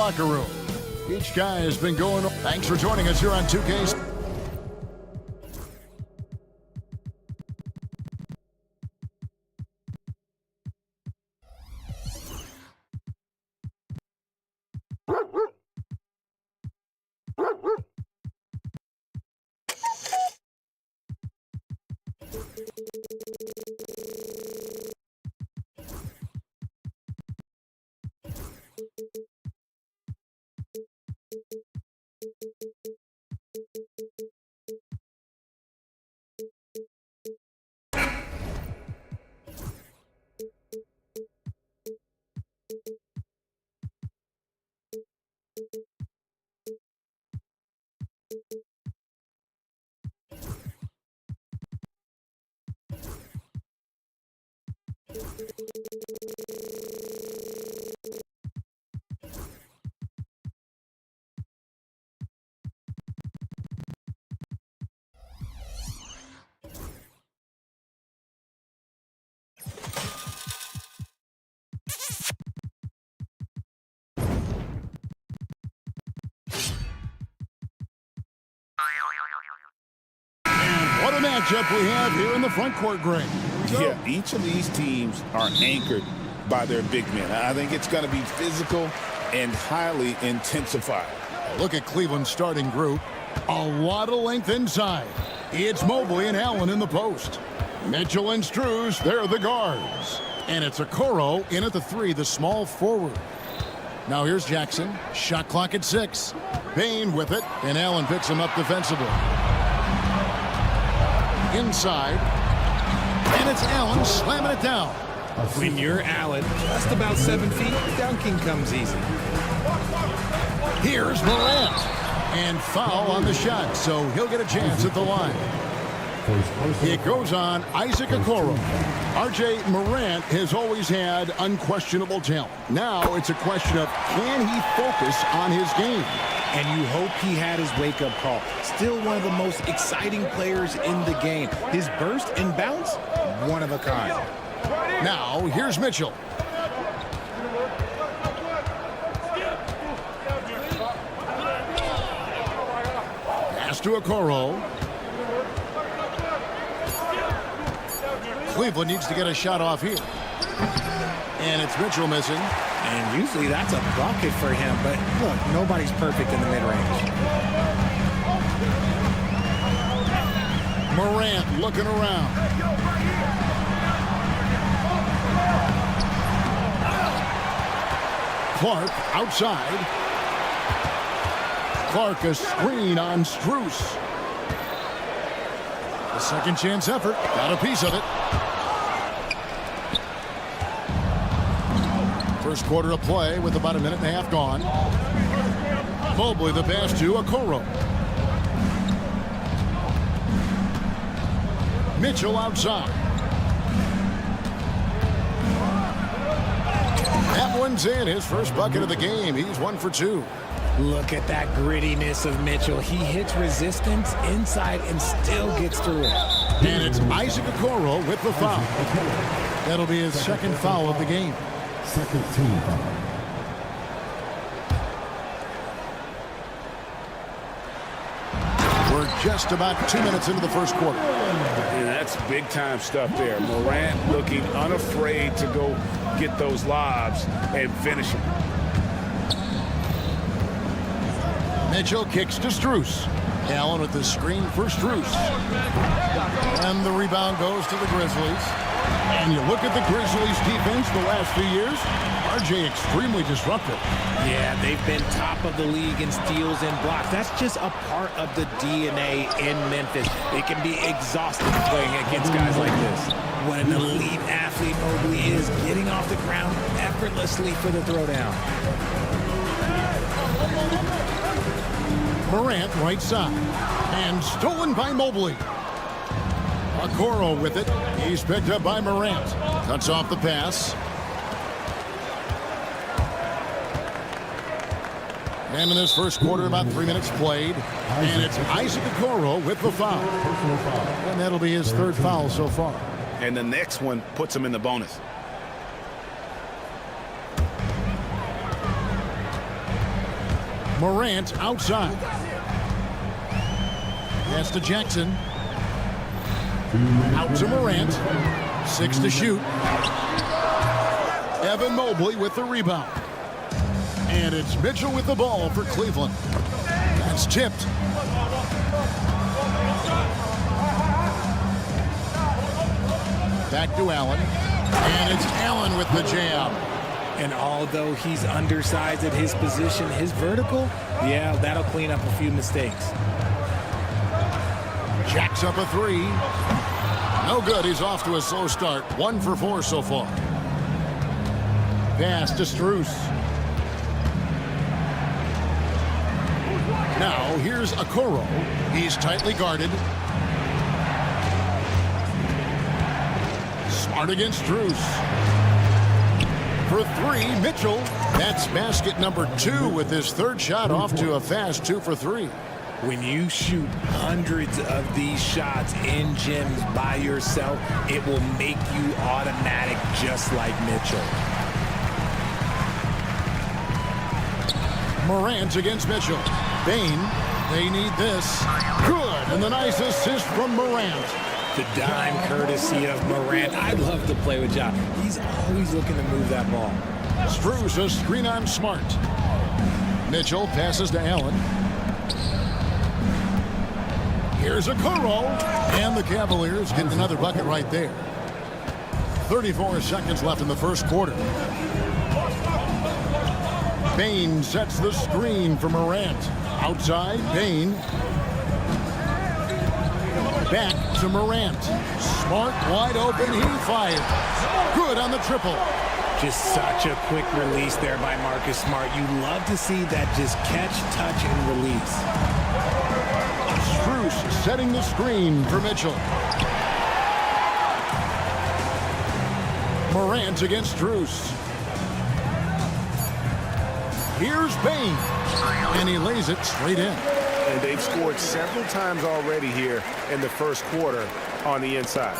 locker room. Each guy has been going. Thanks for joining us here on 2K. What a matchup we have here in the front court, Greg. Yeah, each of these teams are anchored by their big men. I think it's going to be physical and highly intensified. Look at Cleveland's starting group. A lot of length inside. It's Mobley and Allen in the post. Mitchell and Strus, they're the guards. And it's Okoro in at the 3, the small forward. Now here's Jackson. Shot clock at 6. Bain with it, and Allen picks him up defensively. Inside, and it's Allen slamming it down. When you're Allen, just about 7 feet, dunking comes easy. Here's Morant, and foul on the shot, so he'll get a chance at the line. It goes on Isaac Okoro. R.J. Morant has always had unquestionable talent. Now it's a question of, can he focus on his game? And you hope he had his wake-up call. Still one of the most exciting players in the game. His burst and bounce, one of a kind. Now, here's Mitchell. Pass to Okoro. Cleveland needs to get a shot off here. And it's Mitchell missing. And usually that's a bucket for him, but look, nobody's perfect in the mid-range. Morant looking around. Clark outside. Clark a screen on Strus. A second chance effort. Got a piece of it. First quarter of play with about a minute and a half gone. Mobley the pass to Okoro. Mitchell outside. That one's in. His first bucket of the game. He's 1 for 2. Look at that grittiness of Mitchell. He hits resistance inside and still gets through it. And it's Isaac Okoro with the foul. That'll be his second foul of the game. Second team foul. We're just about 2 minutes into the first quarter. And that's big-time stuff there. Morant looking unafraid to go get those lobs and finish them. Mitchell kicks to Strus. Allen with the screen for Strus. And the rebound goes to the Grizzlies. And you look at the Grizzlies defense the last few years, RJ extremely disruptive. Yeah, they've been top of the league in steals and blocks. That's just a part of the DNA in Memphis. It can be exhausting playing against guys like this. What an elite athlete Mobley is, getting off the ground effortlessly for the throwdown. Morant right side. And stolen by Mobley. Okoro with it. He's picked up by Morant. Cuts off the pass. And in this first quarter, about 3 minutes played. And it's Isaac Okoro with the foul. And that'll be his third foul so far. And the next one puts him in the bonus. Morant outside. Pass to Jackson. Out to Morant. 6 to shoot. Evan Mobley with the rebound. And it's Mitchell with the ball for Cleveland. That's tipped. Back to Allen. And it's Allen with the jam. And although he's undersized at his position, his vertical, yeah, that'll clean up a few mistakes. Jacks up a 3. No good. He's off to a slow start. 1 for 4 so far. Pass to Strus. Now here's Okoro. He's tightly guarded. Smart against Strus. For 3, Mitchell. That's basket number 2 with his third shot off to a fast 2 for 3. When you shoot hundreds of these shots in gyms by yourself, it will make you automatic just like Mitchell. Morant against Mitchell. Bain, they need this. Good, and the nice assist from Morant. The dime courtesy of Morant. I'd love to play with John. He's always looking to move that ball. Strus a screen on Smart. Mitchell passes to Allen. Here's Okoro, and the Cavaliers get another bucket right there. 34 seconds left in the first quarter. Bain sets the screen for Morant. Outside, Bain. Back to Morant. Smart wide open, he fires. Good on the triple. Just such a quick release there by Marcus Smart. You love to see that just catch, touch, and release. Strus setting the screen for Mitchell. Morant against Strus. Here's Bain. And he lays it straight in. And they've scored several times already here in the first quarter on the inside.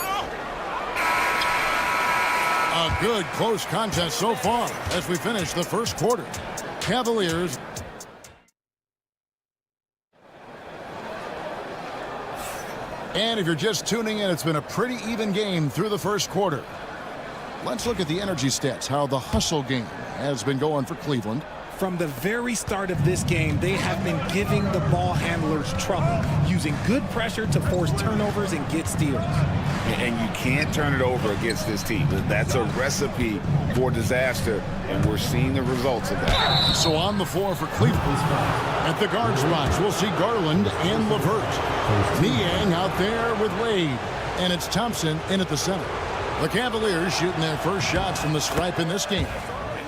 A good close contest so far as we finish the first quarter. Cavaliers. And if you're just tuning in, it's been a pretty even game through the first quarter. Let's look at the energy stats, how the hustle game has been going for Cleveland. From the very start of this game, they have been giving the ball handlers trouble, using good pressure to force turnovers and get steals. And you can't turn it over against this team. That's a recipe for disaster, and we're seeing the results of that. So on the floor for Cleveland, at the guard spots, we'll see Garland and LeVert. Niang out there with Wade, and it's Thompson in at the center. The Cavaliers shooting their first shots from the stripe in this game.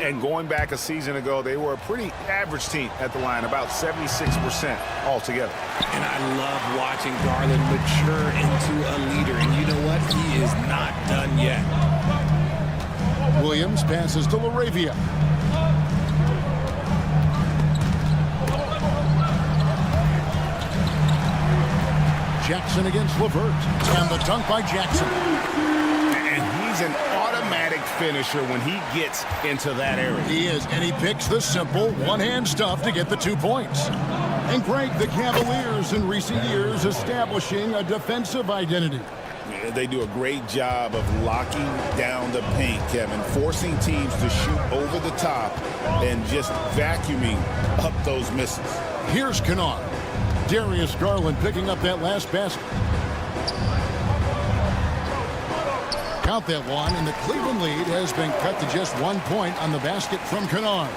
And going back a season ago, they were a pretty average team at the line, about 76% altogether. And I love watching Garland mature into a leader. And you know what? He is not done yet. Williams passes to LaRavia. Jackson against LeVert. And the dunk by Jackson. And he's an automatic finisher when he gets into that area. He is, and he picks the simple one-hand stuff to get the 2 points. And Greg, the Cavaliers in recent years establishing a defensive identity. They do a great job of locking down the paint, Kevin, forcing teams to shoot over the top and just vacuuming up those misses. Here's Kennard. Darius Garland picking up that last basket. Count that one, and the Cleveland lead has been cut to just 1 point on the basket from Kennard.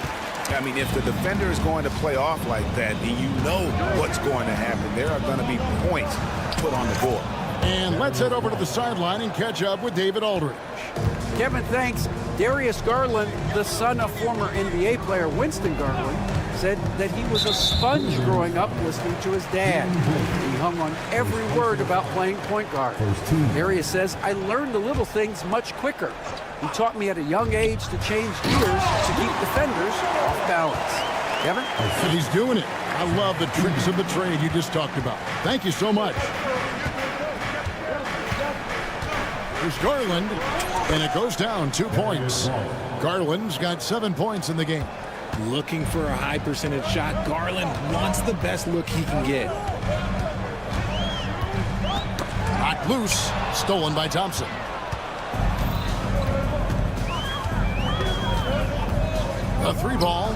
I mean, if the defender is going to play off like that, then you know what's going to happen. There are going to be points put on the board. And let's head over to the sideline and catch up with David Aldridge. Kevin, thanks. Darius Garland, the son of former NBA player Winston Garland, said that he was a sponge growing up listening to his dad. He hung on every word about playing point guard. Darius says, I learned the little things much quicker. He taught me at a young age to change gears to keep defenders off balance. Kevin? And he's doing it. I love the tricks of the trade you just talked about. Thank you so much. Here's Garland, and it goes down 2 points. Garland's got 7 points in the game. Looking for a high percentage shot. Garland wants the best look he can get. Knocked loose. Stolen by Thompson. A 3-ball.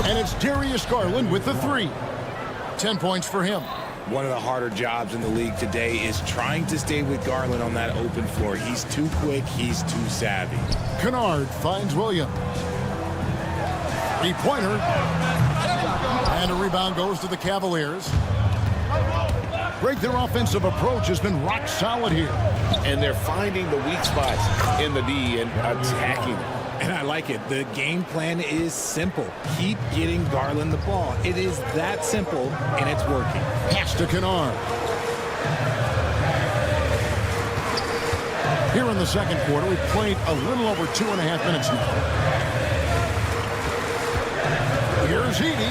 And it's Darius Garland with the 3. 10 points for him. One of the harder jobs in the league today is trying to stay with Garland on that open floor. He's too quick. He's too savvy. Kennard finds Williams. 3-pointer. And a rebound goes to the Cavaliers. Greg, their offensive approach has been rock solid here. And they're finding the weak spots in the D and attacking them. And I like it. The game plan is simple. Keep getting Garland the ball. It is that simple, and it's working. Pass to Kennard. Here in the second quarter, we've played a little over 2.5 minutes now. Here's Edey,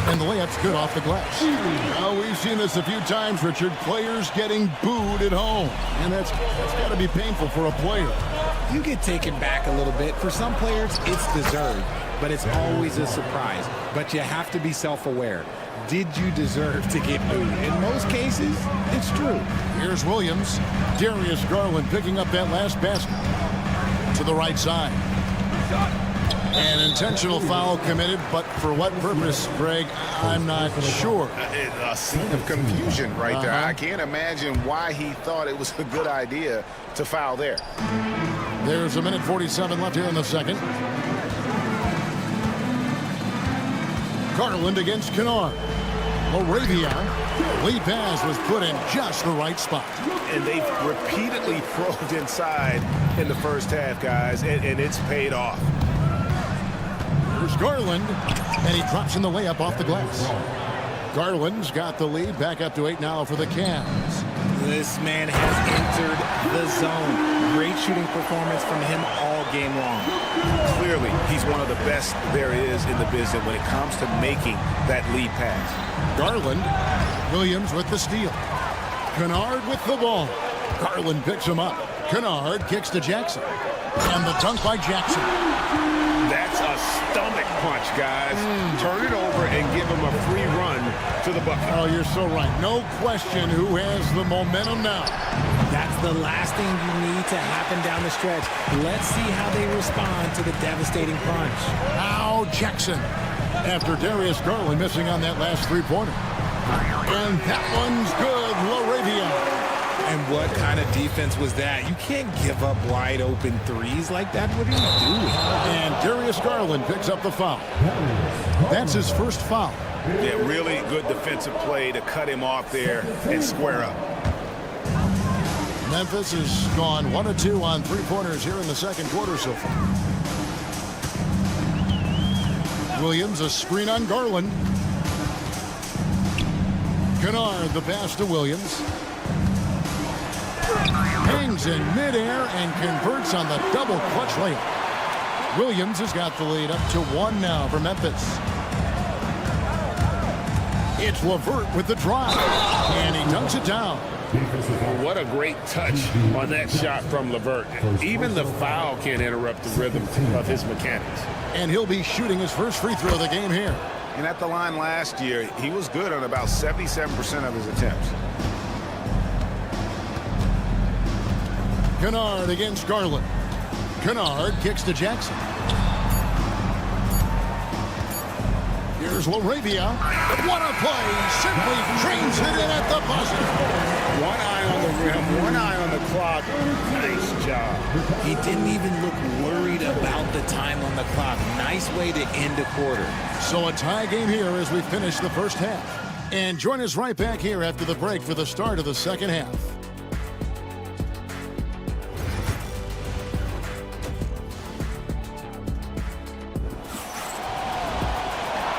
and the layup's good off the glass. Well, we've seen this a few times, Richard. Players getting booed at home, and that's got to be painful for a player. You get taken back a little bit. For some players, it's deserved, but it's always a surprise. But you have to be self-aware. Did you deserve to get booed? In most cases, it's true. Here's Williams. Darius Garland picking up that last basket. To the right side. An intentional foul committed, but for what purpose, Greg, I'm not sure. A scene of confusion right there. I can't imagine why he thought it was a good idea to foul there. There's 1:47 left here in the second. Garland against Kennard. Moravia. Lead pass was put in just the right spot. And they've repeatedly probed inside in the first half, guys, and it's paid off. Here's Garland, and he drops in the layup off the glass. Garland's got the lead, back up to 8 now for the Cavs. This man has entered the zone. Great shooting performance from him all game long. Clearly, he's one of the best there is in the business when it comes to making that lead pass. Garland, Williams with the steal. Kennard with the ball. Garland picks him up. Kennard kicks to Jackson. And the dunk by Jackson. That's a stomach punch, guys. Turn it over and give him a free run to the bucket. Oh, you're so right. No question who has the momentum now. That's the last thing you need to happen down the stretch. Let's see how they respond to the devastating punch. Now Jackson. After Darius Garland missing on that last 3-pointer. And that one's good. Laravia. And what kind of defense was that? You can't give up wide open threes like that. What are you doing? And Darius Garland picks up the foul. That's his first foul. Yeah, really good defensive play to cut him off there and square up. Memphis has gone 1 of 2 on 3-pointers here in the second quarter so far. Williams, a screen on Garland. Kennard, the pass to Williams. Hangs in midair and converts on the double clutch layup. Williams has got the lead up to 1 now for Memphis. It's LeVert with the drive, and he dunks it down. What a great touch on that shot from LeVert. Even the foul can't interrupt the rhythm of his mechanics. And he'll be shooting his first free throw of the game here. And at the line last year, he was good on about 77% of his attempts. Kennard against Garland. Kennard kicks to Jackson. Here's Laravia. What a play. Simply trains it in at the buzzer. One eye on the rim, one eye on the clock. Nice job. He didn't even look worried about the time on the clock. Nice way to end a quarter. So a tie game here as we finish the first half. And join us right back here after the break for the start of the second half.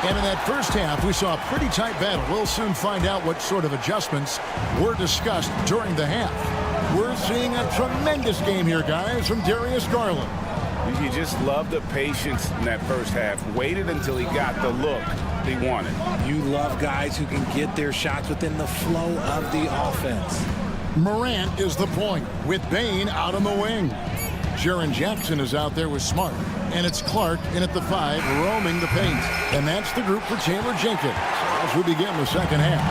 And in that first half, we saw a pretty tight battle. We'll soon find out what sort of adjustments were discussed during the half. We're seeing a tremendous game here, guys, from Darius Garland. You just love the patience in that first half. Waited until he got the look he wanted. You love guys who can get their shots within the flow of the offense. Morant is the point, with Bane out on the wing. Jaren Jackson is out there with Smart. And it's Clark in at the 5, roaming the paint. And that's the group for Taylor Jenkins as we begin the second half.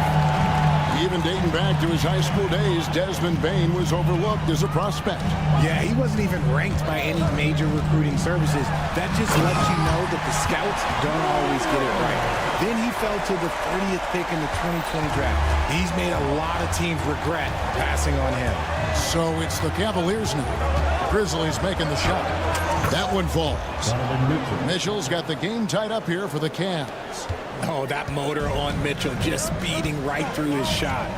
Even dating back to his high school days, Desmond Bane was overlooked as a prospect. Yeah, he wasn't even ranked by any major recruiting services. That just lets you know that the scouts don't always get it right. Then he fell to the 30th pick in the 2020 draft. He's made a lot of teams regret passing on him. So it's the Cavaliers now. Grizzlies making the shot. That one falls. Mitchell's got the game tied up here for the Cavs. Oh, that motor on Mitchell just speeding right through his shot.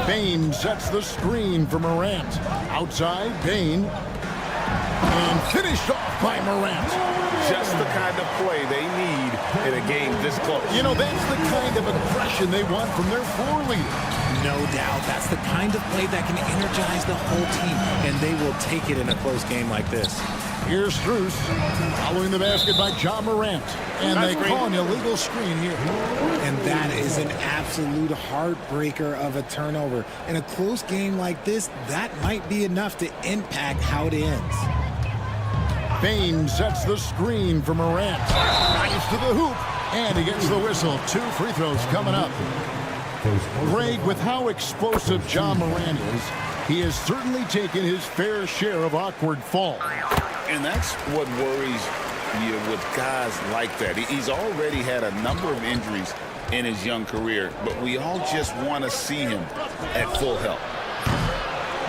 Bane sets the screen for Morant. Outside, Bane. And finished off by Morant. Just the kind of play they need in a game this close. You know, that's the kind of aggression they want from their floor leader. No doubt. That's the kind of play that can energize the whole team, and they will take it in a close game like this. Here's Strus following the basket by John Morant. And they call an illegal screen here. And that is an absolute heartbreaker of a turnover. In a close game like this, that might be enough to impact how it ends. Bane sets the screen for Morant. Drives to the hoop. And he gets the whistle. 2 free throws coming up. Greg, with how explosive John Morant is, he has certainly taken his fair share of awkward falls. And that's what worries you with guys like that. He's already had a number of injuries in his young career, but we all just want to see him at full health.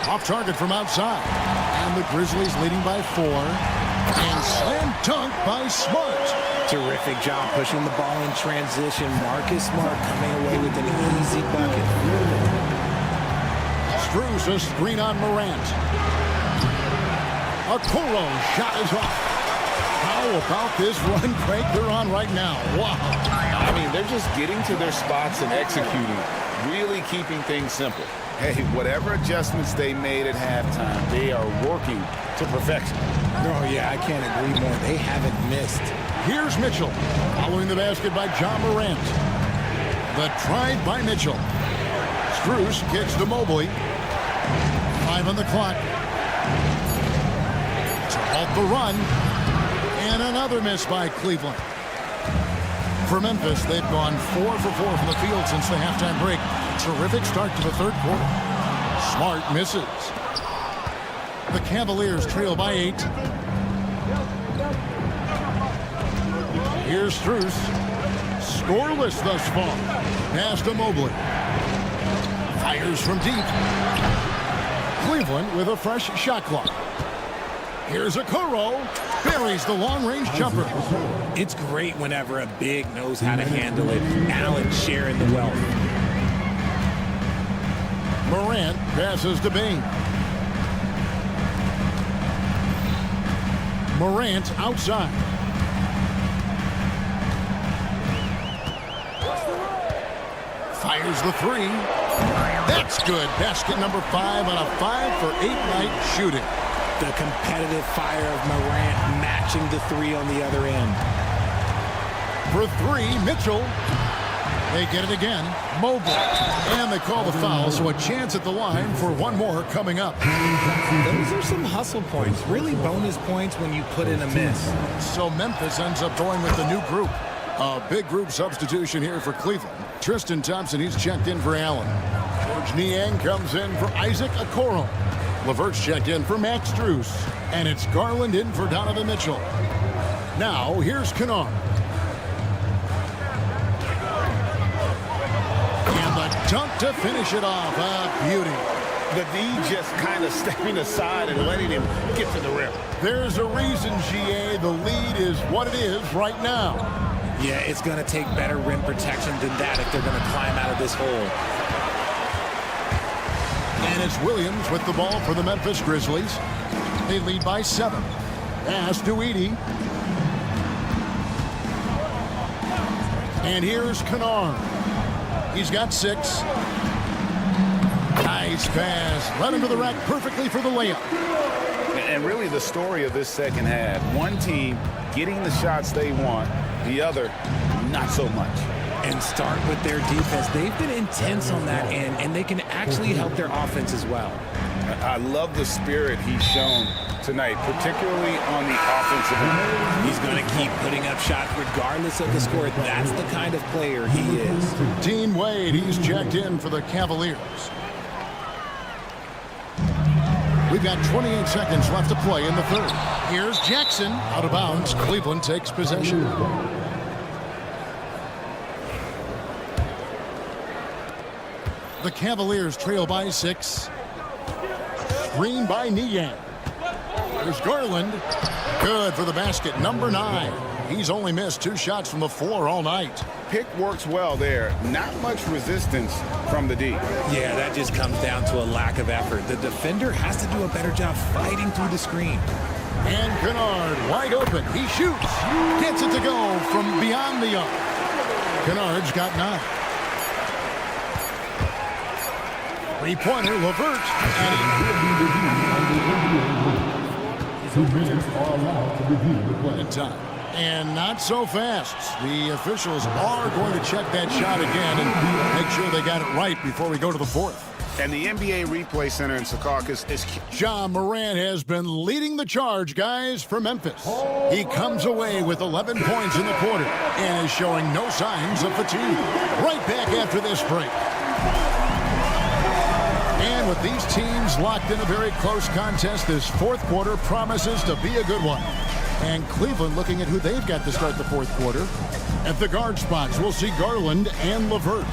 Off target from outside. And the Grizzlies leading by 4. And slam dunk by Smart. Terrific job pushing the ball in transition. Marcus Smart coming away with an easy bucket. Strus a screen on Morant. Okoro shot is off. How about this run break they're on right now? Wow. I mean, they're just getting to their spots and executing, really keeping things simple. Hey, whatever adjustments they made at halftime, they are working to perfection. Oh, yeah, I can't agree more. They haven't missed. Here's Mitchell, following the basket by John Morant. The drive by Mitchell. Strus kicks to Mobley. 5 on the clock. To halt the run. And another miss by Cleveland. For Memphis, they've gone 4 for 4 from the field since the halftime break. Terrific start to the third quarter. Smart misses. The Cavaliers trail by 8. Here's Strus. Scoreless thus far. Pass to Mobley. Fires from deep. Cleveland with a fresh shot clock. Here's Okoro. Buries the long-range jumper. It's great whenever a big knows how to handle it. Allen sharing the wealth. Morant passes to Bane. Morant outside. Fires the 3. That's good. Basket number 5 on a 5-for-8 night shooting. The competitive fire of Morant matching the 3 on the other end. For 3, Mitchell. They get it again. Mobley. And they call the foul, so a chance at the line for one more coming up. Those are some hustle points. Really bonus points when you put in a miss. So Memphis ends up going with the new group. A big group substitution here for Cleveland. Tristan Thompson, he's checked in for Allen. George Niang comes in for Isaac Okoro. LeVert's checked in for Max Strus. And it's Garland in for Donovan Mitchell. Now, here's Kennard. And the dunk to finish it off. A beauty. The D just kind of stepping aside and letting him get to the rim. There's a reason, GA, the lead is what it is right now. Yeah, it's going to take better rim protection than that if they're going to climb out of this hole. And it's Williams with the ball for the Memphis Grizzlies. They lead by 7. Pass to Edey. And here's Kennard. He's got 6. Nice pass. Led him to the rack perfectly for the layup. And really the story of this second half, one team getting the shots they want, the other not so much. And start with their defense. They've been intense on that end, and they can actually help their offense as well. I love the spirit he's shown tonight, particularly on the offensive end. He's going to keep putting up shots regardless of the score. That's the kind of player he is. Dean Wade, he's checked in for the Cavaliers. We've got 28 seconds left to play in the third. Here's Jackson, out of bounds. Cleveland takes possession. The Cavaliers trail by 6. Screen by Niang. There's Garland. Good for the basket, number 9. He's only missed 2 shots from the floor all night. Pick works well there. Not much resistance from the D. Yeah, that just comes down to a lack of effort. The defender has to do a better job fighting through the screen. And Kennard wide open. He shoots. Gets it to go from beyond the arc. Kennard's got 9. Three-pointer, LeVert. Two minutes are allowed to review the play. And time. And not so fast. The officials are going to check that shot again and make sure they got it right before we go to the fourth. And the NBA Replay Center in Secaucus is... Ja Morant has been leading the charge, guys, for Memphis. He comes away with 11 points in the quarter and is showing no signs of fatigue. Right back after this break. And with these teams locked in a very close contest, this fourth quarter promises to be a good one. And Cleveland looking at who they've got to start the fourth quarter. At the guard spots, we'll see Garland and LeVert.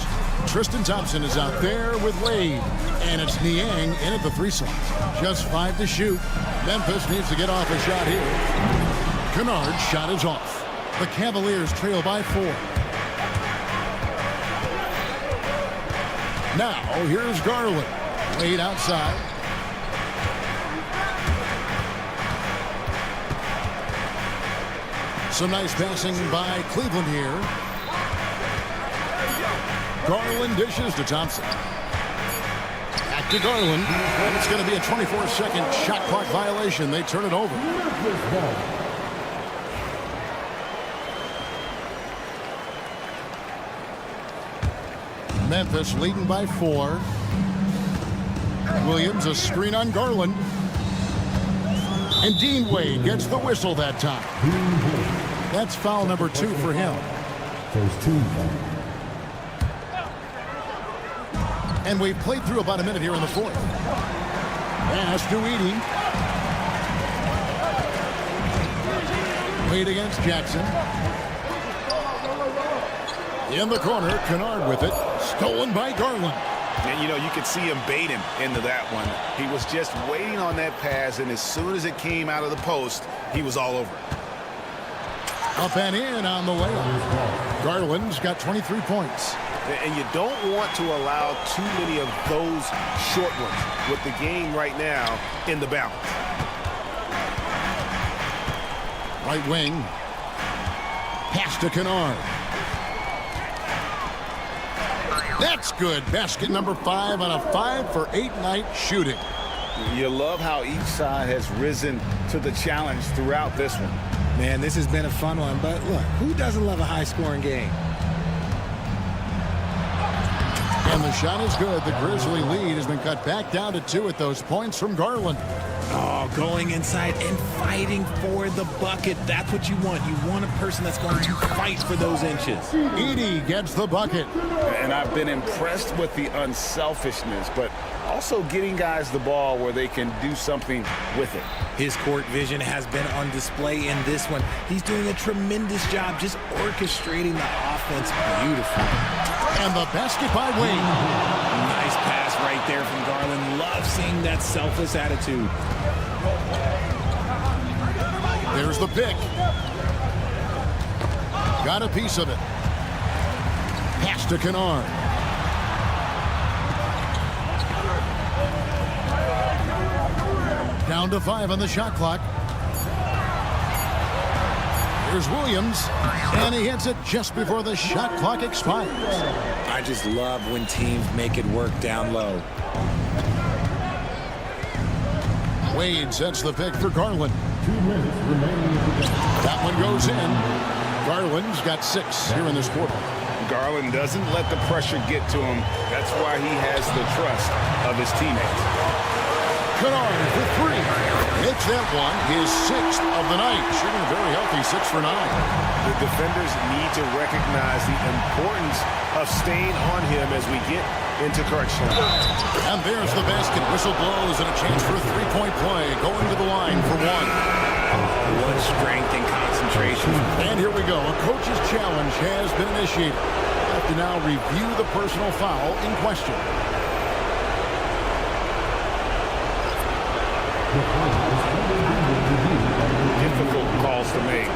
Tristan Thompson is out there with Wade. And it's Niang in at the 3 slot. Just 5 to shoot. Memphis needs to get off a shot here. Kennard's shot is off. The Cavaliers trail by 4. Now, here's Garland. Wade outside. Some nice passing by Cleveland here. Garland dishes to Thompson. Back to Garland. And it's going to be a 24-second shot clock violation. They turn it over. Memphis leading by 4. Williams, a screen on Garland. And Dean Wade gets the whistle that time. That's foul number 2 for him. First team foul. And we've played through about a minute here in the fourth. Pass to Edey. Wade against Jackson. In the corner, Kennard with it. Stolen by Garland. And, you know, you could see him bait him into that one. He was just waiting on that pass, and as soon as it came out of the post, he was all over it. Up and in on the way. Garland's got 23 points. And you don't want to allow too many of those short ones with the game right now in the balance. Right wing. Pass to Kennard. That's good. Basket number 5 on a 5-for-8 night shooting. You love how each side has risen to the challenge throughout this one. Man, this has been a fun one, but look, who doesn't love a high-scoring game? And the shot is good. The Grizzly lead has been cut back down to 2 at those points from Garland. Oh, going inside and fighting for the bucket. That's what you want. You want a person that's going to fight for those inches. Edey gets the bucket. And I've been impressed with the unselfishness, but also getting guys the ball where they can do something with it. His court vision has been on display in this one. He's doing a tremendous job just orchestrating the offense beautifully. And the basket by Wade. Nice pass right there from Garland. Love seeing that selfless attitude. There's the pick. Got a piece of it. Pass to Kennard. Down to 5 on the shot clock. Here's Williams, and he hits it just before the shot clock expires. I just love when teams make it work down low. Wade sets the pick for Garland. 2 minutes remaining. That one goes in. Garland's got 6 here in this quarter. Garland doesn't let the pressure get to him. That's why he has the trust of his teammates. Kennard for three. Makes that one his sixth of the night. Shooting a very healthy 6 for 9. The defenders need to recognize the importance of staying on him as we get into crunch time. And there's the basket. Whistle blows and a chance for a three-point play. Going to the line for one. What strength and concentration. And here we go. A coach's challenge has been initiated. We have to now review the personal foul in question. Difficult calls to make.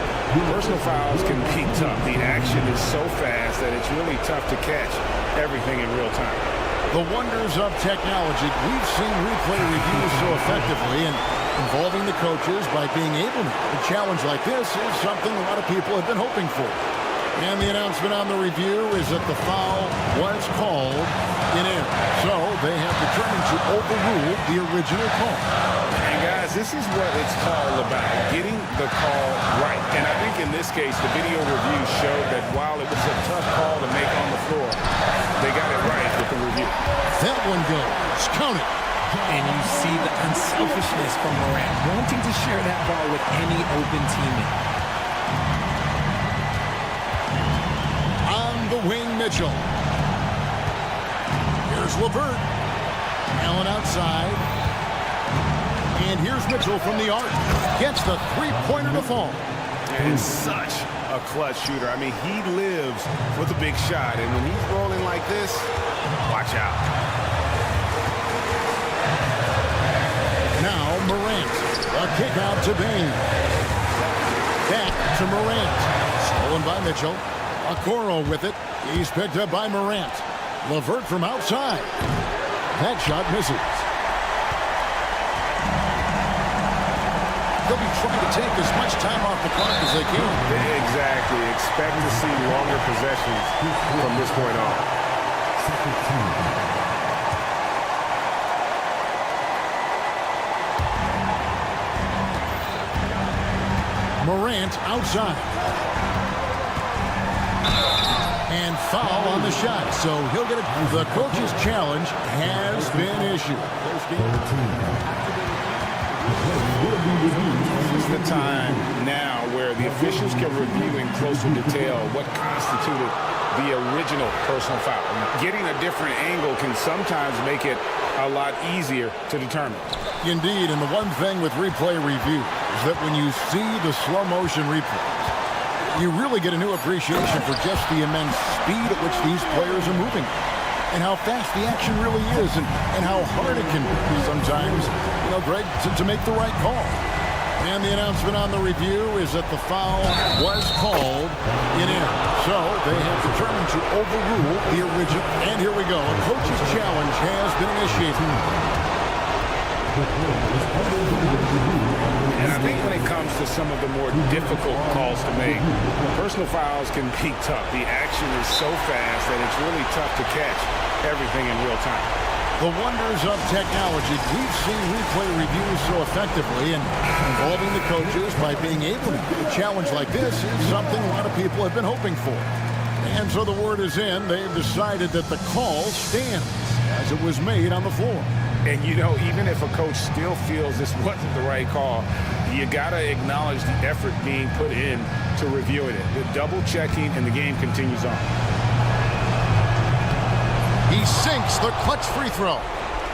Personal fouls can be tough. The action is so fast that it's really tough to catch everything in real time. The wonders of technology. We've seen replay reviews so effectively, and involving the coaches by being able to. A challenge like this is something a lot of people have been hoping for. And the announcement on the review is that the foul was called in error. So they have determined to overrule the original call. And guys, this is what it's all about, getting the call right. And I think in this case, the video review showed that while it was a tough call to make on the floor, they got it right with the review. That one goes. Count it. And you see the unselfishness from Morant, wanting to share that ball with any open teammate. On the wing, Mitchell. Here's LeVert. Allen outside. And here's Mitchell from the arc. Gets the three-pointer to fall. And such a clutch shooter. I mean, he lives for the big shot. And when he's rolling like this, watch out. Now Morant. A kick out to Bain. Back to Morant. Stolen by Mitchell. Okoro with it. He's picked up by Morant. LeVert from outside. That shot misses. They'll be trying to take as much time off the clock as they can. Exactly. Expect to see longer possessions from this point on. Morant outside. And foul on the shot. So he'll get it. The coach's challenge has been issued. This is the time now where the officials can review in closer detail what constituted the original personal foul. Getting a different angle can sometimes make it a lot easier to determine. Indeed, and the one thing with replay review is that when you see the slow motion replays, you really get a new appreciation for just the immense speed at which these players are moving and how fast the action really is and how hard it can be sometimes, you know, Greg, to make the right call. And the announcement on the review is that the foul was called in error. So they have determined to overrule the original. And here we go. A coach's challenge has been initiated. And I think when it comes to some of the more difficult calls to make, personal fouls can be tough. The action is so fast that it's really tough to catch everything in real time. The wonders of technology. We've seen replay reviews so effectively, and involving the coaches by being able to do a challenge like this is something a lot of people have been hoping for. And so the word is in. They've decided that the call stands as it was made on the floor. And, you know, even if a coach still feels this wasn't the right call, you got to acknowledge the effort being put in to reviewing it. The double checking, and the game continues on. He sinks the clutch free throw.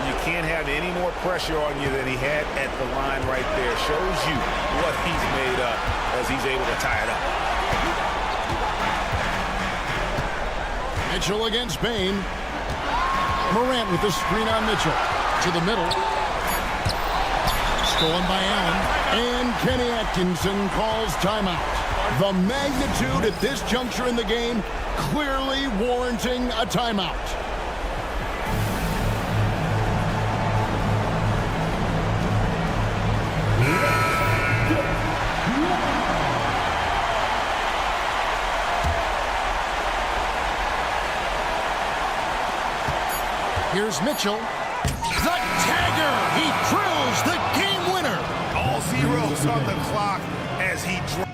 You can't have any more pressure on you than he had at the line right there. Shows you what he's made up as he's able to tie it up. Mitchell against Bain. Morant with the screen on Mitchell. To the middle. Stolen by Allen. And Kenny Atkinson calls timeout. The magnitude at this juncture in the game clearly warranting a timeout. Here's Mitchell. The tagger! He drills the game winner! All zeros on the clock as he drives.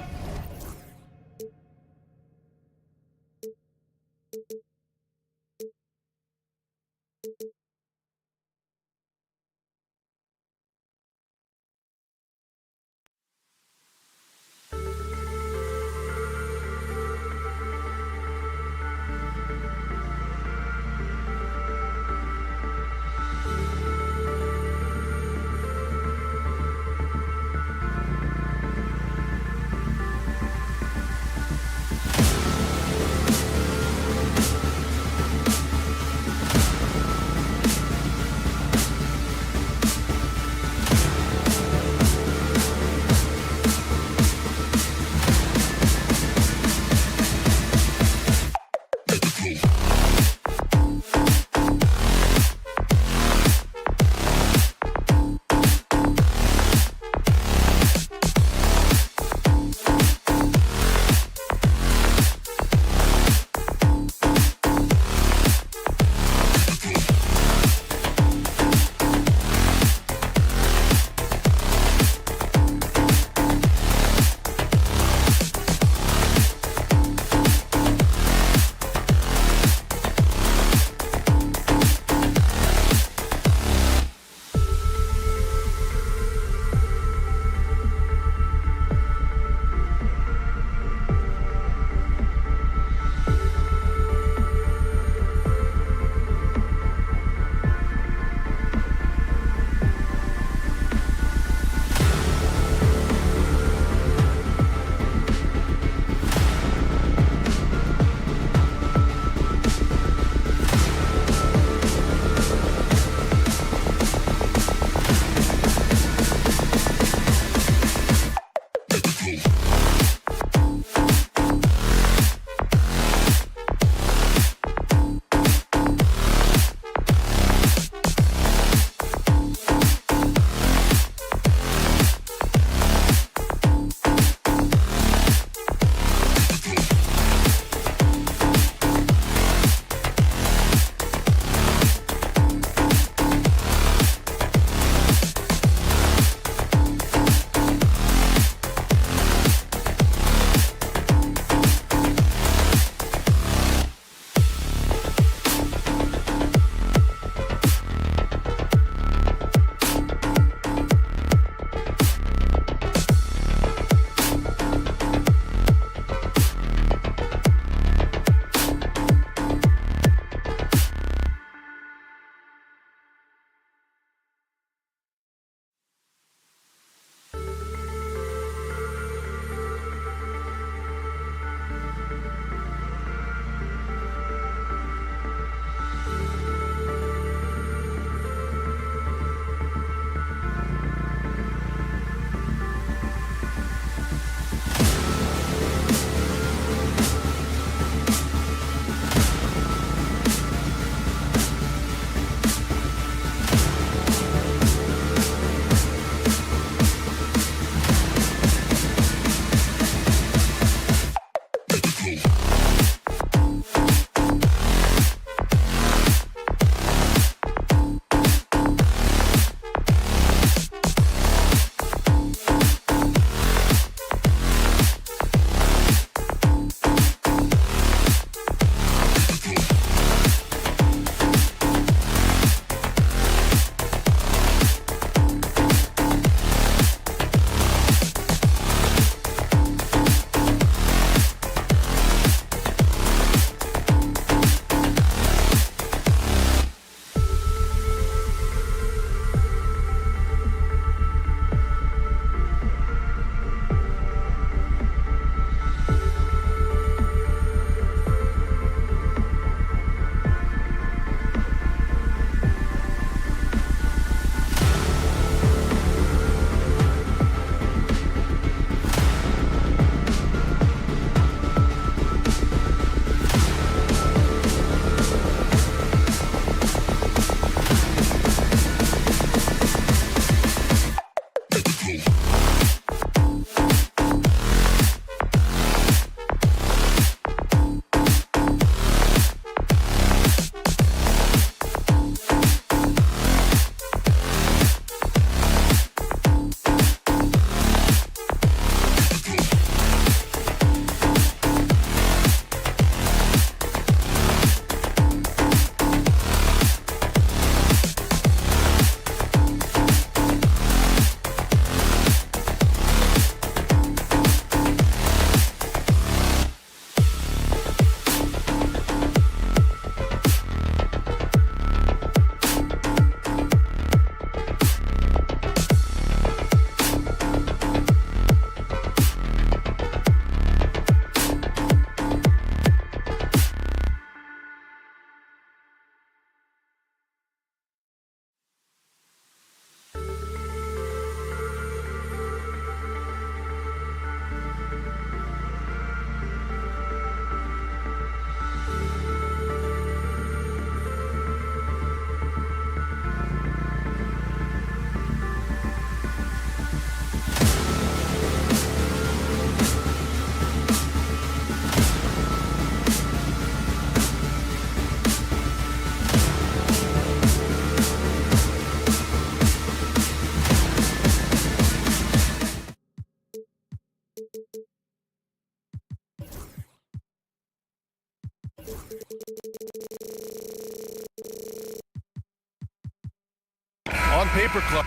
on paper club.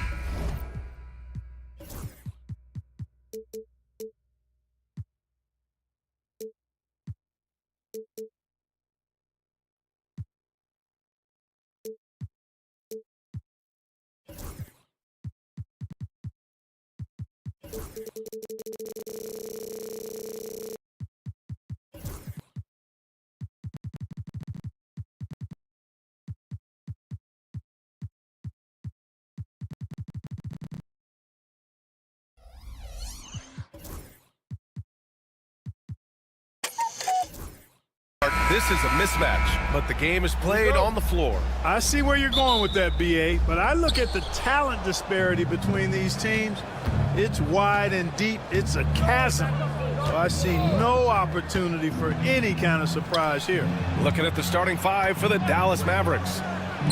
This is a mismatch, but the game is played on the floor. I see where you're going with that, BA, but I look at the talent disparity between these teams. It's wide and deep. It's a chasm. So I see no opportunity for any kind of surprise here. Looking at the starting five for the Dallas Mavericks.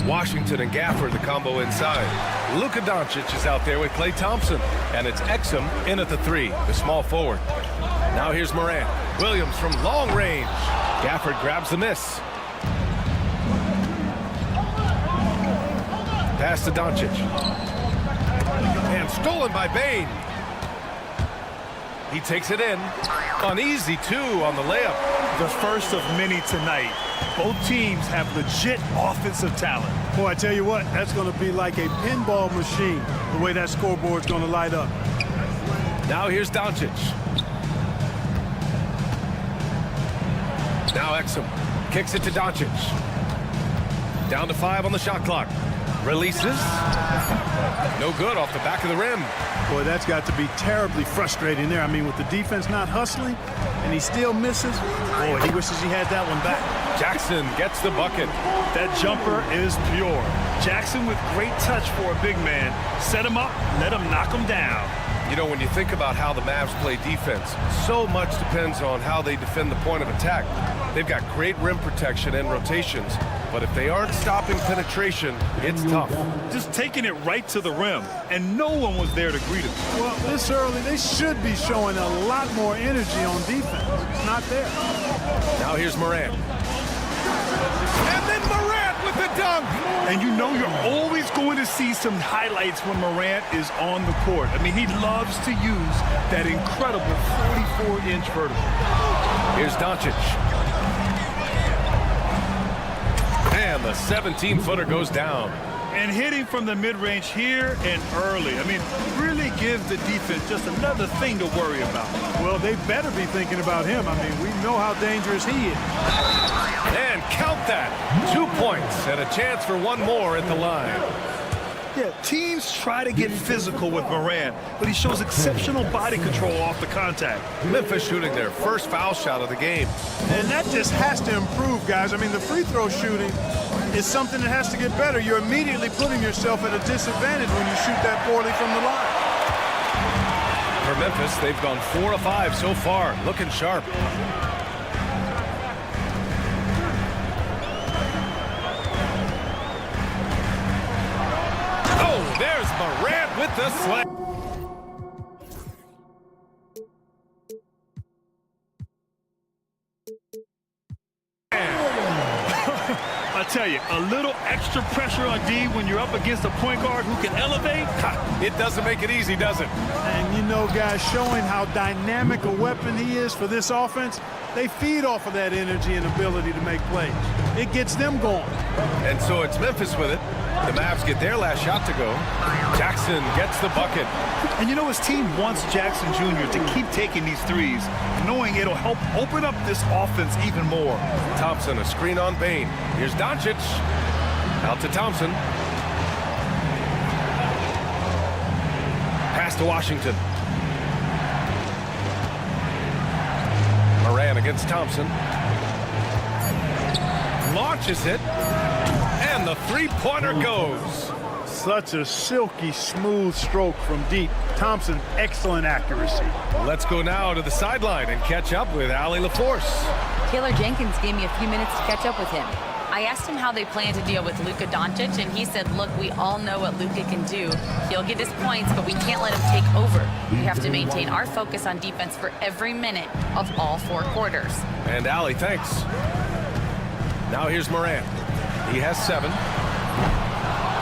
Washington and Gafford, the combo inside. Luka Doncic is out there with Klay Thompson, and it's Exum in at the 3, the small forward. Now here's Morant. Williams from long range. Gafford grabs the miss. Pass to Doncic. And stolen by Bane. He takes it in. An easy 2 on the layup. The first of many tonight. Both teams have legit offensive talent. Boy, I tell you what, that's going to be like a pinball machine, the way that scoreboard's going to light up. Now here's Doncic. Now Exum kicks it to Doncic. Down to 5 on the shot clock. Releases. No good off the back of the rim. Boy, that's got to be terribly frustrating there. I mean, with the defense not hustling, and he still misses. Boy, he wishes he had that one back. Jackson gets the bucket. That jumper is pure. Jackson with great touch for a big man. Set him up, let him knock him down. You know, when you think about how the Mavs play defense, so much depends on how they defend the point of attack. They've got great rim protection and rotations, but if they aren't stopping penetration, it's tough. Just taking it right to the rim, and no one was there to greet him. Well, this early, they should be showing a lot more energy on defense. It's not there. Now here's Morant. And then Morant with the dunk. And you know you're always going to see some highlights when Morant is on the court. I mean, he loves to use that incredible 44-inch vertical. Here's Doncic. And the 17-footer goes down. And hitting from the mid-range here and early. I mean, really gives the defense just another thing to worry about. Well, they better be thinking about him. I mean, we know how dangerous he is. And count that. 2 points and a chance for one more at the line. Yeah, teams try to get physical with Morant, but he shows exceptional body control off the contact. Memphis shooting their first foul shot of the game. And that just has to improve, guys. I mean, the free throw shooting is something that has to get better. You're immediately putting yourself at a disadvantage when you shoot that poorly from the line. For Memphis, they've gone 4 of 5 so far, looking sharp. Oh, there's Morant with the slam. I tell you, a little extra pressure on D when you're up against a point guard who can elevate. It doesn't make it easy, does it? And you know, guys, showing how dynamic a weapon he is for this offense, they feed off of that energy and ability to make plays. It gets them going. And so it's Memphis with it. The Mavs get their last shot to go. Jackson gets the bucket. And you know, his team wants Jackson Jr. to keep taking these threes, knowing it'll help open up this offense even more. Thompson, a screen on Bane. Here's Doncic. Out to Thompson. Pass to Washington. Morant against Thompson. Launches it. And the three-pointer goes. Such a silky, smooth stroke from deep. Thompson, excellent accuracy. Let's go now to the sideline and catch up with Allie LaForce. Taylor Jenkins gave me a few minutes to catch up with him. I asked him how they plan to deal with Luka Doncic, and he said, look, we all know what Luka can do. He'll get his points, but we can't let him take over. We have to maintain our focus on defense for every minute of all 4 quarters. And Allie, thanks. Now here's Morant. He has 7.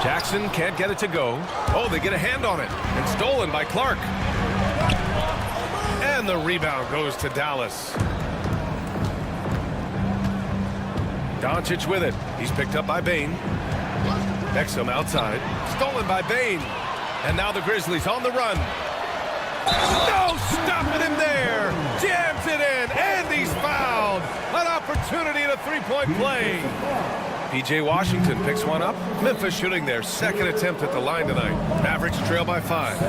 Jackson can't get it to go. Oh, they get a hand on it. And stolen by Clark. And the rebound goes to Dallas. Doncic with it. He's picked up by Bane. Exum outside. Stolen by Bane. And now the Grizzlies on the run. No stopping him there. Jams it in. And he's fouled. An opportunity in a three-point play. P.J. Washington picks one up. Memphis shooting their second attempt at the line tonight. Mavericks trail by 5.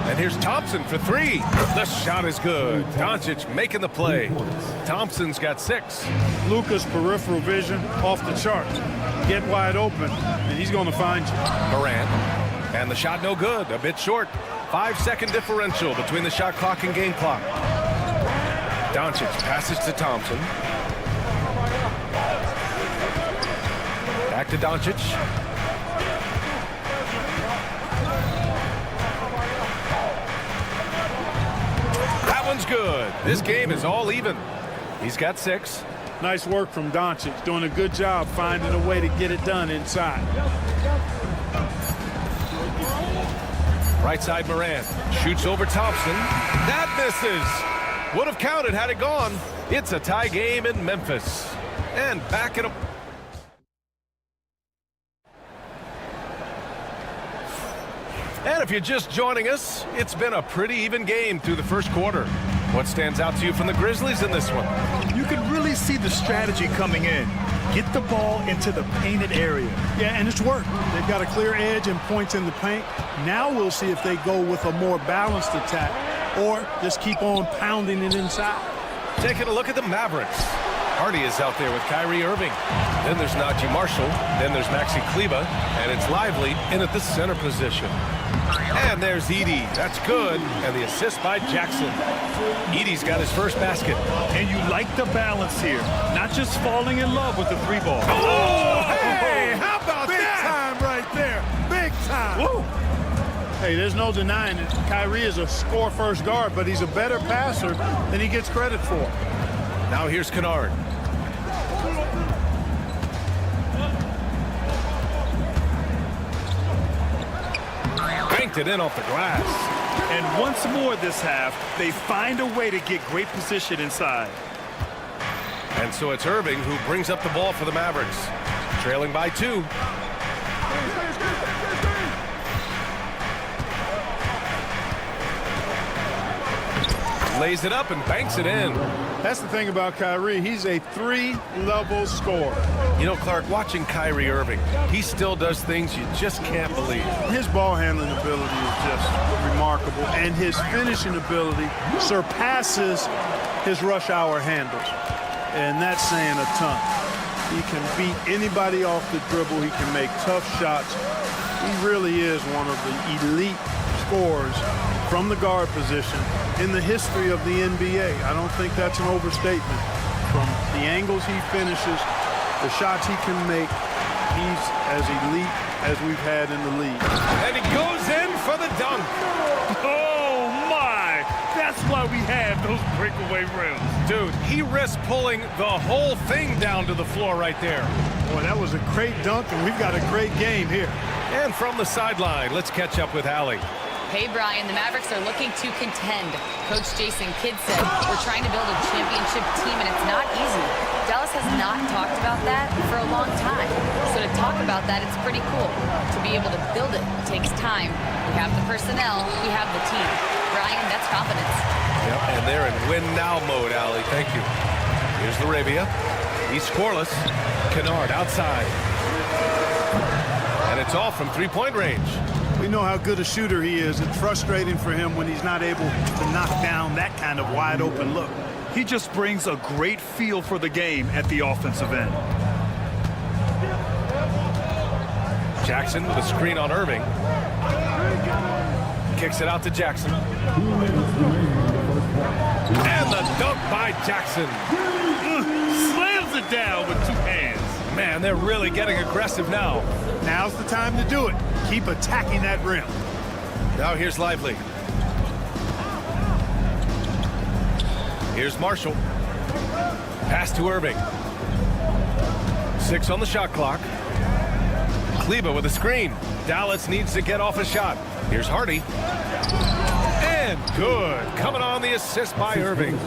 And here's Thompson for 3. The shot is good. Doncic making the play. Thompson's got 6. Luka's peripheral vision off the chart. Get wide open, and he's going to find you. Morant. And the shot no good. A bit short. 5-second differential between the shot clock and game clock. Doncic passes to Thompson. Back to Doncic. That one's good. This game is all even. He's got 6. Nice work from Doncic. Doing a good job finding a way to get it done inside. Right side Morant. Shoots over Thompson. That misses. Would have counted had it gone. It's a tie game in Memphis. And back at a... And if you're just joining us, it's been a pretty even game through the first quarter. What stands out to you from the Grizzlies in this one? You can really see the strategy coming in. Get the ball into the painted area. Yeah, and it's worked. They've got a clear edge and points in the paint. Now we'll see if they go with a more balanced attack or just keep on pounding it inside. Taking a look at the Mavericks. Hardy is out there with Kyrie Irving. Then there's Najee Marshall. Then there's Maxi Kleba. And it's Lively in at the center position. And there's Edey. That's good. And the assist by Jackson. Edey's got his first basket. And you like the balance here. Not just falling in love with the 3-ball. Oh, hey, how about big that? Big time right there. Big time. Woo. Hey, there's no denying it. Kyrie is a score-first guard, but he's a better passer than he gets credit for. Now here's Kennard. Banked it in off the glass. And once more this half, they find a way to get great position inside. And so it's Irving who brings up the ball for the Mavericks. Trailing by 2. Lays it up and banks it in. That's the thing about Kyrie. He's a 3-level scorer. You know, Clark, watching Kyrie Irving, he still does things you just can't believe. His ball handling ability is just remarkable, and his finishing ability surpasses his rush hour handles. And that's saying a ton. He can beat anybody off the dribble. He can make tough shots. He really is one of the elite scorers from the guard position in the history of the NBA. I don't think that's an overstatement. From the angles he finishes, the shots he can make, he's as elite as we've had in the league. And he goes in for the dunk. Oh, my! That's why we have those breakaway rims. Dude, he risked pulling the whole thing down to the floor right there. Boy, that was a great dunk, and we've got a great game here. And from the sideline, let's catch up with Allie. Hey, Brian, the Mavericks are looking to contend. Coach Jason Kidd said, we're trying to build a championship team, and it's not easy. Dallas has not talked about that for a long time. So to talk about that, it's pretty cool. To be able to build it takes time. We have the personnel. We have the team. Brian, that's confidence. Yep, and they're in win-now mode, Allie. Thank you. Here's Laravia. He's scoreless. Kennard outside. And it's all from three-point range. We know how good a shooter he is. It's frustrating for him when he's not able to knock down that kind of wide-open look. He just brings a great feel for the game at the offensive end. Jackson with a screen on Irving. Kicks it out to Jackson. And the dunk by Jackson. Slams it down with 2 hands. Man, they're really getting aggressive now. Now's the time to do it. Keep attacking that rim. Now here's Lively. Here's Marshall. Pass to Irving. 6 on the shot clock. Kleba with a screen. Dallas needs to get off a shot. Here's Hardy. And good. Coming on the assist by Irving.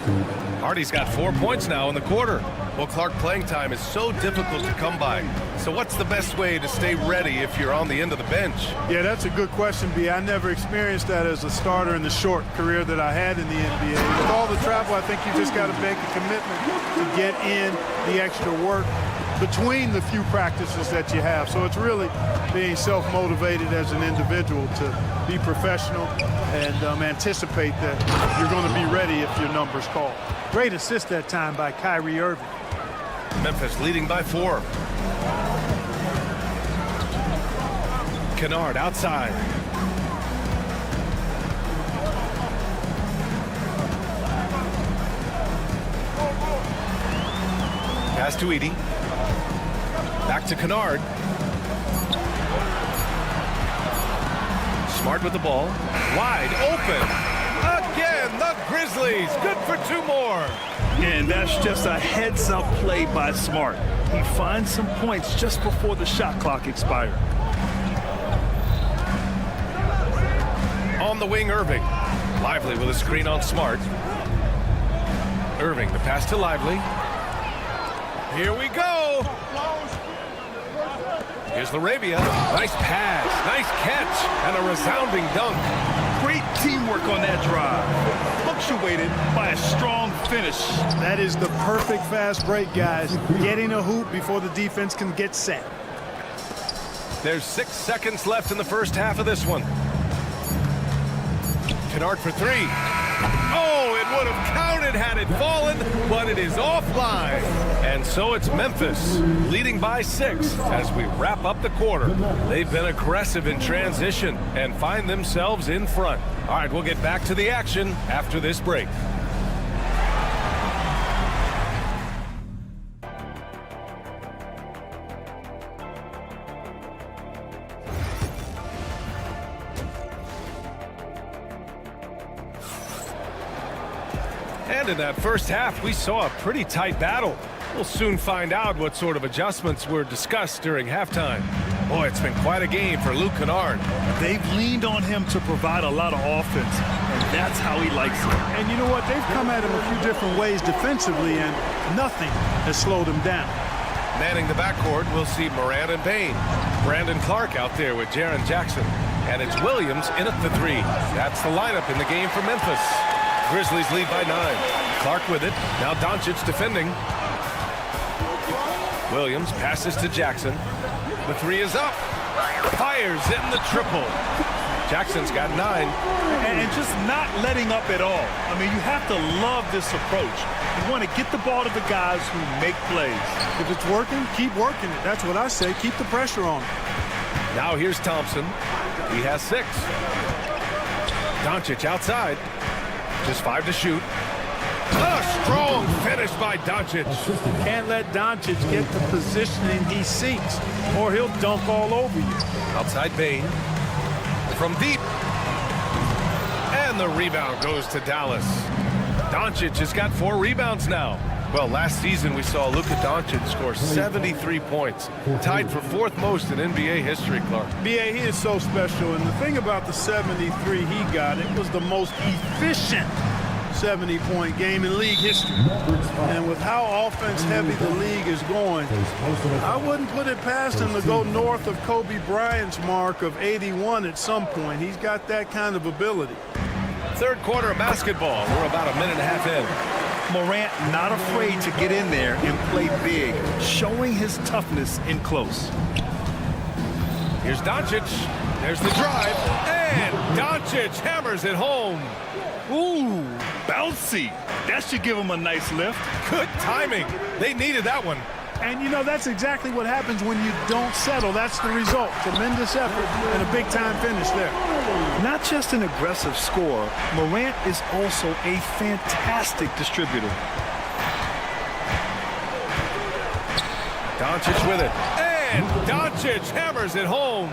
Hardy's got 4 points now in the quarter. Well, Clark, playing time is so difficult to come by. So what's the best way to stay ready if you're on the end of the bench? Yeah, that's a good question, B. I never experienced that as a starter in the short career that I had in the NBA. With all the travel, I think you just got to make a commitment to get in the extra work between the few practices that you have. So it's really being self-motivated as an individual to be professional and anticipate that you're going to be ready if your number's called. Great assist that time by Kyrie Irving. Memphis leading by 4. Kennard outside. Pass to Edey. Back to Kennard. Smart with the ball. Wide open. Again, the Grizzlies. Good for 2 more. And that's just a heads-up play by Smart. He finds some points just before the shot clock expired. On the wing, Irving. Lively with a screen on Smart. Irving, the pass to Lively. Here we go. Here's Laravia. Nice pass, nice catch, and a resounding dunk. Great teamwork on that drive. Punctuated by a strong finish. That is the perfect fast break, guys. Getting a hoop before the defense can get set. There's 6 seconds left in the first half of this one. Kennard for 3. Oh, it would have counted had it fallen, but it is offline. And so it's Memphis leading by 6 as we wrap up the quarter. They've been aggressive in transition and find themselves in front. All right, we'll get back to the action after this break. And in that first half, we saw a pretty tight battle. We'll soon find out what sort of adjustments were discussed during halftime. Boy, it's been quite a game for Luke Kennard. They've leaned on him to provide a lot of offense, and that's how he likes it. And you know what? They've come at him a few different ways defensively, and nothing has slowed him down. Manning the backcourt, we'll see Morant and Payne. Brandon Clark out there with Jaren Jackson. And it's Williams in at the 3. That's the lineup in the game for Memphis. Grizzlies lead by 9. Clark with it. Now Doncic defending. Williams passes to Jackson. The 3 is up. Fires in the triple. Jackson's got 9. And just not letting up at all. I mean, you have to love this approach. You want to get the ball to the guys who make plays. If it's working, keep working it. That's what I say. Keep the pressure on. Now here's Thompson. He has 6. Doncic outside. Just 5 to shoot. A strong finish by Doncic. Can't let Doncic get the positioning he seeks, or he'll dunk all over you. Outside Bane. From deep. And the rebound goes to Dallas. Doncic has got 4 rebounds now. Well, last season we saw Luka Doncic score 73 points, tied for 4th most in NBA history, Clark. B.A., he is so special, and the thing about the 73 he got, it was the most efficient 70-point game in league history. And with how offense-heavy the league is going, I wouldn't put it past him to go north of Kobe Bryant's mark of 81 at some point. He's got that kind of ability. Third quarter of basketball. We're about a minute and a half in. Morant not afraid to get in there and play big, showing his toughness in close. Here's Doncic. There's the drive. And Doncic hammers it home. Ooh, bouncy. That should give him a nice lift. Good timing. They needed that one. And, you know, that's exactly what happens when you don't settle. That's the result. Tremendous effort and a big-time finish there. Not just an aggressive scorer, Morant is also a fantastic distributor. Doncic with it. And Doncic hammers it home.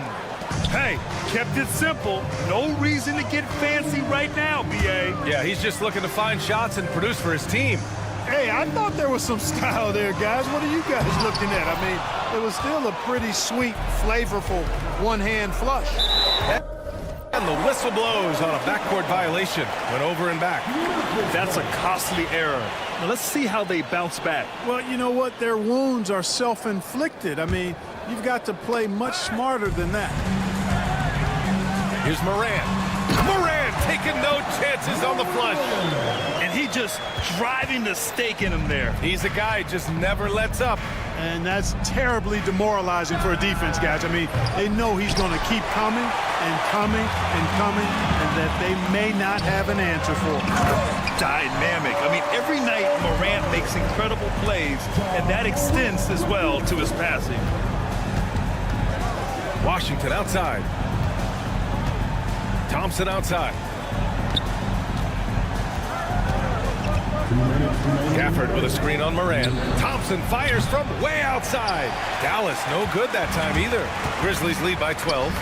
Hey, kept it simple. No reason to get fancy right now, B.A. Yeah, he's just looking to find shots and produce for his team. Hey, I thought there was some style there, guys. What are you guys looking at? I mean, it was still a pretty sweet, flavorful one-hand flush. And the whistle blows on a backcourt violation. Went over and back. That's a costly error. Now let's see how they bounce back. Well, you know what? Their wounds are self-inflicted. I mean, you've got to play much smarter than that. Here's Moran. Moran taking no chances on the flush. And he just driving the stake in him there. He's a guy who just never lets up. And that's terribly demoralizing for a defense, guys. I mean, they know he's going to keep coming and coming and coming, and that they may not have an answer for. Dynamic. I mean, every night Morant makes incredible plays, and that extends as well to his passing. Washington outside. Thompson outside. Gafford with a screen on Moran. Thompson fires from way outside. Dallas no good that time either. Grizzlies lead by 12.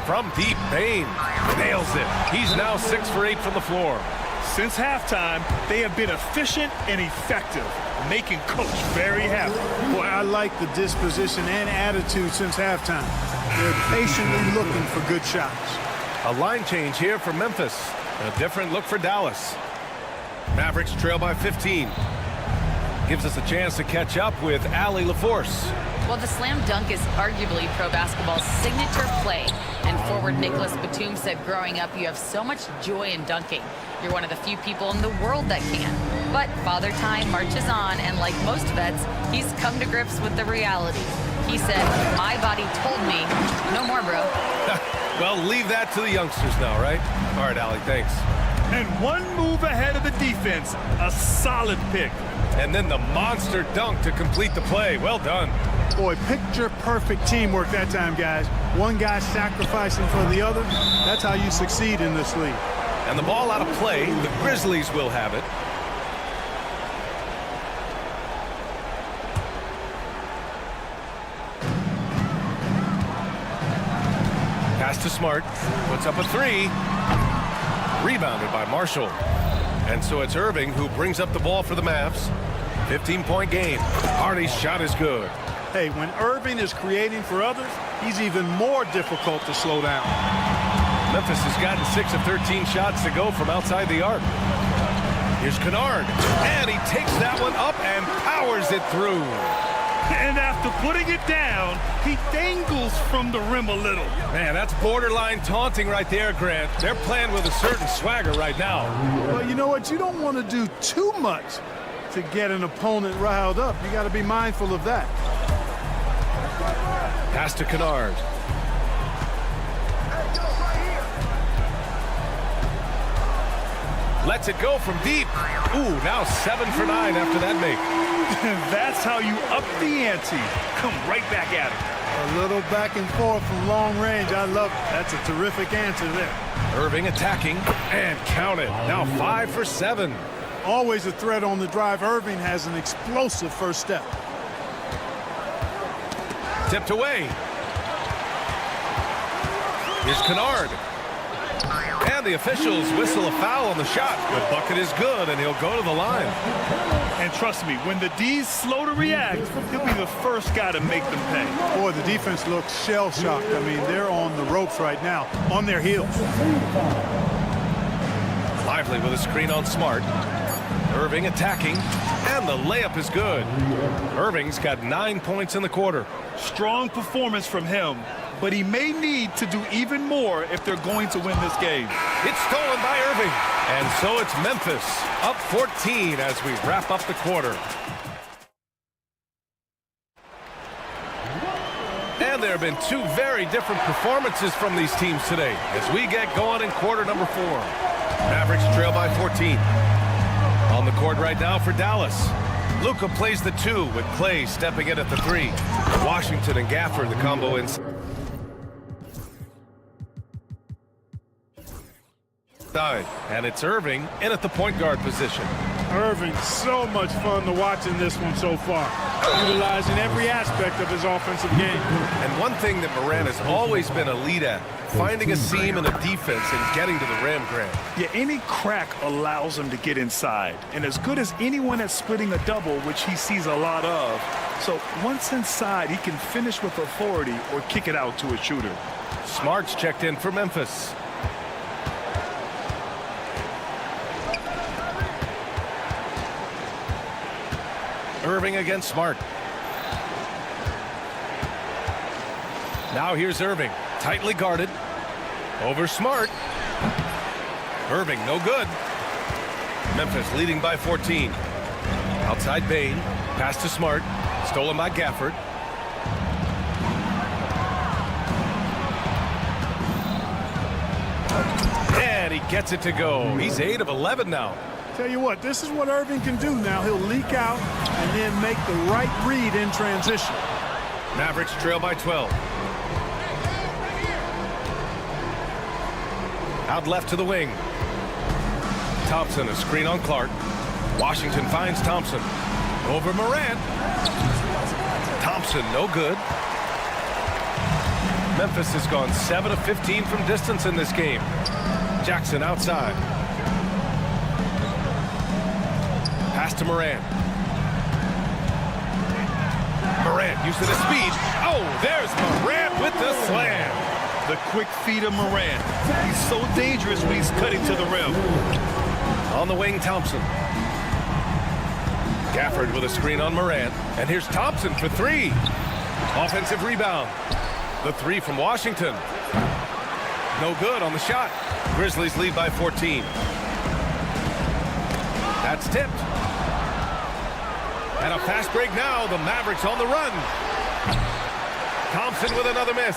From deep, Bain nails it. He's now 6 for 8 from the floor. Since halftime, they have been efficient and effective, making Coach very happy. Boy, I like the disposition and attitude since halftime. They're patiently looking for good shots. A line change here for Memphis. A different look for Dallas. Mavericks trail by 15. Gives us a chance to catch up with Allie LaForce. Well, the slam dunk is arguably pro basketball's signature play. And forward Nicholas Batum said growing up, you have so much joy in dunking. You're one of the few people in the world that can. But Father Time marches on, and like most vets, he's come to grips with the reality. He said, my body told me, no more, bro. Well, leave that to the youngsters now, right? All right, Allie, thanks. And one move ahead of the defense, a solid pick. And then the monster dunk to complete the play. Well done. Boy, picture-perfect teamwork that time, guys. One guy sacrificing for the other. That's how you succeed in this league. And the ball out of play. The Grizzlies will have it. Pass to Smart. Puts up a 3. Rebounded by Marshall. And so it's Irving who brings up the ball for the Mavs. 15-point game. Hardy's shot is good. Hey, when Irving is creating for others, he's even more difficult to slow down. Memphis has gotten 6 of 13 shots to go from outside the arc. Here's Kennard. And he takes that one up and powers it through. And after putting it down, he dangles from the rim a little. Man, that's borderline taunting right there, Grant. They're playing with a certain swagger right now. Well, you know what? You don't want to do too much to get an opponent riled up. You got to be mindful of that. Pass to Kennard. Lets it go from deep. Ooh, now 7 for 9 after that make. That's how you up the ante. Come right back at it. A little back and forth from long range. I love it. That's a terrific answer there. Irving attacking and count it. Now 5 for 7. Always a threat on the drive. Irving has an explosive first step. Tipped away. Here's Kennard. And the officials whistle a foul on the shot. The bucket is good, and he'll go to the line. And trust me, when the D's slow to react, he'll be the first guy to make them pay. Boy, the defense looks shell-shocked. I mean, they're on the ropes right now, on their heels. Lively with a screen on Smart. Irving attacking, and the layup is good. Irving's got 9 points in the quarter. Strong performance from him, but he may need to do even more if they're going to win this game. It's stolen by Irving, and so it's Memphis up 14 as we wrap up the quarter. And there have been 2 very different performances from these teams today as we get going in quarter number 4. Mavericks trail by 14. On the court right now for Dallas. Luka plays the 2 with Clay stepping in at the 3. Washington and Gafford, the combo inside. And it's Irving in at the point guard position. Irving, so much fun to watch in this one so far, utilizing every aspect of his offensive game. And one thing that Morant has always been elite at, finding a seam in the defense and getting to the rim, Grant. Yeah, any crack allows him to get inside. And as good as anyone at splitting a double, which he sees a lot of. So once inside, he can finish with authority or kick it out to a shooter. Smart's checked in for Memphis. Irving against Smart. Now here's Irving, tightly guarded. Over Smart. Irving, no good. Memphis leading by 14. Outside Bain, pass to Smart, stolen by Gafford. And he gets it to go. He's 8 of 11 now. Tell you what, this is what Irving can do now. He'll leak out and then make the right read in transition. Mavericks trail by 12. Out left to the wing. Thompson, a screen on Clark. Washington finds Thompson. Over Morant. Thompson, no good. Memphis has gone 7 of 15 from distance in this game. Jackson outside. Pass to Morant. Morant using his speed. Oh, there's Morant with the slam. The quick feet of Morant. He's so dangerous when he's cutting to the rim. On the wing, Thompson. Gafford with a screen on Morant. And here's Thompson for 3. Offensive rebound. The 3 from Washington. No good on the shot. Grizzlies lead by 14. That's tipped. And a fast break now. The Mavericks on the run. Thompson with another miss.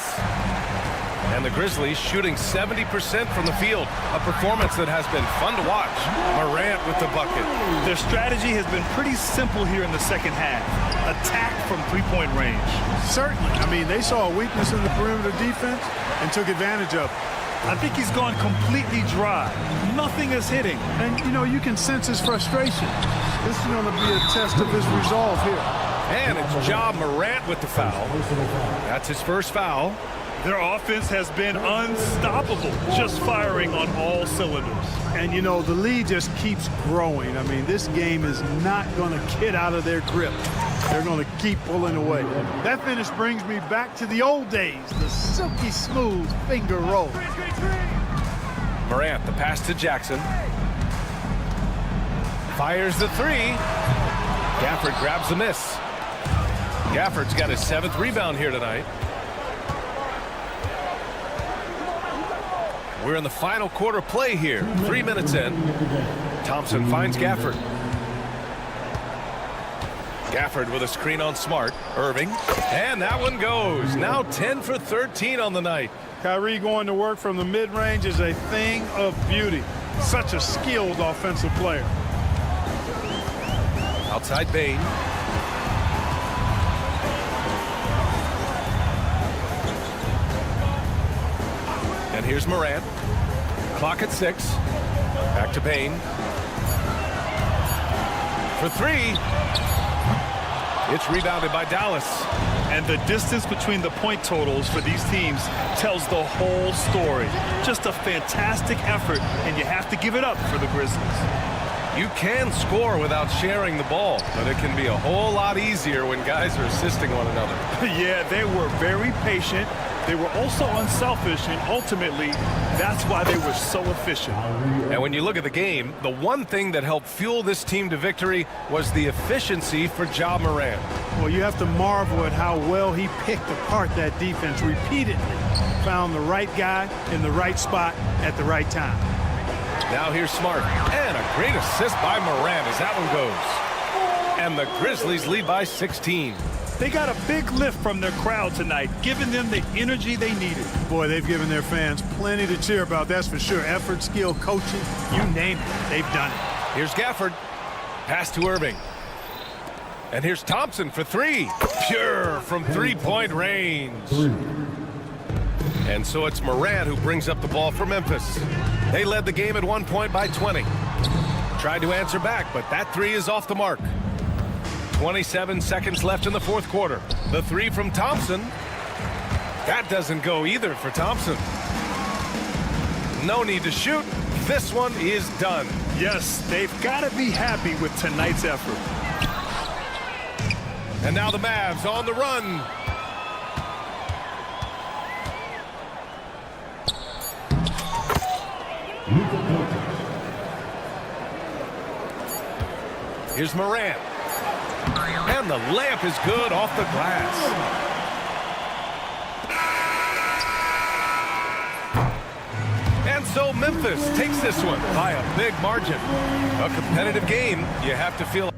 And the Grizzlies shooting 70% from the field. A performance that has been fun to watch. Morant with the bucket. Their strategy has been pretty simple here in the second half. Attack from three-point range. Certainly. I mean, they saw a weakness in the perimeter defense and took advantage of it. I think he's gone completely dry. Nothing is hitting. And, you know, you can sense his frustration. This is going to be a test of his resolve here. And it's Ja Morant with the foul. That's his first foul. Their offense has been unstoppable, just firing on all cylinders. And, you know, the lead just keeps growing. I mean, this game is not going to get out of their grip. They're going to keep pulling away. That finish brings me back to the old days, the silky smooth finger roll. Morant, the pass to Jackson. Fires the 3. Gafford grabs the miss. Gafford's got his 7th rebound here tonight. We're in the final quarter play here. 3 minutes in. Thompson finds Gafford. Gafford with a screen on Smart. Irving. And that one goes. Now 10 for 13 on the night. Kyrie going to work from the mid-range is a thing of beauty. Such a skilled offensive player. Outside Bain. And here's Morant. Clock at 6. Back to Bain. For 3. It's rebounded by Dallas. And the distance between the point totals for these teams tells the whole story. Just a fantastic effort, and you have to give it up for the Grizzlies. You can score without sharing the ball, but it can be a whole lot easier when guys are assisting one another. Yeah, they were very patient. They were also unselfish, and ultimately, that's why they were so efficient. And when you look at the game, the one thing that helped fuel this team to victory was the efficiency for Ja Morant. Well, you have to marvel at how well he picked apart that defense repeatedly. Found the right guy in the right spot at the right time. Now here's Smart. And a great assist by Morant as that one goes. And the Grizzlies lead by 16. They got a big lift from their crowd tonight, giving them the energy they needed. Boy, they've given their fans plenty to cheer about, that's for sure. Effort, skill, coaching, you name it, they've done it. Here's Gafford. Pass to Irving. And here's Thompson for 3. Pure from three-point range. And so it's Morant who brings up the ball for Memphis. They led the game at 1 point by 20. tried to answer back, but that three is off the mark. 27 seconds left in the fourth quarter. The three from Thompson. That doesn't go either for Thompson. No need to shoot. This one is done. Yes, they've got to be happy with tonight's effort. And now the Mavs on the run. Here's Morant. And the layup is good off the glass. And so Memphis takes this one by a big margin. A competitive game, you have to feel.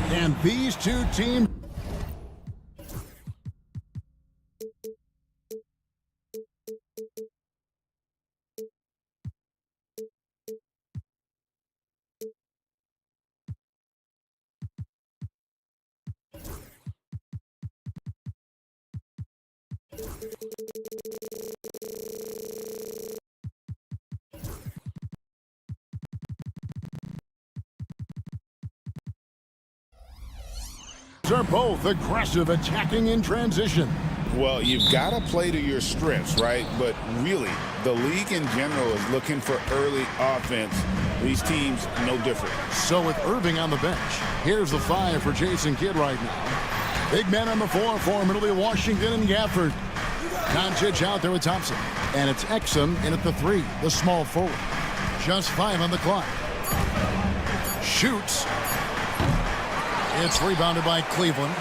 And these two teams are both aggressive, attacking in transition. Well, you've got to play to your strengths, right? But really, the league in general is looking for early offense. These teams, no different. So with Irving on the bench, here's the 5 for Jason Kidd right now. Big man on the 4 for Italy, Washington and Gafford. Doncic out there with Thompson. And it's Exum in at the 3, the small forward. Just 5 on the clock. Shoots. It's rebounded by Cleveland.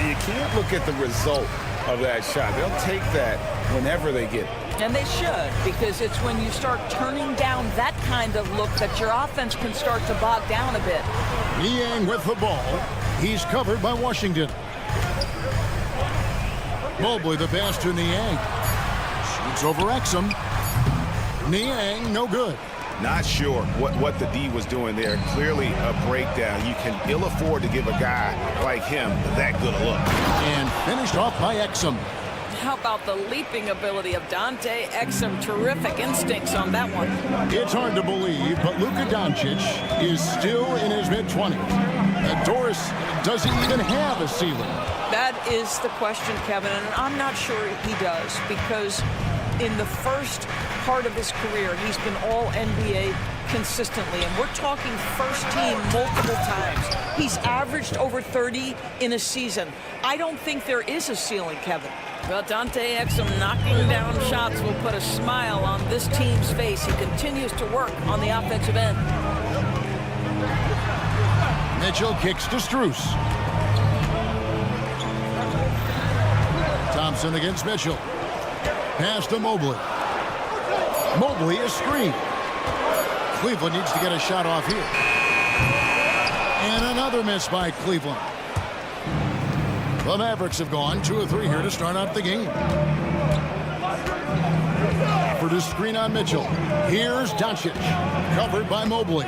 You can't look at the result of that shot. They'll take that whenever they get it. And they should, because it's when you start turning down that kind of look that your offense can start to bog down a bit. Niang with the ball. He's covered by Washington. Mobley the pass to Niang. Shoots over Exum. Niang, no good. Not sure what the D was doing there. Clearly a breakdown. You can ill afford to give a guy like him that good a look. And finished off by Exum. How about the leaping ability of Dante Exum? Terrific instincts on that one. It's hard to believe, but Luka Doncic is still in his mid-20s. And Doris doesn't even have a ceiling. That is the question, Kevin, and I'm not sure he does, because in the first part of his career, he's been all NBA consistently, and we're talking first team multiple times. He's averaged over 30 in a season. I don't think there is a ceiling, Kevin. Well, Dante Exum knocking down shots will put a smile on this team's face. He continues to work on the offensive end. Mitchell kicks to Strus. Thompson against Mitchell. Pass to Mobley. Mobley is screened. Cleveland needs to get a shot off here. And another miss by Cleveland. The Mavericks have gone 2 of 3 here to start out the game. For the screen on Mitchell. Here's Doncic. Covered by Mobley.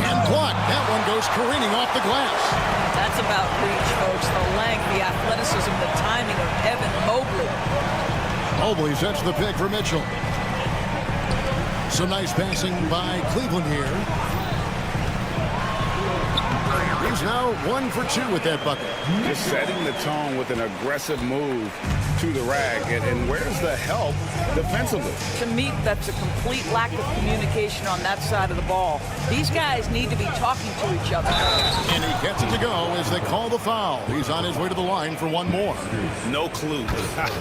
And blocked. That one goes careening off the glass. That's about reach, folks. The length, the athleticism, the timing of Evan Mobley. Mobley sets the pick for Mitchell. Some nice passing by Cleveland here. He's now 1 for 2 with that bucket. Just setting the tone with an aggressive move to the rack. And where's the help defensively? To me, that's a complete lack of communication on that side of the ball. These guys need to be talking to each other. And he gets it to go as they call the foul. He's on his way to the line for one more. No clue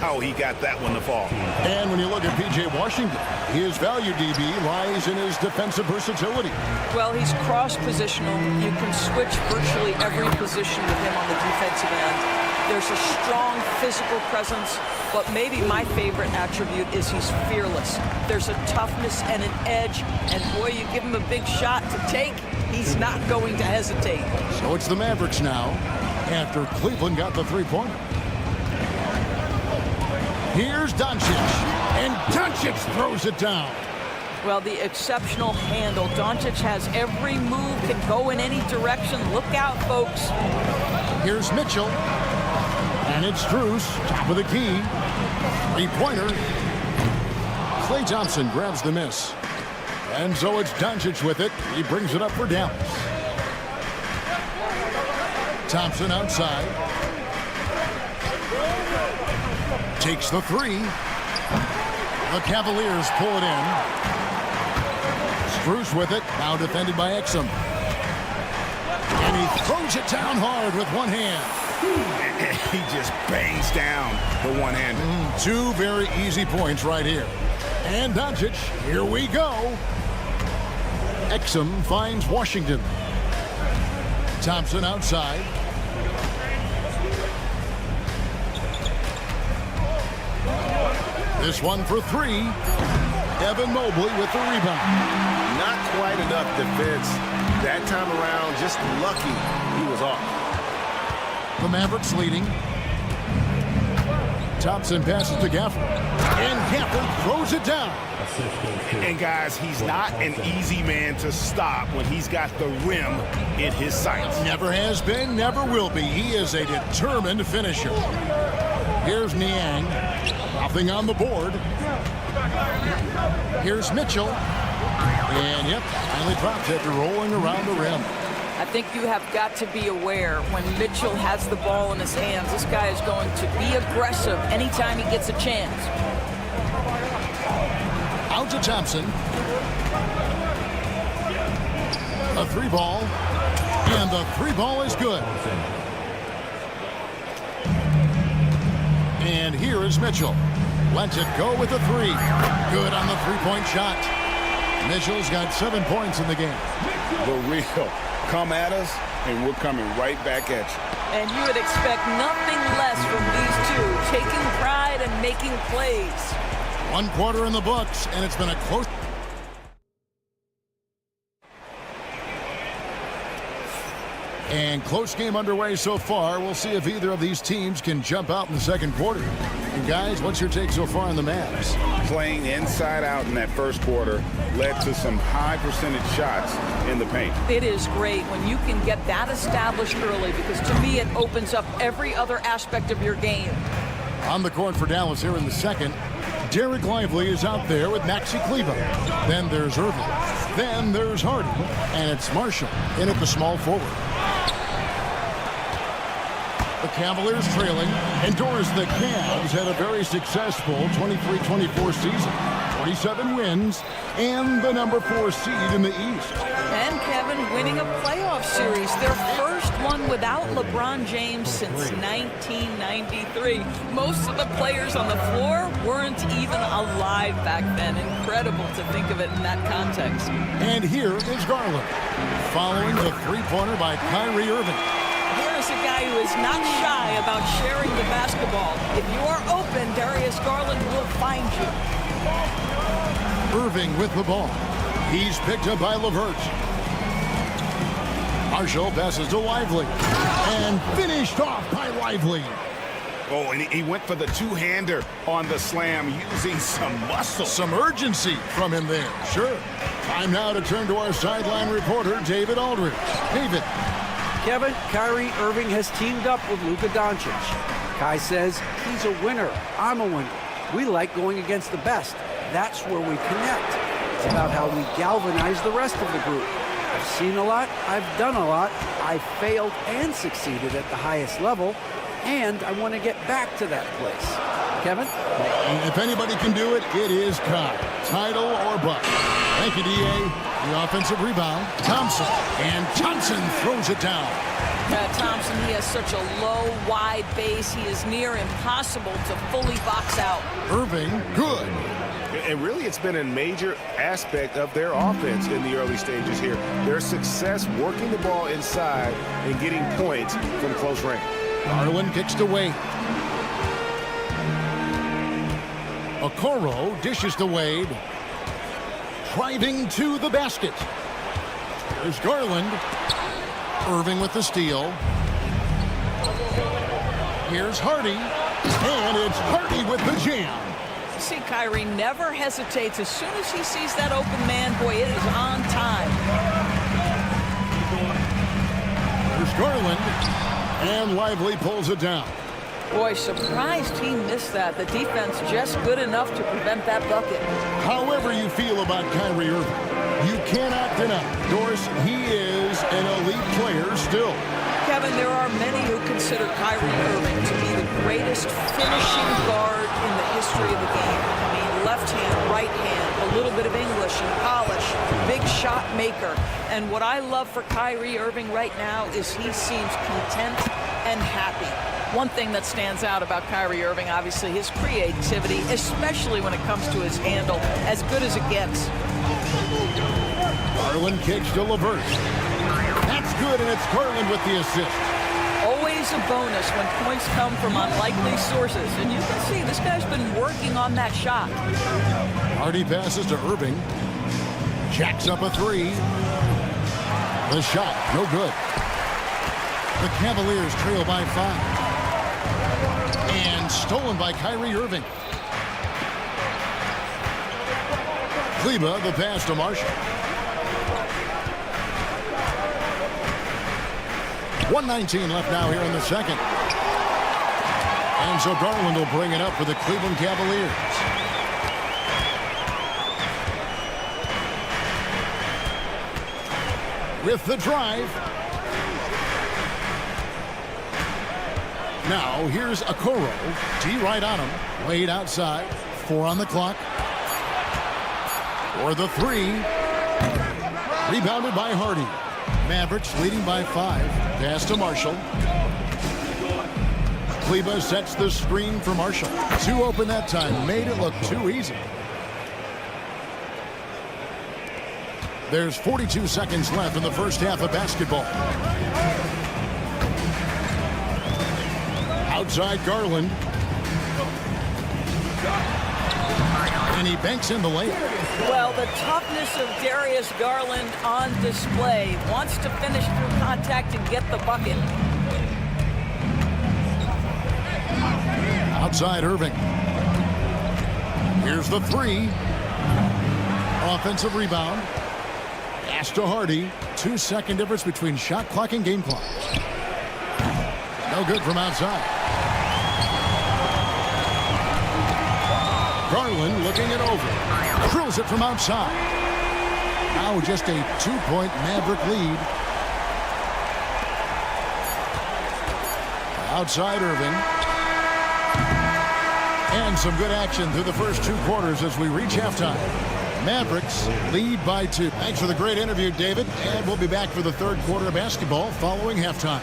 how he got that one to fall. And when you look at P.J. Washington, his value, DB, lies in his defensive versatility. Well, he's cross-positional. You can switch virtually every position with him on the defensive end. There's a strong physical presence, but maybe my favorite attribute is he's fearless. There's a toughness and an edge, and boy, you give him a big shot to take, he's not going to hesitate. So it's the Mavericks now, after Cleveland got the 3-pointer. Here's Doncic, and Doncic throws it down. Well, the exceptional handle. Doncic has every move, can go in any direction. Look out, folks. Here's Mitchell. And it's Strus, top of the key. 3-pointer. Klay Thompson grabs the miss. And so it's Doncic with it. He brings it up for Dallas. Thompson outside. Takes the 3. The Cavaliers pull it in. Strus with it. Now defended by Exum. And he throws it down hard with one hand. He just bangs down the one-hander. 2 very easy points right here. And Doncic, here we go. Exum finds Washington. Thompson outside. This one for three. Evan Mobley with the rebound. Not quite enough defense that time around. Just lucky he was off. The Mavericks leading. Thompson passes to Gafford. And Gafford throws it down. And guys, he's not an easy man to stop when he's got the rim in his sights. Never has been, never will be. He is a determined finisher. Here's Niang. Nothing on the board. Here's Mitchell. And yep, finally drops after rolling around the rim. I think you have got to be aware when Mitchell has the ball in his hands, this guy is going to be aggressive anytime he gets a chance. Out to Thompson. A three ball. And the three ball is good. And here is Mitchell. Lets it go with a three. Good on the three-point shot. Mitchell's got 7 points in the game. The real. Come at us, and we're coming right back at you. And you would expect nothing less from these two, taking pride and making plays. 1 quarter in the books, and it's been a close. And close game underway so far. We'll see if either of these teams can jump out in the second quarter. And guys, what's your take so far on the Mavs? Playing inside out in that first quarter led to some high percentage shots in the paint. It is great when you can get that established early because to me it opens up every other aspect of your game. On the court for Dallas here in the second, Derek Lively is out there with Maxi Kleber. Then there's Irving. Then there's Harden. And it's Marshall in at the small forward. The Cavaliers trailing. And Doris, the Cavs had a very successful 23-24 season. 27 wins and the number 4 seed in the East. And Kevin winning a playoff series, their first one without LeBron James since 1993. Most of the players on the floor weren't even alive back then. Incredible to think of it in that context. And here is Garland, following the three-pointer by Kyrie Irving. Here's a guy who is not shy about sharing the basketball. If you are open, Darius Garland will find you. Irving with the ball. He's picked up by LeVert. Marshall passes to Lively. And finished off by Lively. Oh, and he went for the two-hander on the slam using some muscle. Some urgency from him there, sure. Time now to turn to our sideline reporter, David Aldridge. David. Kevin, Kyrie Irving has teamed up with Luka Doncic. Kai says he's a winner. I'm a winner. We like going against the best. That's where we connect. It's about how we galvanize the rest of the group. I've seen a lot. I've done a lot. I've failed and succeeded at the highest level. And I want to get back to that place. Kevin? If anybody can do it, it is Kai. Title or bust. Thank you, D.A. The offensive rebound. Thompson. And Thompson throws it down. Thompson, he has such a low, wide base. He is near impossible to fully box out. Irving, good. And really, it's been a major aspect of their offense in the early stages here. Their success working the ball inside and getting points from close range. Garland kicks to Wade. Okoro dishes to Wade. Driving to the basket. There's Garland. Irving with the steal. Here's Hardy. And it's Hardy with the jam. See, Kyrie never hesitates. As soon as he sees that open man, boy, it is on time. There's Garland. And Lively pulls it down. Boy, surprised he missed that. The defense just good enough to prevent that bucket. However you feel about Kyrie Irving, you cannot deny, Doris, he is an elite player still. Kevin, there are many who consider Kyrie Irving to be the greatest finishing guard in the history of the game. I mean, left hand, right hand, a little bit of English and polish, big shot maker. And what I love for Kyrie Irving right now is he seems content and happy. One thing that stands out about Kyrie Irving, obviously, his creativity, especially when it comes to his handle, as good as it gets. Garland kicks to LeVert. That's good, and it's Garland with the assist. Always a bonus when points come from unlikely sources. And you can see this guy's been working on that shot. Hardy passes to Irving. Jacks up a three. The shot, no good. The Cavaliers trail by 5. And stolen by Kyrie Irving. Kleba, the pass to Marshall. 1:19 left now here in the second. And so Garland will bring it up for the Cleveland Cavaliers. With the drive. Now here's Okoro. D right on him. Wade outside. 4 on the clock. For the 3. Rebounded by Hardy. Mavericks leading by 5. Pass to Marshall. Kleba sets the screen for Marshall. 2 open that time. Made it look too easy. There's 42 seconds left in the first half of basketball. Outside Garland. And he banks in the layup. Well, the toughness of Darius Garland on display. Wants to finish through contact and get the bucket. Outside Irving. Here's the 3. Offensive rebound. Pass to Hardy. 2-second difference between shot clock and game clock. No good from outside. Garland looking it over. Drills it from outside. Now just a 2-point Maverick lead. Outside Irving. And some good action through the first 2 quarters as we reach halftime. Mavericks lead by 2. Thanks for the great interview, David. And we'll be back for the third quarter of basketball following halftime.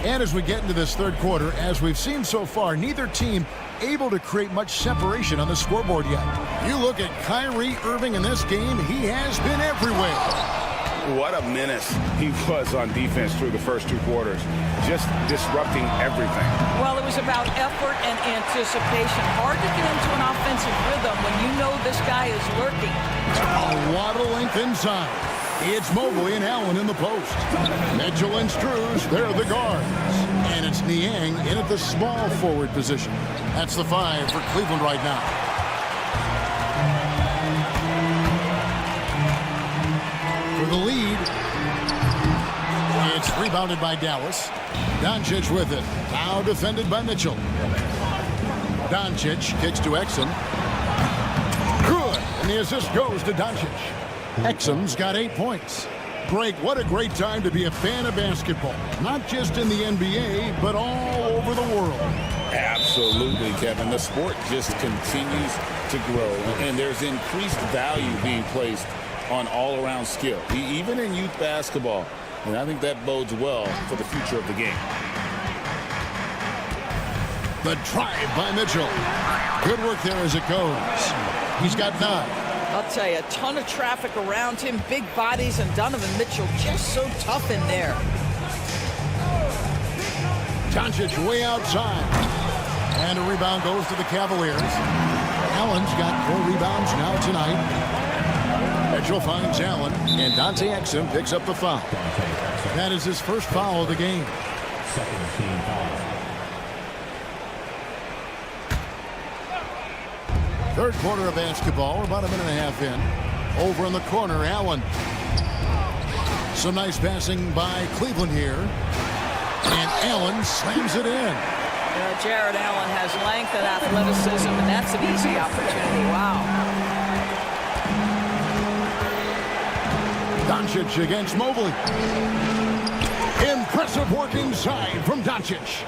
And as we get into this third quarter, as we've seen so far, neither team able to create much separation on the scoreboard yet. You look at Kyrie Irving in this game, he has been everywhere. What a menace he was on defense through the first 2 quarters, just disrupting everything. Well, it was about effort and anticipation. Hard to get into an offensive rhythm when you know this guy is lurking. A lot of length inside. It's Mobley and Allen in the post. Mitchell and Struz, they're the guards. And it's Niang in at the small forward position. That's the 5 for Cleveland right now. For the lead, it's rebounded by Dallas. Doncic with it. Now defended by Mitchell. Doncic kicks to Exum. Good. And the assist goes to Doncic. Exum's got 8 points. Greg, what a great time to be a fan of basketball. Not just in the NBA, but all over the world. Absolutely, Kevin. The sport just continues to grow, and there's increased value being placed on all-around skill, even in youth basketball. And I think that bodes well for the future of the game. The drive by Mitchell. Good work there as it goes. He's got 9. I'll tell you, a ton of traffic around him, big bodies, and Donovan Mitchell just so tough in there. Doncic way outside. And a rebound goes to the Cavaliers. Allen's got 4 rebounds now tonight. Mitchell finds Allen, and Dante Exum picks up the foul. That is his first foul of the game. Second team foul. Third quarter of basketball. We're about a minute and a half in. Over in the corner, Allen. Some nice passing by Cleveland here. And Allen slams it in. Jared Allen has length and athleticism, and that's an easy opportunity. Wow. Doncic against Mobley. Impressive work inside from Doncic.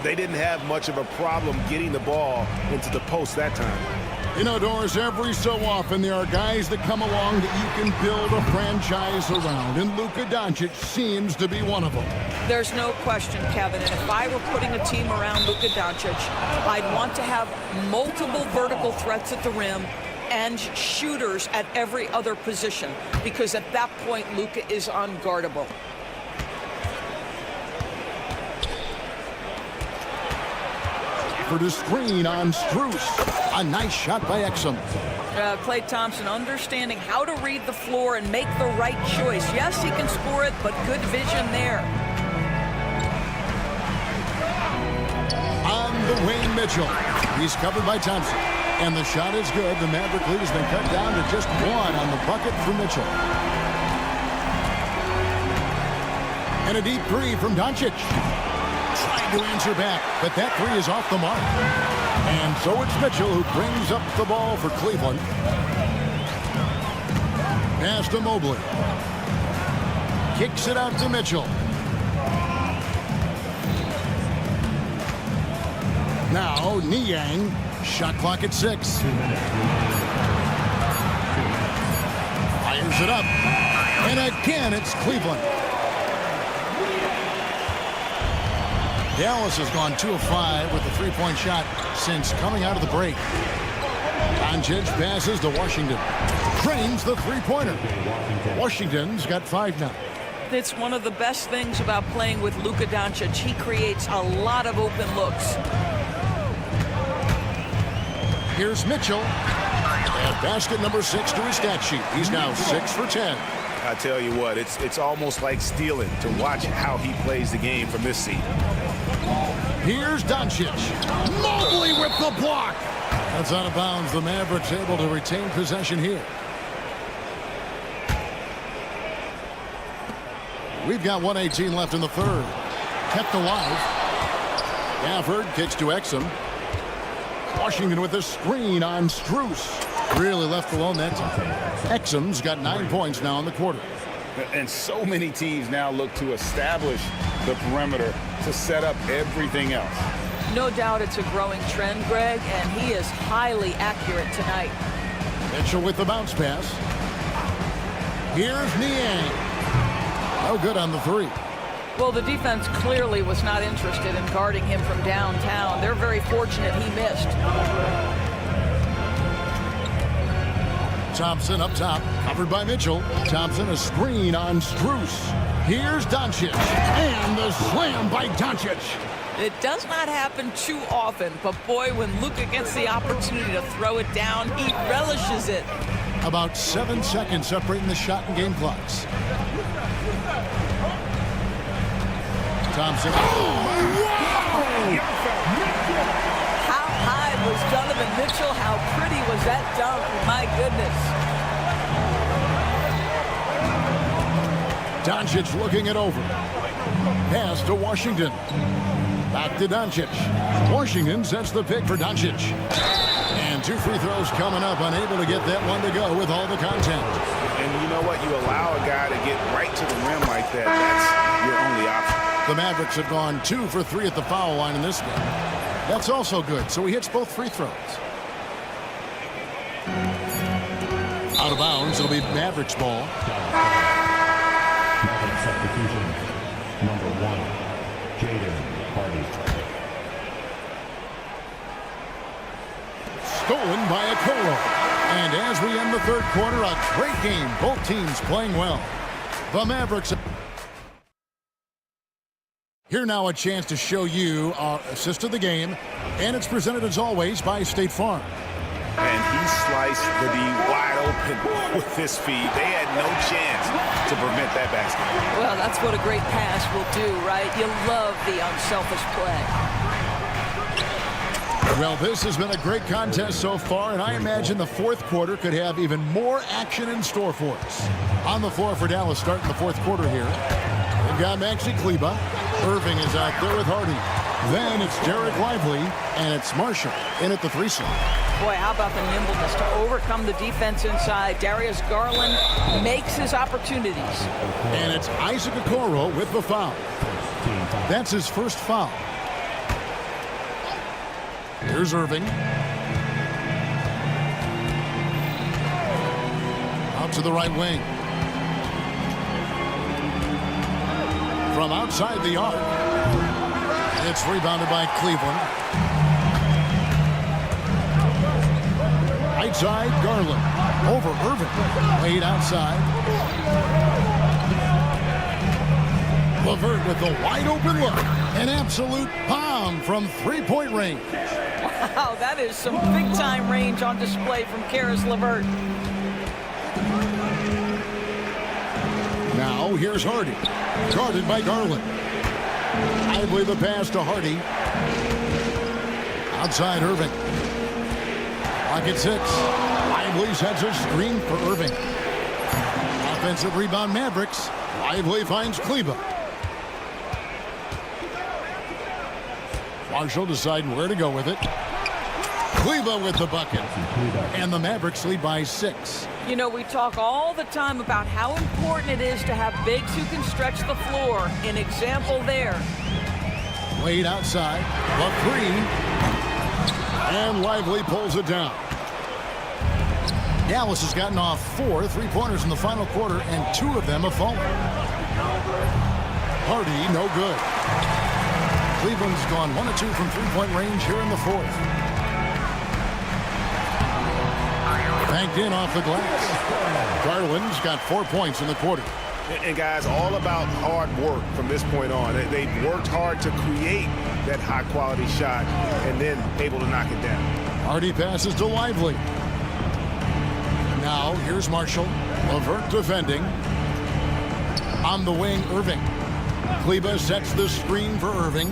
They didn't have much of a problem getting the ball into the post that time. You know, Doris, every so often there are guys that come along that you can build a franchise around, and Luka Doncic seems to be one of them. There's no question, Kevin, and if I were putting a team around Luka Doncic, I'd want to have multiple vertical threats at the rim and shooters at every other position, because at that point, Luka is unguardable. For the screen on Strus. A nice shot by Exum. Klay Thompson understanding how to read the floor and make the right choice. Yes, he can score it, but good vision there. On the wing, Mitchell. He's covered by Thompson. And the shot is good. The Maverick lead has been cut down to just one on the bucket for Mitchell. And a deep three from Doncic. Trying to answer back, but that three is off the mark. And so it's Mitchell who brings up the ball for Cleveland. Pass to Mobley. Kicks it out to Mitchell. Now, Niang. Shot clock at 6. Fires it up. And again, it's Cleveland. Dallas has gone 2 of 5 with a three-point shot since coming out of the break. Doncic passes to Washington. Drains the three-pointer. Washington's got 5 now. It's one of the best things about playing with Luka Doncic. He creates a lot of open looks. Here's Mitchell. And basket number 6 to his stat sheet. He's now 6 for 10. I tell you what, it's almost like stealing to watch how he plays the game from this seat. Here's Doncic. Mobley with the block. That's out of bounds. The Mavericks able to retain possession here. We've got 1:18 left in the third. Kept alive. Gafford kicks to Exum. Washington with a screen on Strus. Really left alone that time. Exum's got 9 points now in the quarter. And so many teams now look to establish the perimeter to set up everything else. No doubt it's a growing trend, Greg, and he is highly accurate tonight. Mitchell with the bounce pass. Here's Niang. No good on the three. Well, the defense clearly was not interested in guarding him from downtown. They're very fortunate he missed. Thompson up top, covered by Mitchell. Thompson a screen on Strus. Here's Doncic, and the slam by Doncic. It does not happen too often, but boy, when Luka gets the opportunity to throw it down, he relishes it. About 7 seconds separating the shot and game clocks. Thompson. Oh, wow! How high was Donovan Mitchell? How pretty was that dunk? My goodness. Doncic looking it over. Pass to Washington. Back to Doncic. Washington sets the pick for Doncic. And 2 free throws coming up, unable to get that one to go with all the content. And you know what? You allow a guy to get right to the rim like that. That's your only option. The Mavericks have gone 2 for 3 at the foul line in this game. That's also good, so he hits both free throws. Out of bounds, it'll be Mavericks ball. Maverick substitution. Number 1, Jaden Hardy. Stolen by Okoro. And as we end the third quarter, a great game. Both teams playing well. The Mavericks. Here now a chance to show you our assist of the game. And it's presented as always by State Farm. And he sliced the D wide open with his feed. They had no chance to prevent that basket. Well, that's what a great pass will do, right? You love the unselfish play. Well, this has been a great contest so far, and I imagine the fourth quarter could have even more action in store for us. On the floor for Dallas starting the fourth quarter here. They've got Maxi Kleba. Irving is out there with Hardy. Then it's Derek Lively, and it's Marshall in at the 3 slot. Boy, how about the nimbleness to overcome the defense inside. Darius Garland makes his opportunities. And it's Isaac Okoro with the foul. That's his first foul. Here's Irving. Out to the right wing. From outside the arc. It's rebounded by Cleveland. Right side, Garland. Over Irving. Laid outside. LeVert with the wide open look. An absolute bomb from three-point range. Wow, that is some big-time range on display from Karis LeVert. Now here's Hardy. Guarded by Garland. Lively the pass to Hardy. Outside Irving. Pocket 6. Lively sets a screen for Irving. Offensive rebound Mavericks. Lively finds Kleba. Marshall deciding where to go with it. Kleba with the bucket. And the Mavericks lead by 6. You know, we talk all the time about how important it is to have bigs who can stretch the floor. An example there. Laid outside. The 3. And Lively pulls it down. Dallas has gotten off 4 3-pointers in the final quarter, and 2 of them have fallen. Hardy, no good. Cleveland's gone 1 of 2 from three-point range here in the 4th. Banked in off the glass. Garland's got 4 points in the quarter. And guys, all about hard work from this point on. They've worked hard to create that high-quality shot and then able to knock it down. Hardy passes to Lively. Now here's Marshall. LeVert defending. On the wing, Irving. Kleba sets the screen for Irving.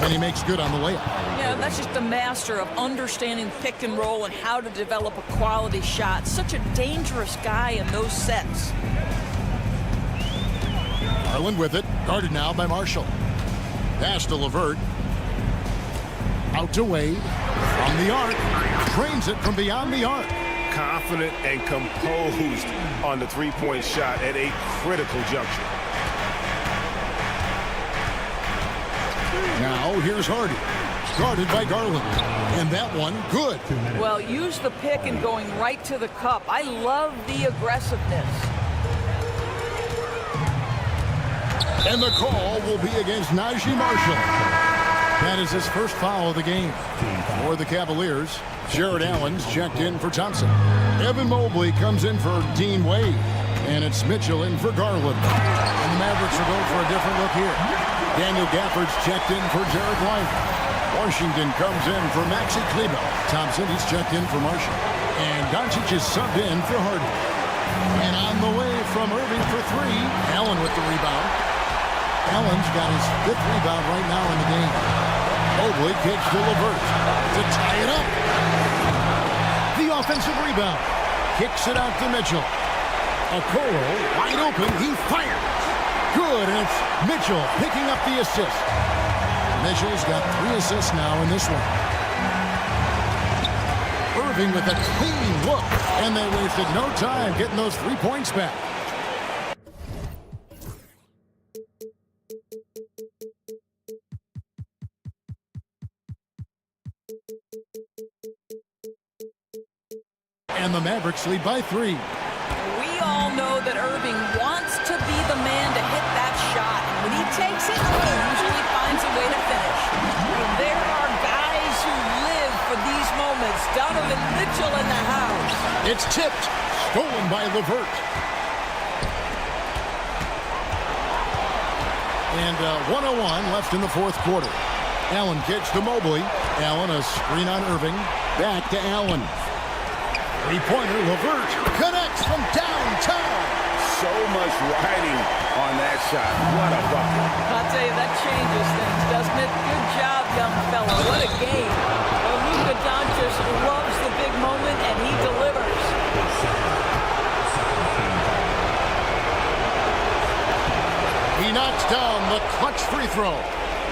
And he makes good on the layup. Yeah, that's just a master of understanding pick and roll and how to develop a quality shot. Such a dangerous guy in those sets. Garland with it. Guarded now by Marshall. Pass to LeVert. Out to Wade. From the arc. Trains it from beyond the arc. Confident and composed on the three-point shot at a critical juncture. Now here's Hardy. Guarded by Garland. And that one, good. Well, use the pick and going right to the cup. I love the aggressiveness. And the call will be against Najee Marshall. That is his first foul of the game. For the Cavaliers, Jared Allen's checked in for Thompson. Evan Mobley comes in for Dean Wade. And it's Mitchell in for Garland. And the Mavericks are going for a different look here. Daniel Gafford's checked in for Jared Lively. Washington comes in for Maxi Kleba. Thompson, he's checked in for Marshall. And Doncic is subbed in for Hardy. And on the way from Irving for 3, Allen with the rebound. Allen's got his 5th rebound right now in the game. Mobley kicks to LeVert to tie it up. The offensive rebound. Kicks it out to Mitchell. Okoro wide open. He fires. Good, and it's Mitchell picking up the assist. Mitchell's got 3 assists now in this one. Irving with a clean look, and they wasted no time getting those 3 points back. And the Mavericks lead by 3. We all know that Irving wants to be the man to hit that shot. When he takes it, he usually finds a way to finish. There are guys who live for these moments. Donovan Mitchell in the house. It's tipped. Stolen by LeVert. And 1:01 left in the 4th quarter. Allen kicks to Mobley. Allen a screen on Irving. Back to Allen. 3-pointer, LeVert connects from downtown. So much riding on that shot. What a bucket. I'll tell you, that changes things, doesn't it? Good job, young fella. What a game. Well, Luka Doncic loves the big moment, and he delivers. He knocks down the clutch free throw.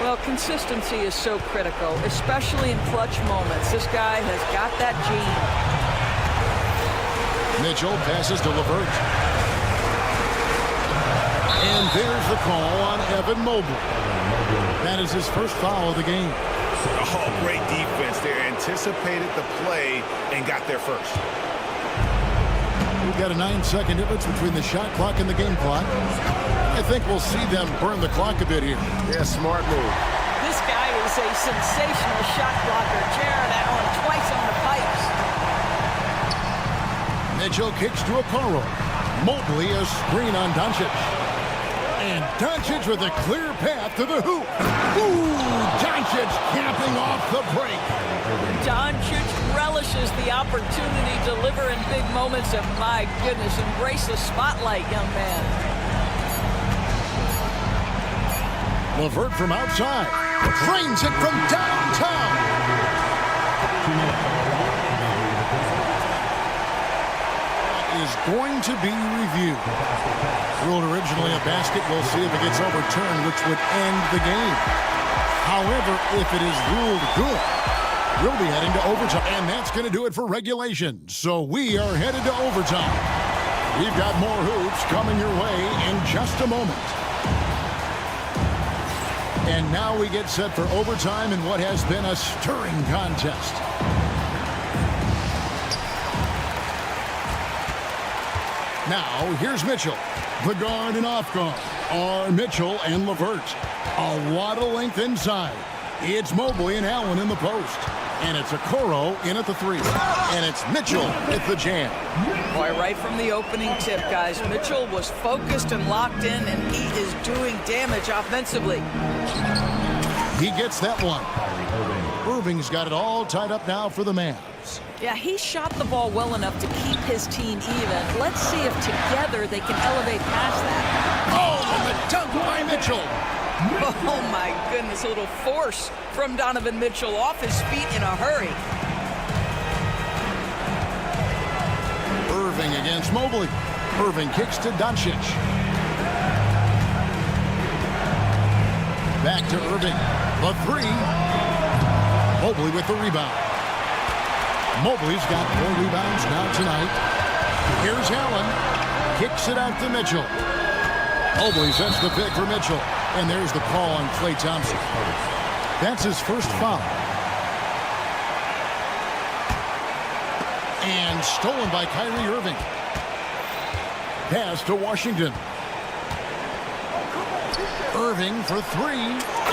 Well, consistency is so critical, especially in clutch moments. This guy has got that gene. Mitchell passes to LeVert. And there's the call on Evan Mobley. That is his first foul of the game. Oh, great defense there. Anticipated the play and got there first. We've got a 9-second difference between the shot clock and the game clock. I think we'll see them burn the clock a bit here. Yeah, smart move. This guy is a sensational shot blocker. Jared Allen twice on the pipes. Mitchell kicks to Okoro. Mobley a screen on Doncic. And Doncic with a clear path to the hoop. Ooh, Doncic capping off the break. Doncic relishes the opportunity to deliver in big moments, and my goodness, embrace the spotlight, young man. LeVert from outside. Drains it from downtown. Is going to be reviewed. Ruled originally a basket. We'll see if it gets overturned, which would end the game. However, if it is ruled good, we'll be heading to overtime. And that's going to do it for regulation. So we are headed to overtime. We've got more hoops coming your way in just a moment. And now we get set for overtime in what has been a stirring contest. Now, here's Mitchell. The guard and off guard are Mitchell and LeVert. A lot of length inside. It's Mobley and Allen in the post. And it's Okoro in at the 3. And it's Mitchell at the jam. Boy, right from the opening tip, guys, Mitchell was focused and locked in, and he is doing damage offensively. He gets that one. Irving's got it all tied up now for the Mavs. Yeah, he shot the ball well enough to keep his team even. Let's see if together they can elevate past that. Oh, and the dunk by Mitchell. Oh, my goodness, a little force from Donovan Mitchell off his feet in a hurry. Irving against Mobley. Irving kicks to Doncic. Back to Irving. The 3. Mobley with the rebound. Mobley's got 4 rebounds now tonight. Here's Allen. Kicks it out to Mitchell. Mobley sets the pick for Mitchell. And there's the call on Klay Thompson. That's his first foul. And stolen by Kyrie Irving. Pass to Washington. Irving for 3.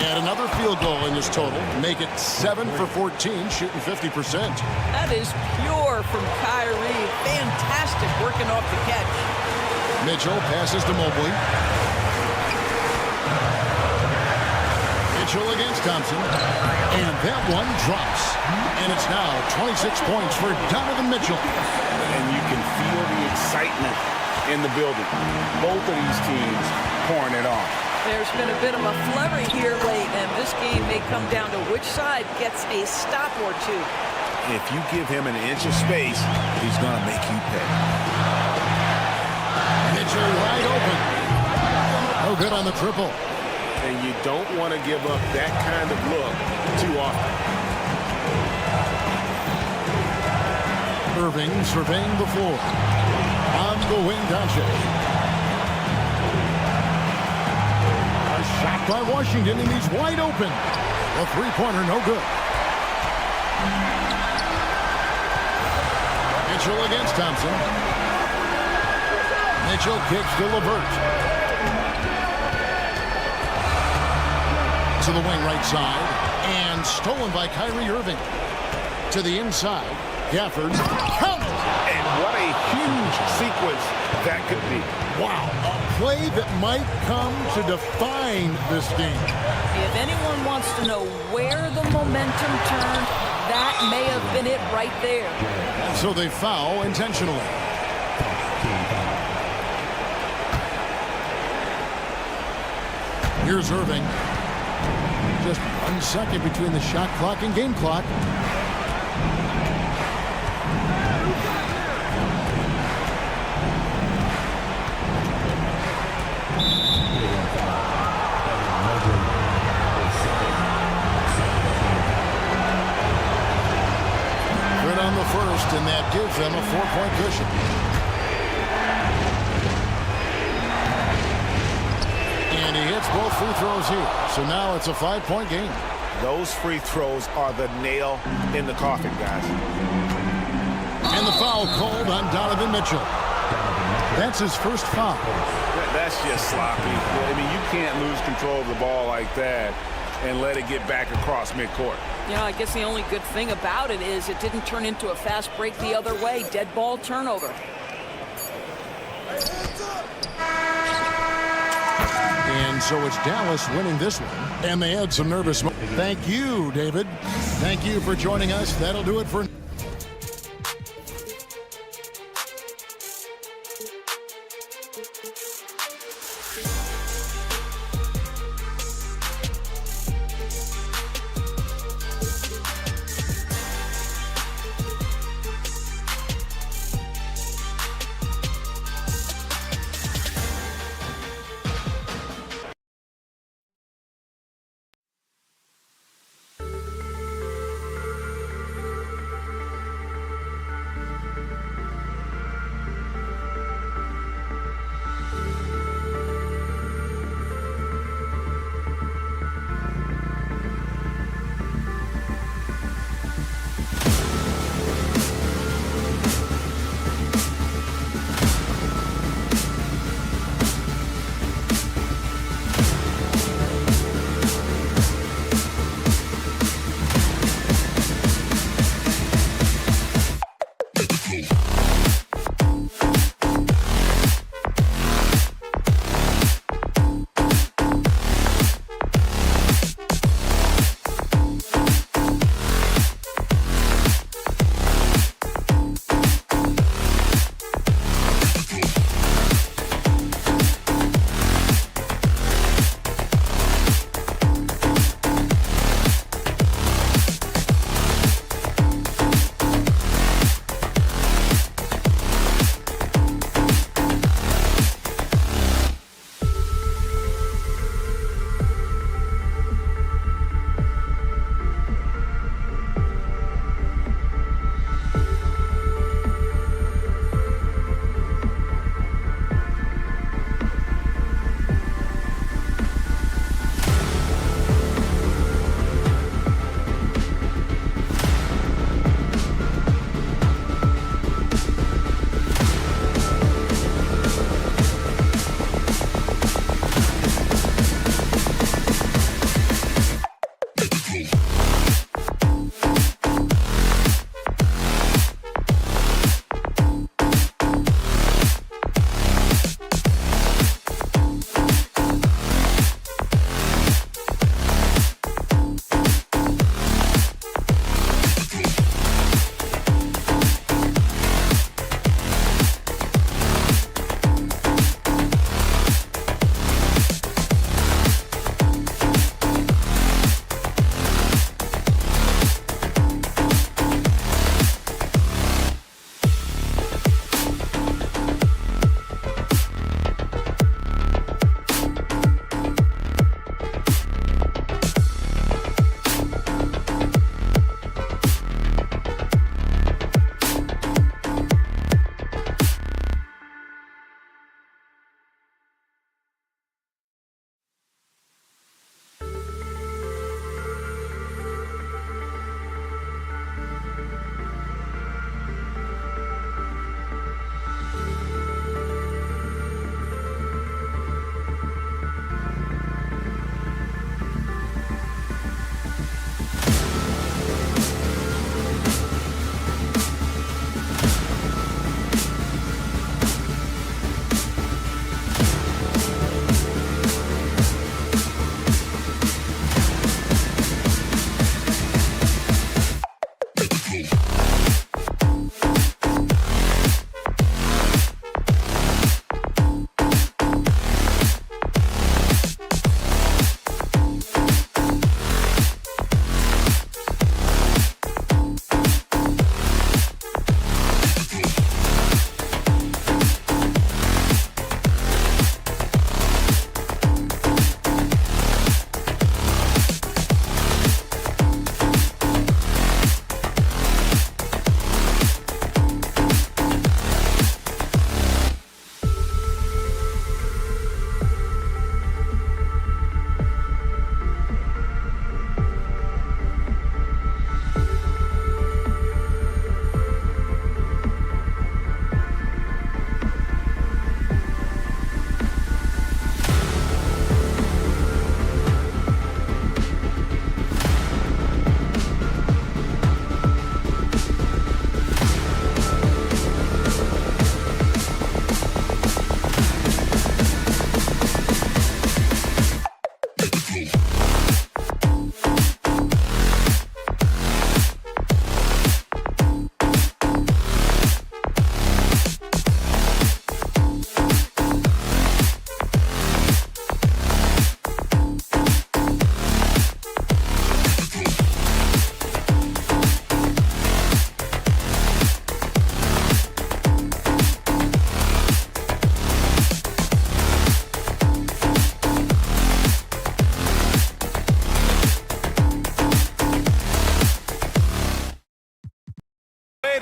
And another field goal in this total. Make it 7 for 14, shooting 50%. That is pure from Kyrie. Fantastic working off the catch. Mitchell passes to Mobley. Mitchell against Thompson. And that one drops. And it's now 26 points for Donovan Mitchell. And you can feel the excitement in the building. Both of these teams pouring it on. There's been a bit of a flurry here late, and this game may come down to which side gets a stop or two. If you give him an inch of space, he's going to make you pay. Mitchell wide open. No good on the triple. And you don't want to give up that kind of look too often. Irving surveying the floor. On the wing, Doncic. A shot by Washington, and he's wide open. The three-pointer, no good. Mitchell against Thompson. Mitchell kicks to LeVert. To the wing right side. And stolen by Kyrie Irving. To the inside. Gafford. Count it! And what a huge sequence that could be. Wow. A play that might come to define this game. If anyone wants to know where the momentum turned, that may have been it right there. And so they foul intentionally. Here's Irving. Just 1 second between the shot clock and game clock. Good on the first, and that gives them a 4-point cushion. And he hits both free throws here. So now it's a 5-point game. Those free throws are the nail in the coffin, guys. And the foul called on Donovan Mitchell. That's his first foul. That's just sloppy. I mean, you can't lose control of the ball like that and let it get back across midcourt. You know, I guess the only good thing about it is it didn't turn into a fast break the other way. Dead ball turnover. And so it's Dallas winning this one. And they had some nervous moments. Thank you, David. Thank you for joining us. That'll do it for...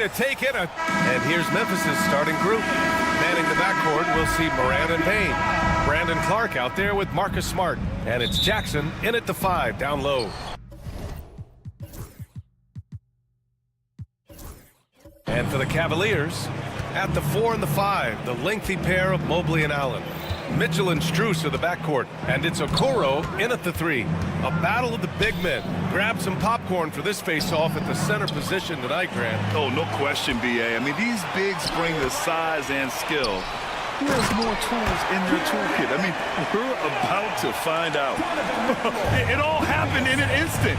to take it. And here's Memphis' starting group. Manning the backcourt, we'll see Morant and Payne. Brandon Clark out there with Marcus Smart. And it's Jackson in at the 5, down low. And for the Cavaliers, at the 4 and the 5, the lengthy pair of Mobley and Allen. Mitchell and Strus are the backcourt, and it's Okoro in at the 3. A battle of the big men. Grab some popcorn for this face-off at the center position tonight, Grant. Oh, no question, B.A. I mean, these bigs bring the size and skill. Who has more tools in their toolkit? I mean, we're about to find out. It all happened in an instant.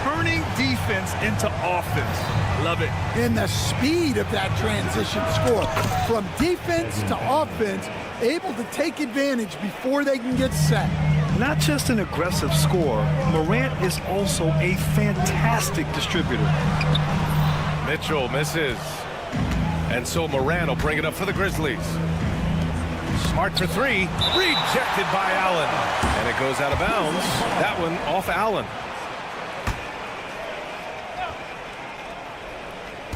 Turning defense into offense. Love it. And the speed of that transition score. From defense to offense, able to take advantage before they can get set. Not just an aggressive scorer, Morant is also a fantastic distributor. Mitchell misses. And so Morant will bring it up for the Grizzlies. Smart for 3. Rejected by Allen. And it goes out of bounds. That one off Allen.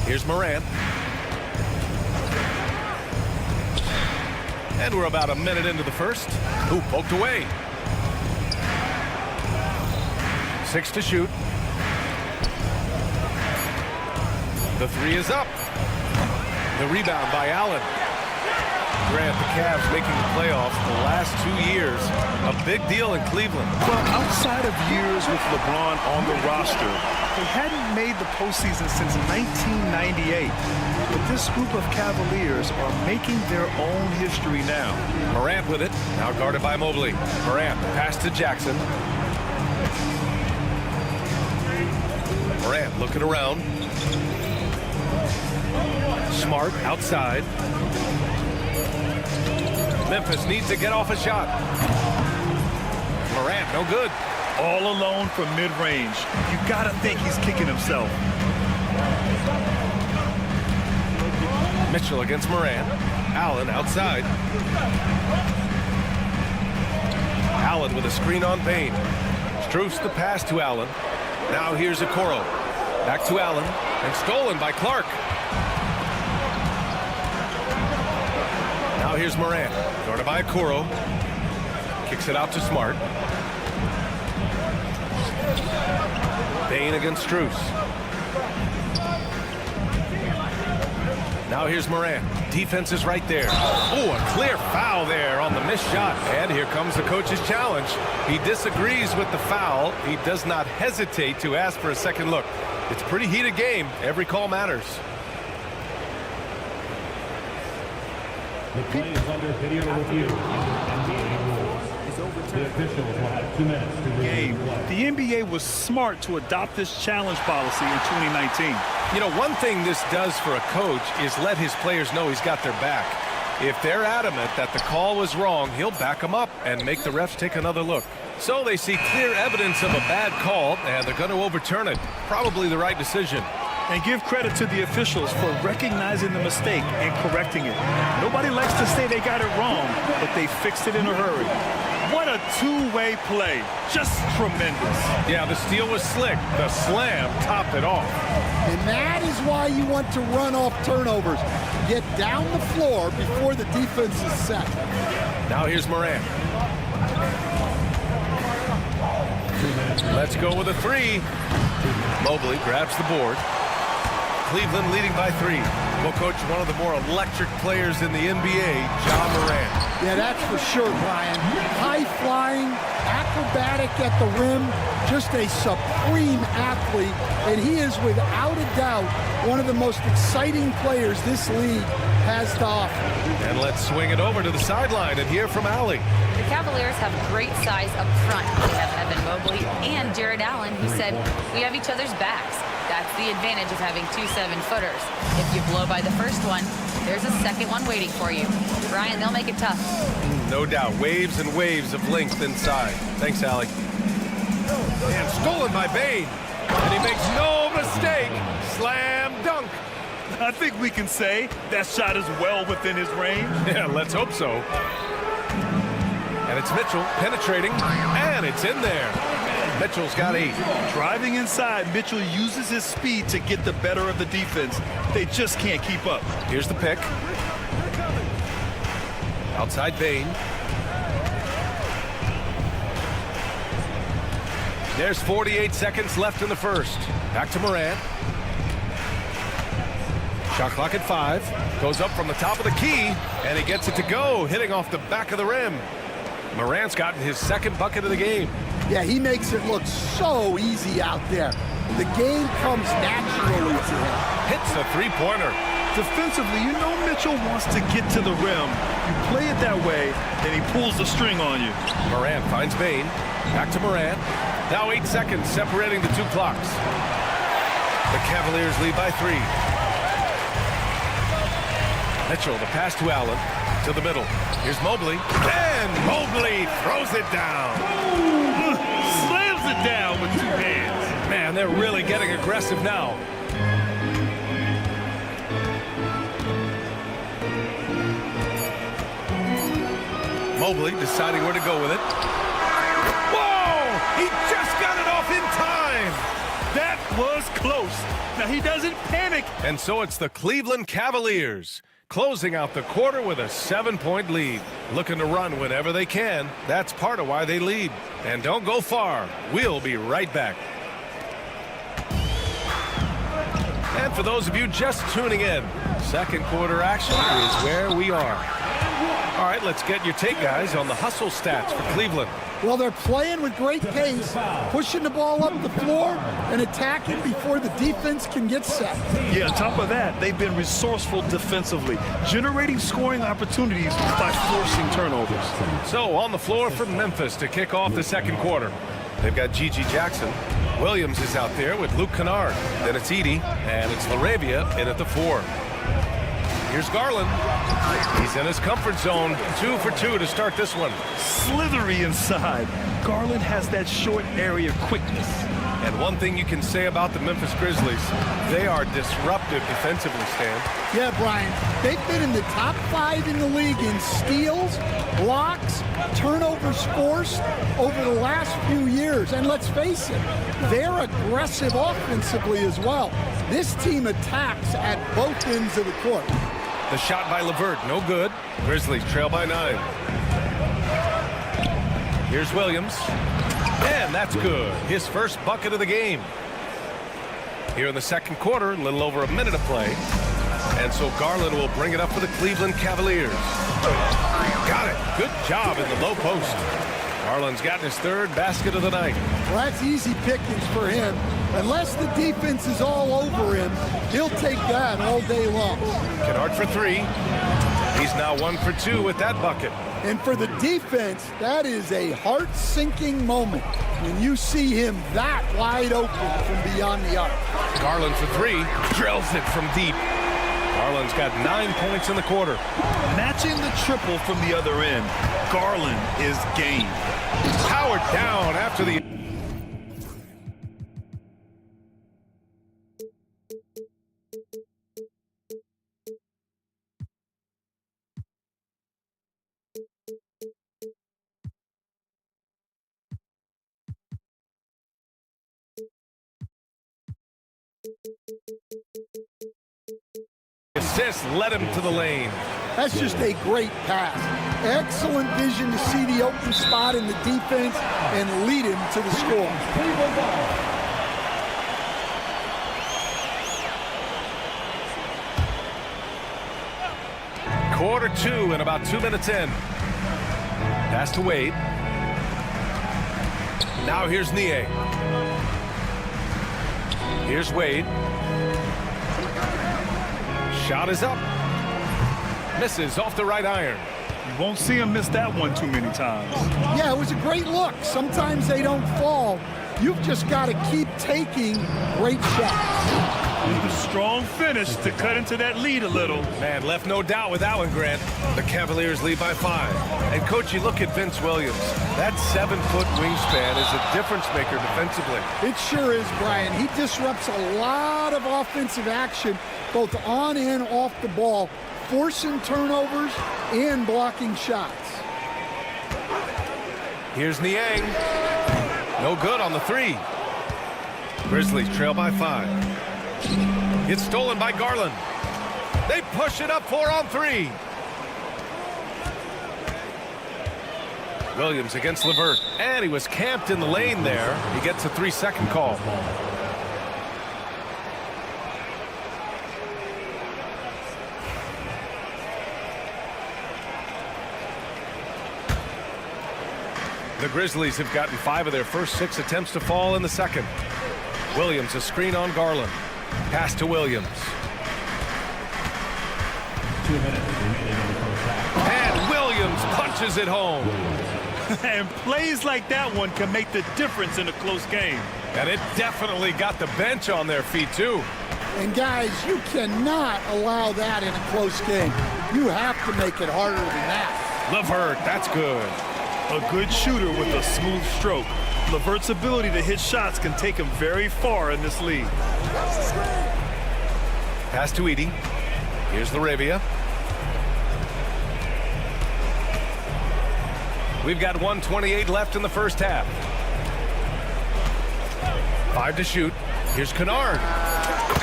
Here's Morant. And we're about a minute into the first. Who poked away? 6 to shoot. The 3 is up. The rebound by Allen. Grant, the Cavs making the playoffs the last 2 years. A big deal in Cleveland. Well, outside of years with LeBron on the roster, they hadn't made the postseason since 1998. But this group of Cavaliers are making their own history now. Morant with it, now guarded by Mobley. Morant, pass to Jackson. Morant looking around. Smart outside. Memphis needs to get off a shot. Morant, no good. All alone from mid-range. You gotta think he's kicking himself. Mitchell against Morant. Allen outside. Allen with a screen on Payne. Strus the pass to Allen. Now here's Okoro. Back to Allen. And stolen by Clark. Now here's Morant. Guarded by Okoro. Kicks it out to Smart. Payne against Strus. Now here's Morant. Defense is right there. Oh, a clear foul there on the missed shot. And here comes the coach's challenge. He disagrees with the foul. He does not hesitate to ask for a second look. It's a pretty heated game. Every call matters. The play is under video review. The officials will have 2 minutes to review the play. The NBA was smart to adopt this challenge policy in 2019. You know, one thing this does for a coach is let his players know he's got their back. If they're adamant that the call was wrong, he'll back them up and make the refs take another look. So they see clear evidence of a bad call, and they're going to overturn it. Probably the right decision. And give credit to the officials for recognizing the mistake and correcting it. Nobody likes to say they got it wrong, but they fixed it in a hurry. What a two-way play. Just tremendous. Yeah, the steal was slick. The slam topped it off. And that is why you want to run off turnovers. Get down the floor before the defense is set. Now here's Morant. Let's go with a 3. Mobley grabs the board. Cleveland leading by 3. Well, coach, one of the more electric players in the NBA, Ja Morant. Yeah, that's for sure, Brian. High-flying, acrobatic at the rim, just a supreme athlete, and he is without a doubt one of the most exciting players this league has to offer. And let's swing it over to the sideline and hear from Allie. The Cavaliers have great size up front. They have Evan Mobley and Jared Allen, who said, we have each other's backs. That's the advantage of having 2 7-footers. If you blow by the first one, there's a second one waiting for you. Brian, they'll make it tough. No doubt. Waves and waves of length inside. Thanks, Allie. And stolen by Bane. And he makes no mistake. Slam dunk. I think we can say that shot is well within his range. Yeah, let's hope so. And it's Mitchell penetrating, and it's in there. Mitchell's got 8. Driving inside, Mitchell uses his speed to get the better of the defense. They just can't keep up. Here's the pick. Outside Bain. There's 48 seconds left in the first. Back to Morant. Shot clock at 5. Goes up from the top of the key, and he gets it to go, hitting off the back of the rim. Morant's gotten his second bucket of the game. Yeah, he makes it look so easy out there. The game comes naturally to him. Hits the three-pointer. Defensively, you know Mitchell wants to get to the rim. You play it that way, then he pulls the string on you. Morant finds Bain. Back to Morant. Now 8 seconds separating the 2 clocks. The Cavaliers lead by 3. Mitchell, the pass to Allen. To the middle. Here's Mobley. And Mobley throws it down. Slams it down with 2 hands. Man, they're really getting aggressive now. Mobley deciding where to go with it. Whoa! He just got it off in time! That was close. Now he doesn't panic. And so it's the Cleveland Cavaliers closing out the quarter with a 7-point lead. Looking to run whenever they can. That's part of why they lead. And don't go far. We'll be right back. And for those of you just tuning in, second quarter action is where we are. All right, let's get your take, guys, on the hustle stats for Cleveland. Well, they're playing with great pace, pushing the ball up the floor and attacking before the defense can get set. Yeah, on top of that, they've been resourceful defensively, generating scoring opportunities by forcing turnovers. So on the floor for Memphis to kick off the second quarter. They've got Gigi Jackson. Williams is out there with Luke Kennard. Then it's Edey, and it's LaRavia in at the 4. Here's Garland. He's in his comfort zone. 2 for 2 to start this one. Slithery inside. Garland has that short area quickness. And one thing you can say about the Memphis Grizzlies, they are disruptive defensively, Stan. Yeah, Brian, they've been in the top 5 in the league in steals, blocks, turnovers forced over the last few years. And let's face it, they're aggressive offensively as well. This team attacks at both ends of the court. The shot by LeVert, no good. Grizzlies trail by 9. Here's Williams. And that's good. His first bucket of the game. Here in the second quarter, a little over a minute of play. And so Garland will bring it up for the Cleveland Cavaliers. Got it. Good job in the low post. Garland's gotten his 3rd basket of the night. Well, that's easy pickings for him. Unless the defense is all over him, he'll take that all day long. Kennard for 3. He's now 1 for 2 with that bucket. And for the defense, that is a heart-sinking moment when you see him that wide open from beyond the arc. Garland for 3. Drills it from deep. Garland's got 9 points in the quarter. Matching the triple from the other end, Garland is game. Powered down after the... Assist led him to the lane. That's just a great pass. Excellent vision to see the open spot in the defense and lead him to the score. Quarter 2 and about 2 minutes in. Pass to Wade. Now here's Nie. Here's Wade. Shot is up. Misses off the right iron. You won't see him miss that one too many times. Yeah, it was a great look. Sometimes they don't fall. You've just got to keep taking great shots. A strong finish to cut into that lead a little. Man, left no doubt with that one, Grant. The Cavaliers lead by 5. And, Coach, you look at Vince Williams. That 7-foot wingspan is a difference maker defensively. It sure is, Brian. He disrupts a lot of offensive action, both on and off the ball, forcing turnovers and blocking shots. Here's Niang. No good on the three. Grizzlies trail by 5. It's stolen by Garland. They push it up 4 on 3. Williams against LeVert. And he was camped in the lane there. He gets a 3-second call. The Grizzlies have gotten 5 of their first 6 attempts to fall in the second. Williams, a screen on Garland. Pass to Williams. 2 minutes remaining in the first half. And Williams punches it home. And plays like that one can make the difference in a close game. And it definitely got the bench on their feet, too. And guys, you cannot allow that in a close game. You have to make it harder than that. LeVert, that's good. A good shooter with a smooth stroke. LeVert's ability to hit shots can take him very far in this league. Pass to Edey. Here's LaRavia. We've got 1:28 left in the first half. 5 to shoot. Here's Kennard.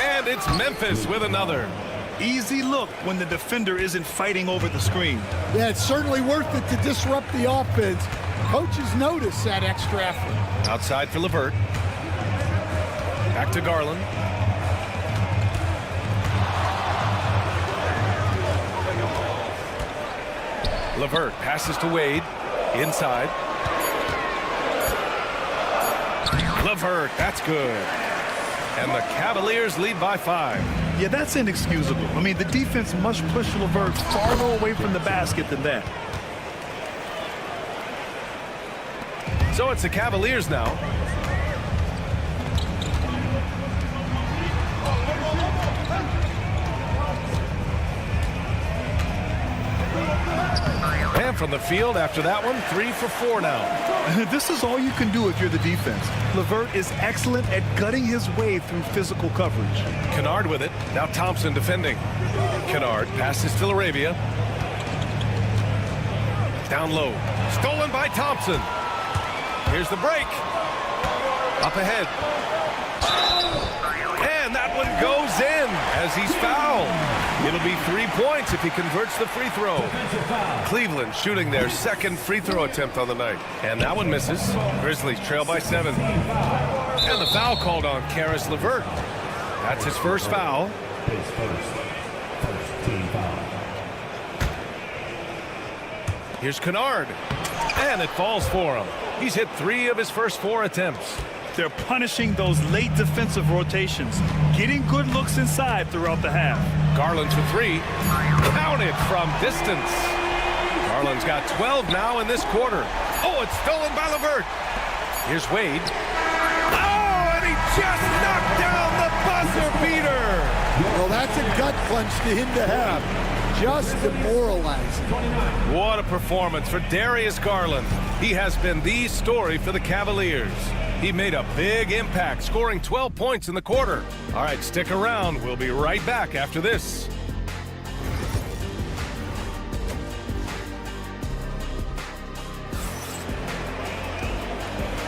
And it's Memphis with another. Easy look when the defender isn't fighting over the screen. Yeah, it's certainly worth it to disrupt the offense. Coaches notice that extra effort. Outside for LeVert. Back to Garland. LeVert passes to Wade. Inside. LeVert, that's good. And the Cavaliers lead by 5. Yeah, that's inexcusable. I mean, the defense must push LeVert farther away from the basket than that. So it's the Cavaliers now. And from the field after that one, 3 for 4 now. This is all you can do if you're the defense. LeVert is excellent at gutting his way through physical coverage. Kennard with it. Now Thompson defending. Kennard passes to LaRavia. Down low. Stolen by Thompson. Here's the break. Up ahead. And that one goes in as he's fouled. It'll be 3 points if he converts the free throw. Cleveland shooting their second free throw attempt on the night. And that one misses. Grizzlies trail by 7. And the foul called on Caris LeVert. That's his first foul. First team foul. Here's Kennard. And it falls for him. He's hit 3 of his first 4 attempts. They're punishing those late defensive rotations, getting good looks inside throughout the half. Garland for 3. Counted from distance. Garland's got 12 now in this quarter. Oh, it's stolen by LeVert. Here's Wade. Oh, and he just knocked down the buzzer beater. Well, that's a gut punch to him to have. Just demoralizing. What a performance for Darius Garland. He has been the story for the Cavaliers. He made a big impact, scoring 12 points in the quarter. All right, stick around. We'll be right back after this.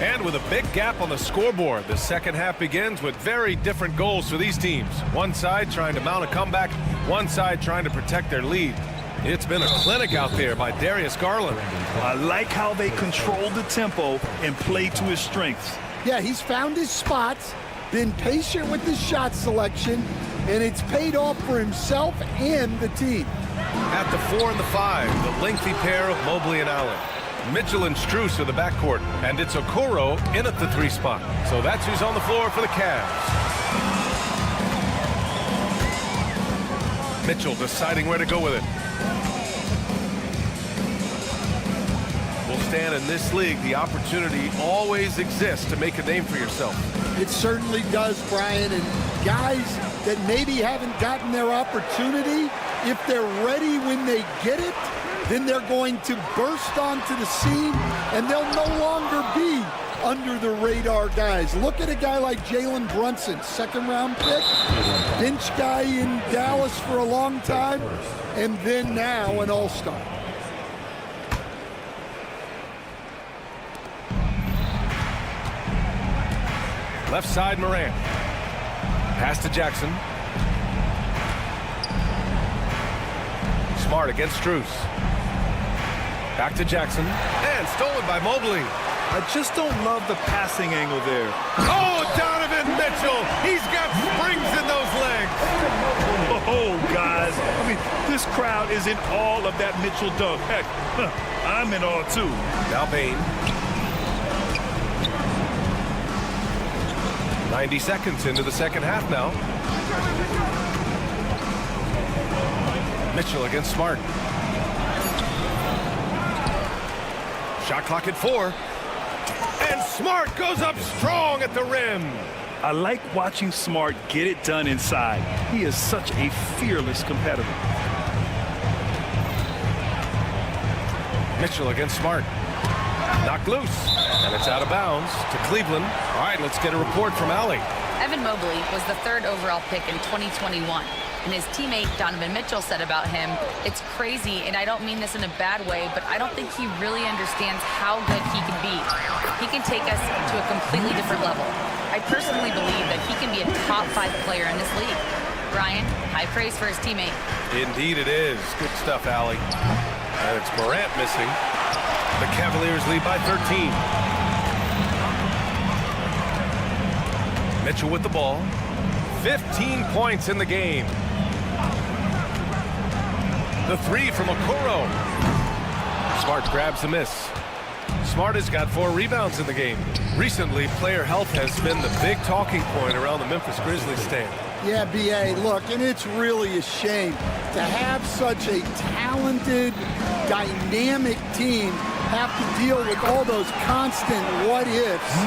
And with a big gap on the scoreboard, the second half begins with very different goals for these teams. One side trying to mount a comeback, one side trying to protect their lead. It's been a clinic out there by Darius Garland. I like how they control the tempo and play to his strengths. Yeah, he's found his spots, been patient with his shot selection, and it's paid off for himself and the team. At the 4 and the 5, the lengthy pair of Mobley and Allen. Mitchell and Strus are the backcourt, and it's Okoro in at the 3 spot. So that's who's on the floor for the Cavs. Mitchell deciding where to go with it. We'll stand in this league. The opportunity always exists to make a name for yourself. It certainly does, Brian. And guys that maybe haven't gotten their opportunity, if they're ready when they get it, then they're going to burst onto the scene, and they'll no longer be under the radar guys. Look at a guy like Jalen Brunson, second-round pick, bench guy in Dallas for a long time, and then now an all-star. Left side, Morant. Pass to Jackson. Smart against Strus. Back to Jackson. And stolen by Mobley. I just don't love the passing angle there. Oh, Donovan Mitchell. He's got springs in those legs. Oh, guys. I mean, this crowd is in awe of that Mitchell dunk. Heck, I'm in awe, too. Now Bane. 90 seconds into the second half now. Mitchell against Smart. Shot clock at 4. And Smart goes up strong at the rim. I like watching Smart get it done inside. He is such a fearless competitor. Mitchell against Smart. Knocked loose. And it's out of bounds to Cleveland. All right, let's get a report from Allie. Evan Mobley was the 3rd overall pick in 2021. And his teammate Donovan Mitchell said about him, "It's crazy, and I don't mean this in a bad way, but I don't think he really understands how good he can be. He can take us to a completely different level. I personally believe that he can be a top 5 player in this league." Brian, high praise for his teammate. Indeed it is. Good stuff, Allie. And it's Morant missing. The Cavaliers lead by 13. Mitchell with the ball. 15 points in the game. The 3 from Okoro. Smart grabs the miss. Smart has got 4 rebounds in the game. Recently, player health has been the big talking point around the Memphis Grizzlies stand. Yeah, B.A., look, and it's really a shame to have such a talented, dynamic team have to deal with all those constant what-ifs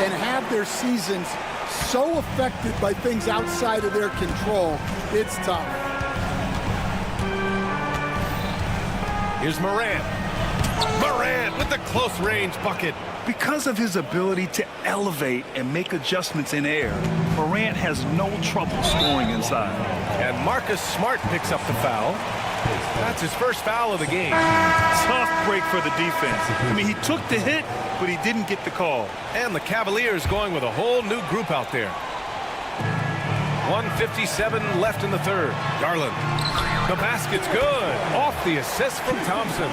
and have their seasons so affected by things outside of their control. It's tough. Here's Morant. Morant with the close-range bucket. Because of his ability to elevate and make adjustments in air, Morant has no trouble scoring inside. And Marcus Smart picks up the foul. That's his first foul of the game. Tough break for the defense. I mean, he took the hit, but he didn't get the call. And the Cavaliers going with a whole new group out there. 1:57 left in the third. Garland. The basket's good. Off the assist from Thompson.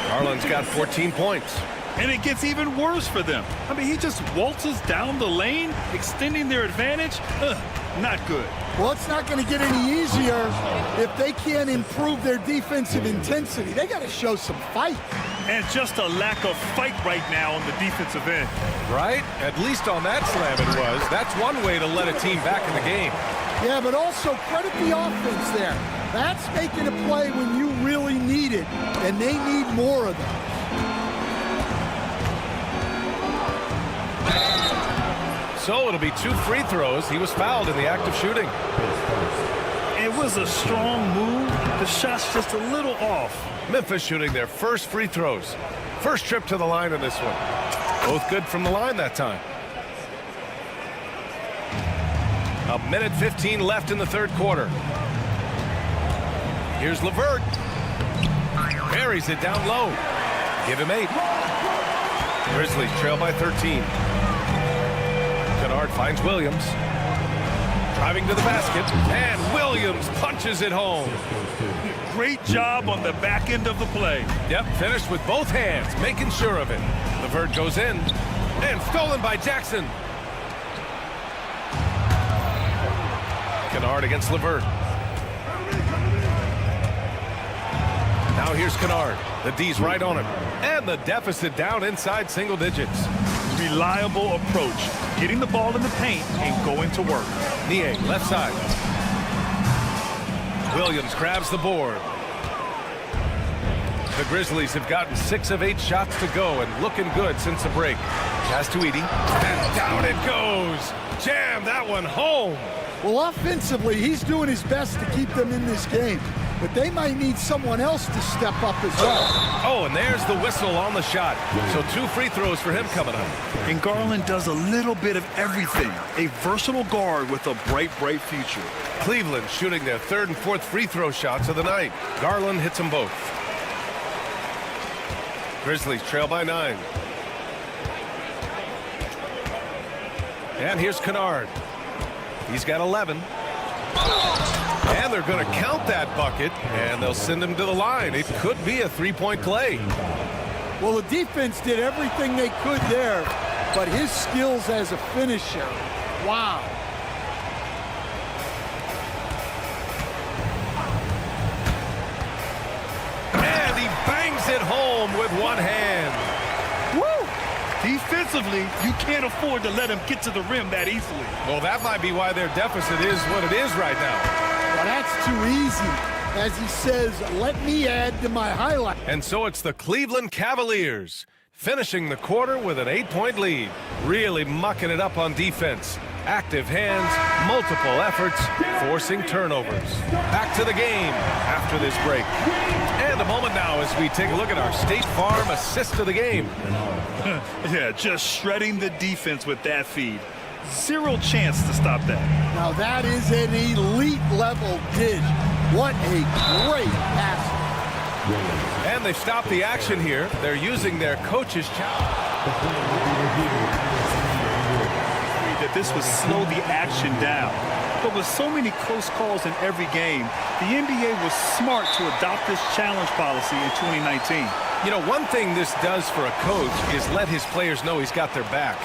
Garland's got 14 points. And it gets even worse for them. I mean, he just waltzes down the lane, extending their advantage. Not good. Well, it's not going to get any easier if they can't improve their defensive intensity. They got to show some fight. And just a lack of fight right now on the defensive end. Right? At least on that slam it was. That's one way to let a team back in the game. Yeah, but also credit the offense there. That's making a play when you really need it, and they need more of them. So it'll be 2 free throws. He was fouled in the act of shooting. It was a strong move. The shot's just a little off. Memphis shooting their first free throws. First trip to the line in this one. Both good from the line that time. 1:15 left in the third quarter. Here's LeVert. Buries it down low. Give him 8. Grizzlies trail by 13. Kennard finds Williams. Driving to the basket. And Williams punches it home. Great job on the back end of the play. Yep, finished with both hands, making sure of it. LeVert goes in. And stolen by Jackson. Kennard against LeVert. Now here's Kennard. The D's right on him. And the deficit down inside single digits. Reliable approach. Getting the ball in the paint and going to work. Nie, left side. Williams grabs the board. The Grizzlies have gotten 6 of 8 shots to go and looking good since the break. Pass to Edey. And down it goes. Jam that one home. Well, offensively, he's doing his best to keep them in this game. But they might need someone else to step up as well. Oh, and there's the whistle on the shot. So 2 free throws for him coming up. And Garland does a little bit of everything. A versatile guard with a bright, bright future. Cleveland shooting their 3rd and 4th free throw shots of the night. Garland hits them both. Grizzlies trail by 9. And here's Kennard. He's got 11. And they're going to count that bucket, and they'll send him to the line. It could be a three-point play. Well, the defense did everything they could there, but his skills as a finisher, wow. And he bangs it home with one hand. Woo! Defensively, you can't afford to let him get to the rim that easily. Well, that might be why their deficit is what it is right now. Well, that's too easy. As he says, let me add to my highlight. And so it's the Cleveland Cavaliers finishing the quarter with an 8-point lead. Really mucking it up on defense. Active hands, multiple efforts, forcing turnovers. Back to the game after this break. And a moment now as we take a look at our State Farm assist of the game. Yeah, just shredding the defense with that feed. Zero chance to stop that. Now that is an elite level dish. What a great pass. And they've stopped the action here. They're using their coach's challenge. That this would slow the action down. But with so many close calls in every game, the NBA was smart to adopt this challenge policy in 2019. You know, one thing this does for a coach is let his players know he's got their back.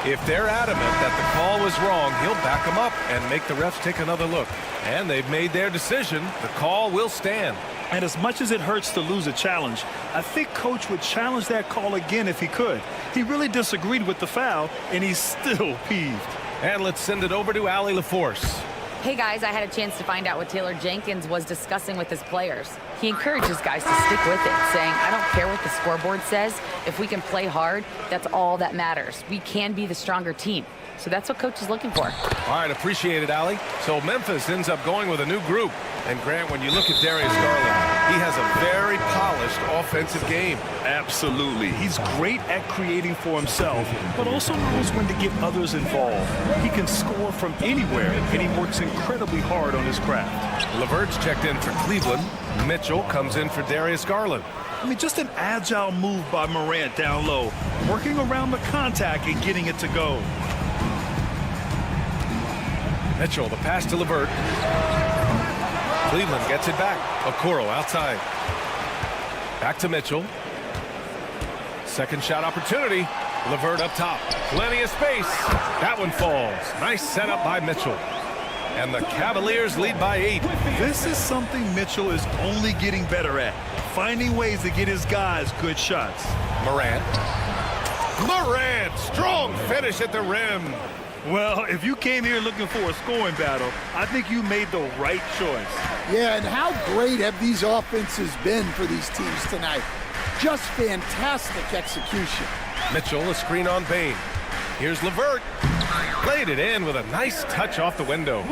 If they're adamant that the call was wrong, he'll back them up and make the refs take another look. And they've made their decision. The call will stand. And as much as it hurts to lose a challenge, I think Coach would challenge that call again if he could. He really disagreed with the foul, and he's still peeved. And let's send it over to Allie LaForce. Hey guys, I had a chance to find out what Taylor Jenkins was discussing with his players. He encourages guys to stick with it, saying, I don't care what the scoreboard says. If we can play hard, that's all that matters. We can be the stronger team. So that's what Coach is looking for. All right, appreciate it, Allie. So Memphis ends up going with a new group. And Grant, when you look at Darius Garland, he has a very polished offensive game. Absolutely. He's great at creating for himself, but also knows when to get others involved. He can score from anywhere, and he works incredibly hard on his craft. LeVert's checked in for Cleveland. Mitchell comes in for Darius Garland. I mean, just an agile move by Morant down low, working around the contact and getting it to go. Mitchell, the pass to LeVert. Cleveland gets it back. Okoro outside. Back to Mitchell. Second shot opportunity. LeVert up top. Plenty of space. That one falls. Nice setup by Mitchell. And the Cavaliers lead by 8. This is something Mitchell is only getting better at. Finding ways to get his guys good shots. Morant. Strong finish at the rim. Well, if you came here looking for a scoring battle, I think you made the right choice. Yeah, and how great have these offenses been for these teams tonight? Just fantastic execution. Mitchell, a screen on Bain. Here's LeVert. Played it in with a nice touch off the window.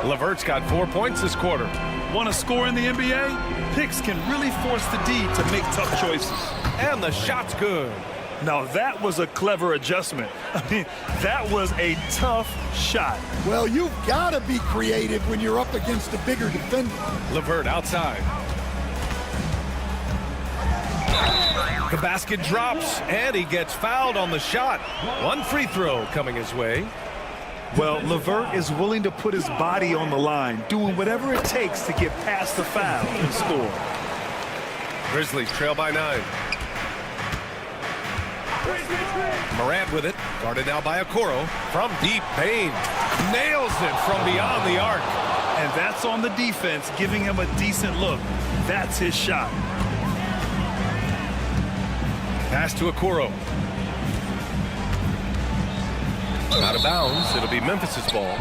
LeVert's got 4 points this quarter. Want to score in the NBA? Picks can really force the D to make tough choices. And the shot's good. Now that was a clever adjustment. I mean, that was a tough shot. Well, you've got to be creative when you're up against a bigger defender. LeVert outside. The basket drops, and he gets fouled on the shot. One free throw coming his way. Well, LeVert is willing to put his body on the line, doing whatever it takes to get past the foul and score. Grizzlies trail by 9. Morant with it, guarded now by Okoro. From deep, Bain nails it from beyond the arc. And that's on the defense, giving him a decent look. That's his shot. Pass to Okoro. Out of bounds, it'll be Memphis's ball.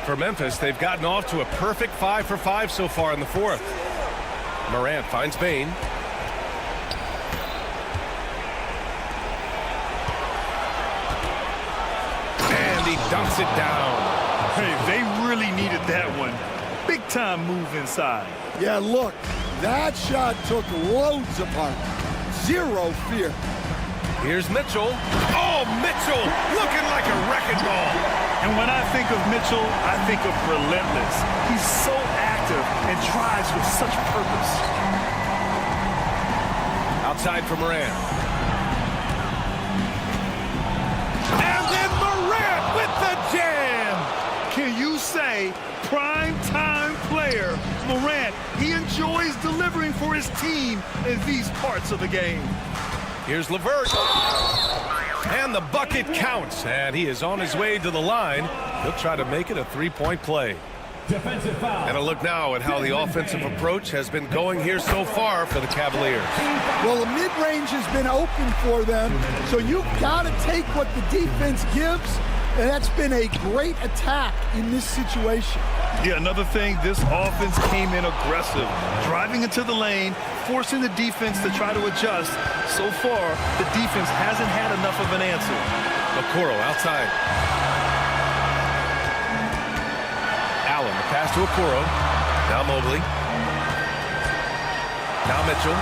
For Memphis, they've gotten off to a perfect 5 for 5 so far in the fourth. Morant finds Bain. And he dunks it down. Hey, they really needed that one. Big time move inside. Yeah, look, that shot took loads apart. Zero fear. Here's Mitchell. Oh, Mitchell looking like a wrecking ball. And when I think of Mitchell, I think of relentless. He's so active and drives with such purpose. outside for Morant. And then Morant with the jam. Can you say prime time player Morant? He enjoys delivering for his team in these parts of the game. Here's LeVert. And the bucket counts. And he is on his way to the line. He'll try to make it a three-point play. Defensive foul. And a look now at how the offensive approach has been going here so far for the Cavaliers. Well, the mid-range has been open for them, so you've got to take what the defense gives, and that's been a great attack in this situation. Yeah, another thing, this offense came in aggressive, driving into the lane, forcing the defense to try to adjust. So far, the defense hasn't had enough of an answer. Okoro outside. Allen, the pass to Okoro. Now Mobley. Now Mitchell.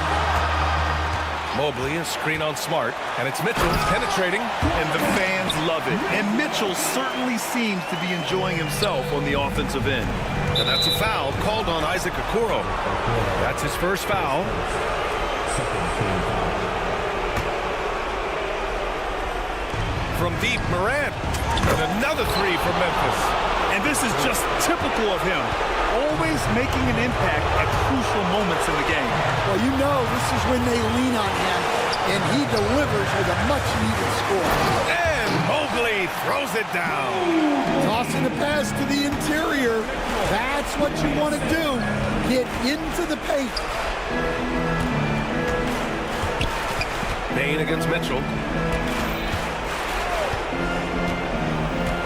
Mobley, a screen on Smart. And it's Mitchell penetrating. And the fans love it. And Mitchell certainly seems to be enjoying himself on the offensive end. And that's a foul called on Isaac Okoro. That's his first foul. From deep, Morant. And another three from Memphis. And this is just typical of him, always making an impact at crucial moments in the game. Well, you know this is when they lean on him, and he delivers with a much-needed score. And Mobley throws it down. Tossing the pass to the interior. That's what you want to do. Get into the paint. Bain against Mitchell.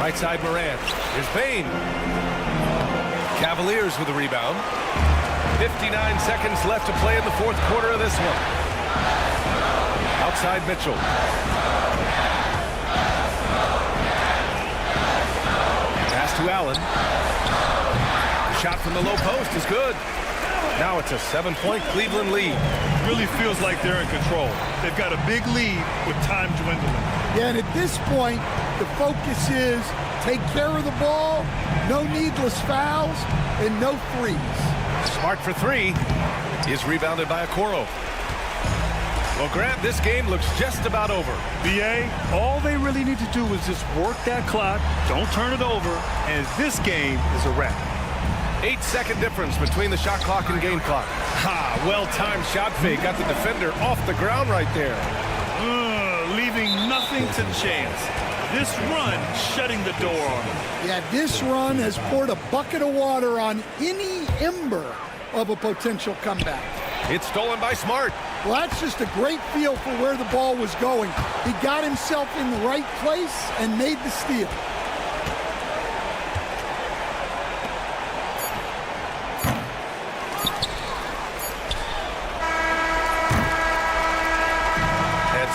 Right side Morant. Here's Bain. Cavaliers with a rebound. 59 seconds left to play in the fourth quarter of this one. Outside Mitchell. Pass to Allen. The shot from the low post is good. Now it's a 7-point Cleveland lead. Really feels like they're in control. They've got a big lead with time dwindling. Yeah, and at this point, the focus is take care of the ball, no needless fouls, and no threes. Smart for three is rebounded by Okoro. Well, Grant, this game looks just about over. BA, all they really need to do is just work that clock, don't turn it over, and this game is a wrap. 8-second difference between the shot clock and game clock. Ha, well-timed shot fake. Got the defender off the ground right there. Leaving nothing to chance. This run shutting the door on him. Yeah, this run has poured a bucket of water on any ember of a potential comeback. It's stolen by Smart. Well, that's just a great feel for where the ball was going. He got himself in the right place and made the steal.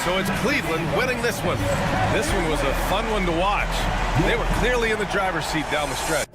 So it's Cleveland winning this one. This one was a fun one to watch. They were clearly in the driver's seat down the stretch.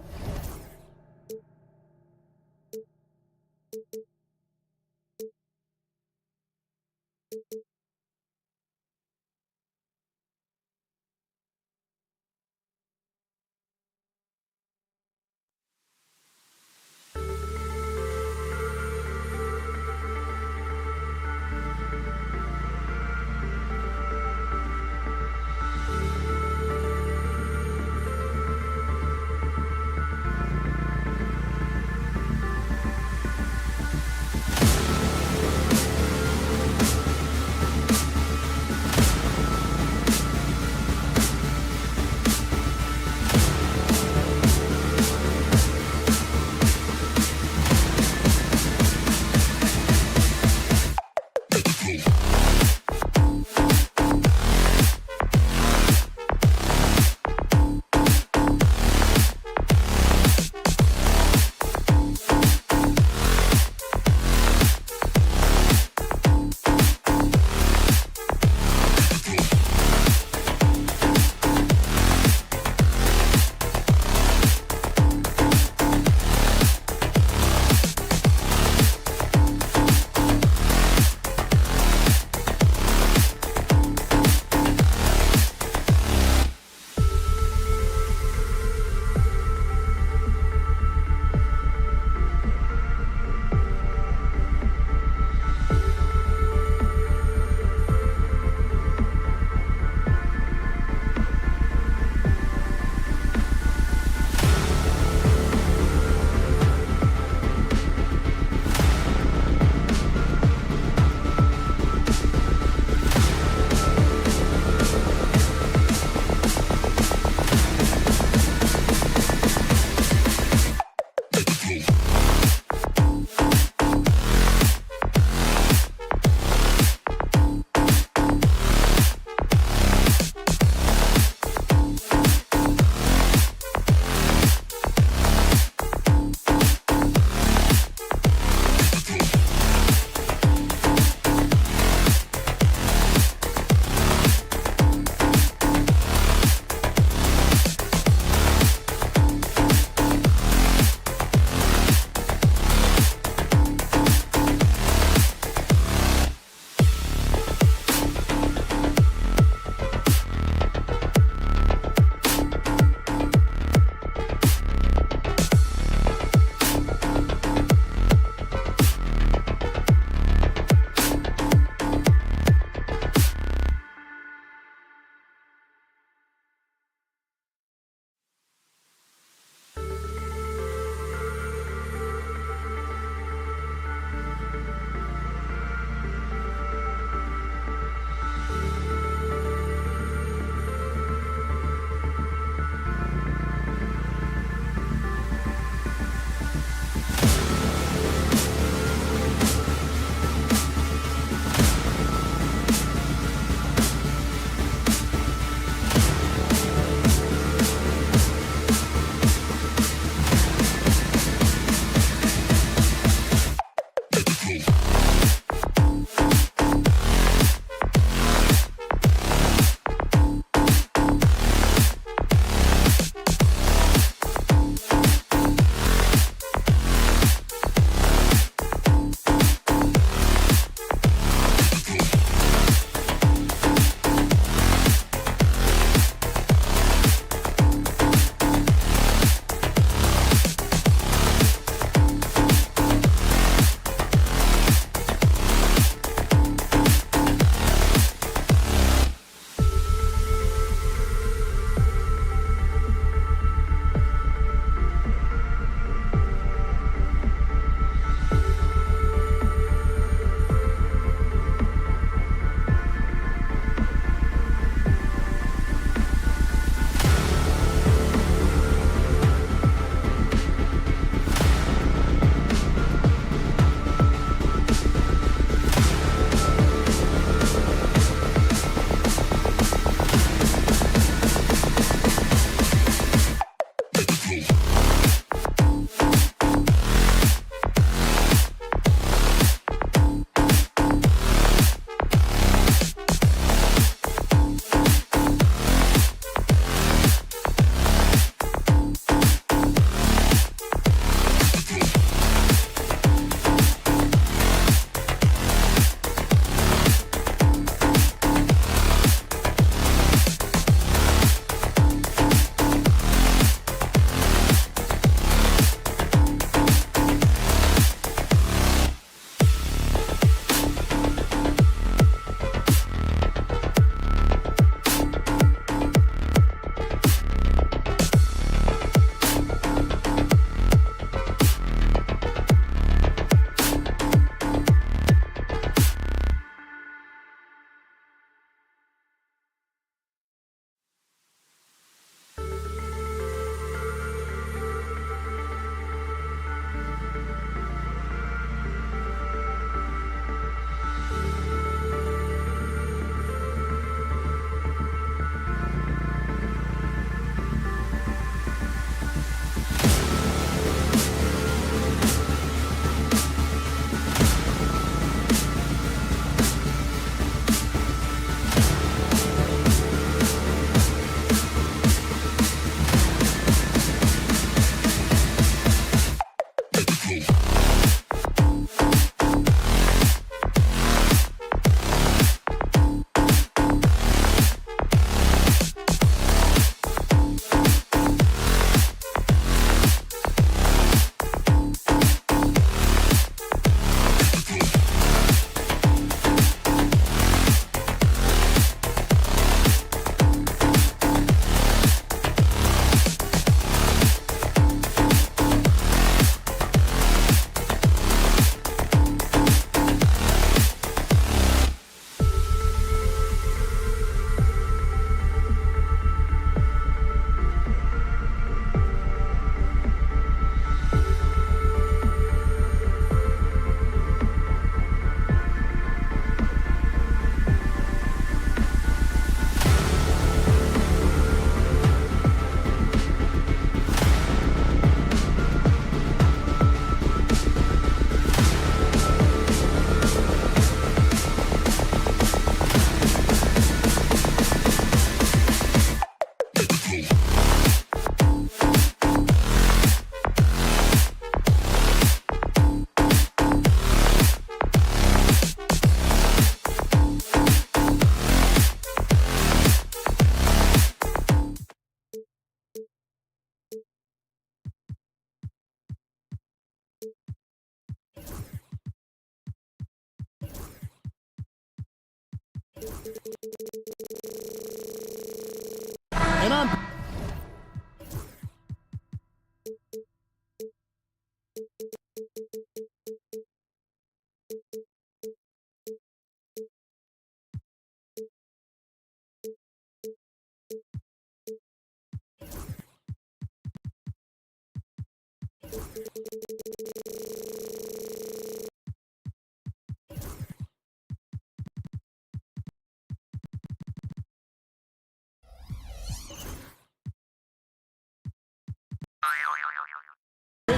And I'm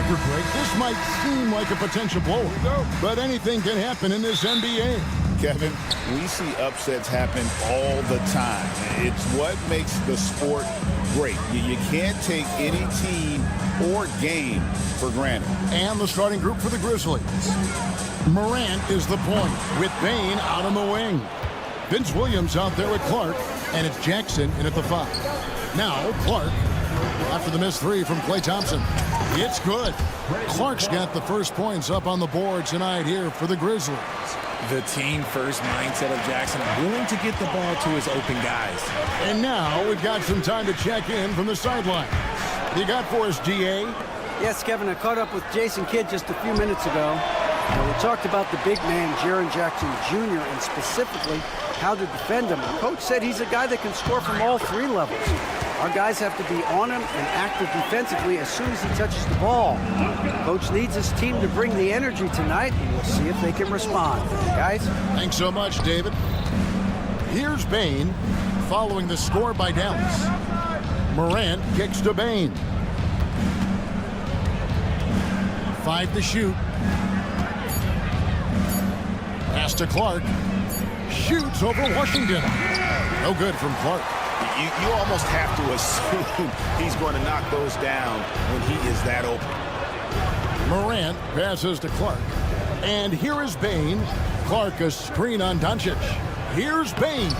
favorite break. This might might seem like a potential blowout, but anything can happen in this NBA. Kevin, we see upsets happen all the time. It's what makes the sport great. You can't take any team or game for granted. And the starting group for the Grizzlies. Morant is the point, with Bane out on the wing. Vince Williams out there with Clark, and it's Jackson in at the 5. Now, Clark, after the missed 3 from Klay Thompson. It's good. Clark's got the first points up on the board tonight here for the Grizzlies. The team-first mindset of Jackson, willing to get the ball to his open guys. And now we've got some time to check in from the sideline. You got for us, DA? Yes, Kevin, I caught up with Jason Kidd just a few minutes ago. We talked about the big man, Jaren Jackson Jr., and specifically how to defend him. The coach said he's a guy that can score from all 3 levels. Our guys have to be on him and active defensively as soon as he touches the ball. Coach needs his team to bring the energy tonight, and we'll see if they can respond. Guys? Thanks so much, David. Here's Bane following the score by Dallas. Morant kicks to Bane. 5 to shoot. Pass to Clark. Shoots over Washington. No good from Clark. You almost have to assume he's going to knock those down when he is that open. Morant passes to Clark. And here is Bane. Clark a screen on Doncic. Here's Bane.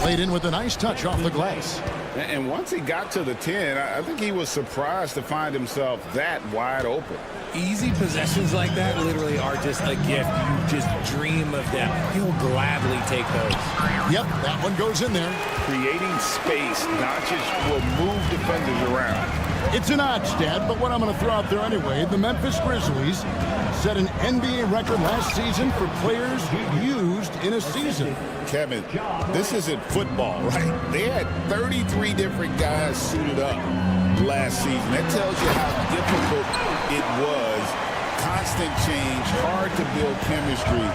Played in with a nice touch off the glass. And once he got to the 10, I think he was surprised to find himself that wide open. Easy possessions like that literally are just a gift. You just dream of them. He'll gladly take those. Yep, that one goes in there. Creating space, Doncic will move defenders around. It's an odd stat, but what I'm going to throw out there anyway, the Memphis Grizzlies set an NBA record last season for players used in a season. Kevin, this isn't football, right? They had 33 different guys suited up last season. That tells you how difficult it was. Constant change, hard to build chemistry,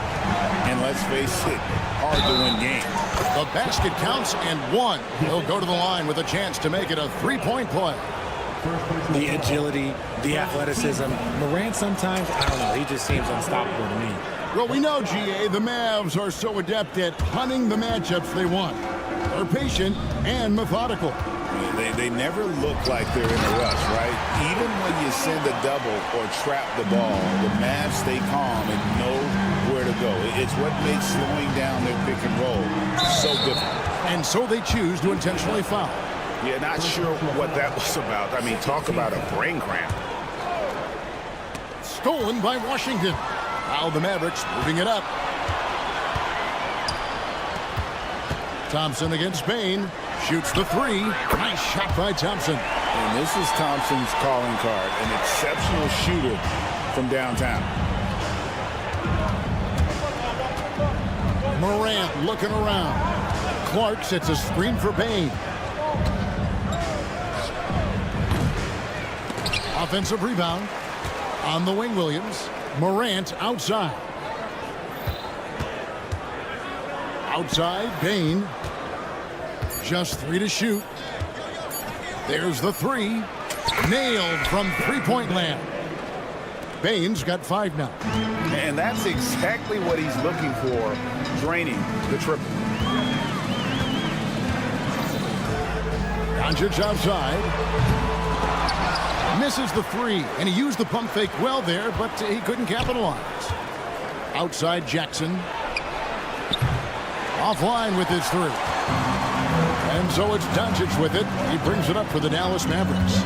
and let's face it, hard to win games. The basket counts and 1. He'll go to the line with a chance to make it a 3-point play. The agility, the athleticism. Morant sometimes, I don't know, he just seems unstoppable to me. Well, we know, GA, the Mavs are so adept at hunting the matchups they want. They're patient and methodical. They never look like they're in a rush, right? Even when you send a double or trap the ball, the Mavs stay calm and know where to go. It's what makes slowing down their pick and roll so difficult. And so they choose to intentionally foul. Yeah, not sure what that was about. I mean, talk about a brain cramp. Stolen by Washington. Now the Mavericks moving it up. Thompson against Bane. Shoots the 3. Nice shot by Thompson. And this is Thompson's calling card. An exceptional shooter from downtown. Morant looking around. Clark sets a screen for Bane. Offensive rebound. On the wing, Williams. Morant outside. Outside, Bane. Just 3 to shoot. There's the 3. Nailed from three-point land. Bane's got 5 now. And that's exactly what he's looking for, draining the triple. Doncic outside. Misses the 3, and he used the pump fake well there, but he couldn't capitalize. Outside, Jackson. Offline with his 3. And so it's Doncic with it. He brings it up for the Dallas Mavericks.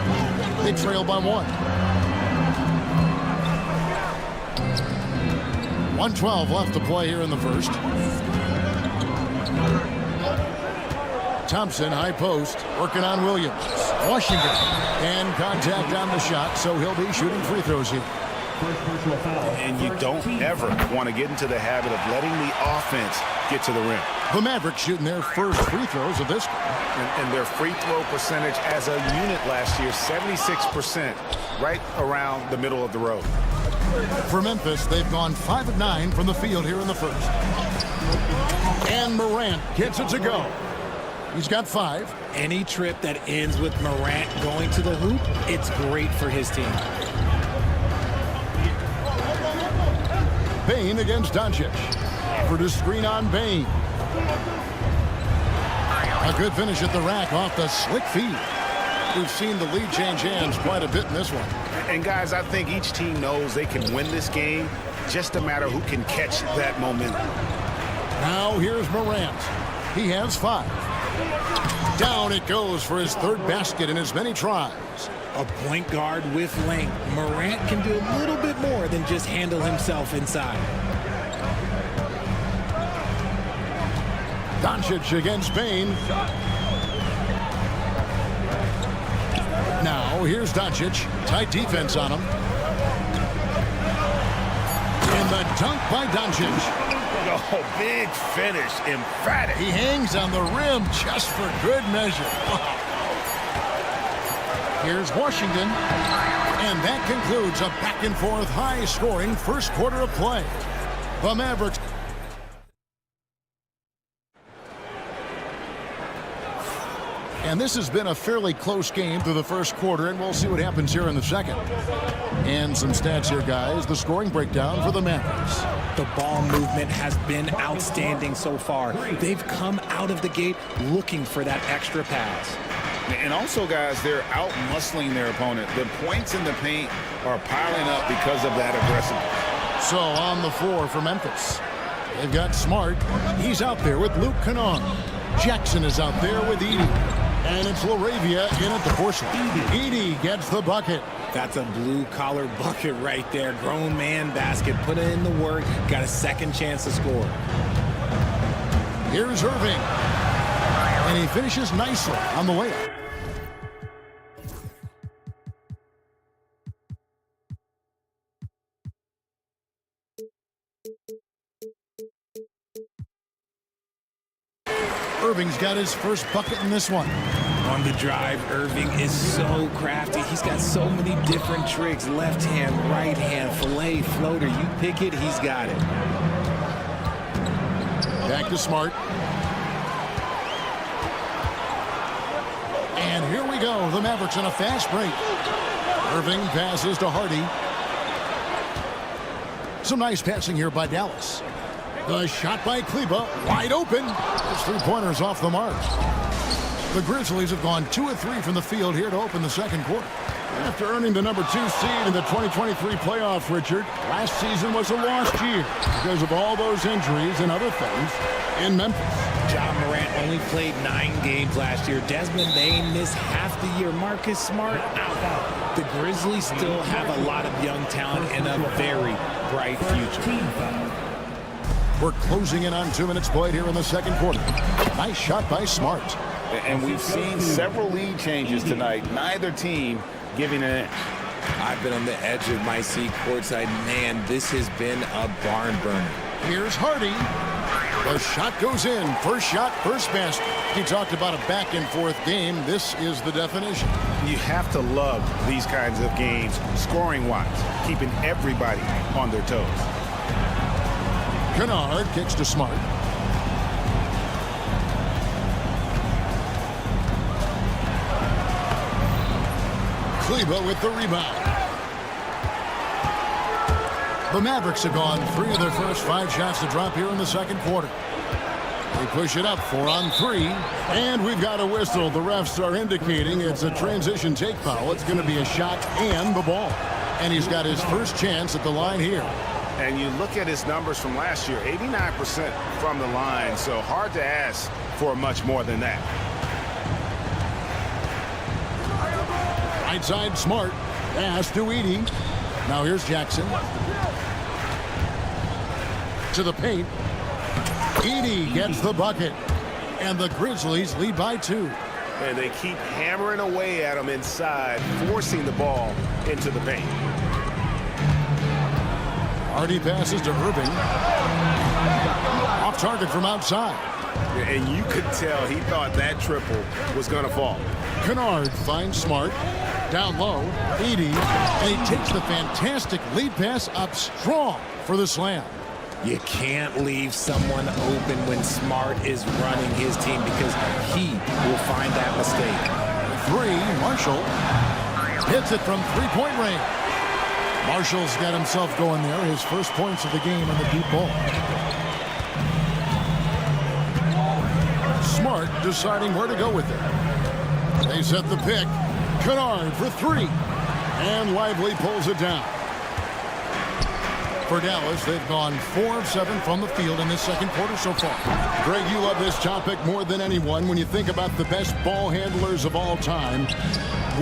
They trail by 1. 1:12 left to play here in the first. Thompson, high post, working on Williams. Washington, and contact on the shot, so he'll be shooting free throws here. And you don't ever want to get into the habit of letting the offense get to the rim. The Mavericks shooting their first free throws of this game. And their free throw percentage as a unit last year, 76%, right around the middle of the road. For Memphis, they've gone 5 of 9 from the field here in the first. And Morant gets it to go. He's got 5. Any trip that ends with Morant going to the hoop, it's great for his team. Bane against Doncic. Offered a screen on Bane. A good finish at the rack off the slick feed. We've seen the lead change hands quite a bit in this one. And guys, I think each team knows they can win this game. Just a matter who can catch that momentum. Now here's Morant. He has 5. Down it goes for his 3rd basket in as many tries. A point guard with length. Morant can do a little bit more than just handle himself inside. Doncic against Bane. Now here's Doncic. Tight defense on him. And the dunk by Doncic. Oh, big finish, emphatic. He hangs on the rim just for good measure. Here's Washington. And that concludes a back-and-forth, high-scoring first quarter of play. The Mavericks. And this has been a fairly close game through the first quarter, and we'll see what happens here in the second. And some stats here, guys. The scoring breakdown for the Mavericks. The ball movement has been outstanding so far. They've come out of the gate looking for that extra pass. And also, guys, they're out-muscling their opponent. The points in the paint are piling up because of that aggressiveness. So on the floor for Memphis, they've got Smart. He's out there with Luke Kennard. Jackson is out there with Edey. And it's LaRavia in at the portion. Edey gets the bucket. That's a blue-collar bucket right there. Grown man basket. Put in the work. Got a second chance to score. Here's Irving. And he finishes nicely on the layup. Irving's got his first bucket in this one. On the drive, Irving is so crafty. He's got so many different tricks. Left hand, right hand, fillet, floater. You pick it, he's got it. Back to Smart. And here we go. The Mavericks on a fast break. Irving passes to Hardy. Some nice passing here by Dallas. The shot by Kleba, wide open. His 3-pointers off the mark. The Grizzlies have gone 2 of 3 from the field here to open the second quarter. After earning the number 2 seed in the 2023 playoffs, Richard, last season was a lost year because of all those injuries and other things in Memphis. John Morant only played 9 games last year. Desmond Bane missed half the year. Marcus Smart out. The Grizzlies still have a lot of young talent and a very bright future. We're closing in on 2 minutes played here in the second quarter. Nice shot by Smart. And we've seen several lead changes tonight. Neither team giving an inch. I've been on the edge of my seat courtside. Man, this has been a barn burner. Here's Hardy. The shot goes in. First shot, first basket. He talked about a back-and-forth game. This is the definition. You have to love these kinds of games, scoring-wise, keeping everybody on their toes. Kennard kicks to Smart. Kleba with the rebound. The Mavericks have gone 3 of their first 5 shots to drop here in the second quarter. They push it up 4 on 3. And we've got a whistle. The refs are indicating it's a transition take foul. It's going to be a shot and the ball. And he's got his first chance at the line here. And you look at his numbers from last year, 89% from the line, so hard to ask for much more than that. Right side, Smart. Pass to Edey. Now here's Jackson. To the paint. Edey gets the bucket. And the Grizzlies lead by 2. And they keep hammering away at him inside, forcing the ball into the paint. Hardy passes to Irving. Off target from outside. And you could tell he thought that triple was going to fall. Kennard finds Smart. Down low, Edey. And he takes the fantastic lead pass up strong for the slam. You can't leave someone open when Smart is running his team because he will find that mistake. 3, Marshall hits it from 3-point range. Marshall's got himself going there. His first points of the game on the deep ball. Smart deciding where to go with it. They set the pick. Kennard for three. And Lively pulls it down. For Dallas, they've gone 4 of 7 from the field in this second quarter so far. Greg, you love this topic more than anyone. When you think about the best ball handlers of all time,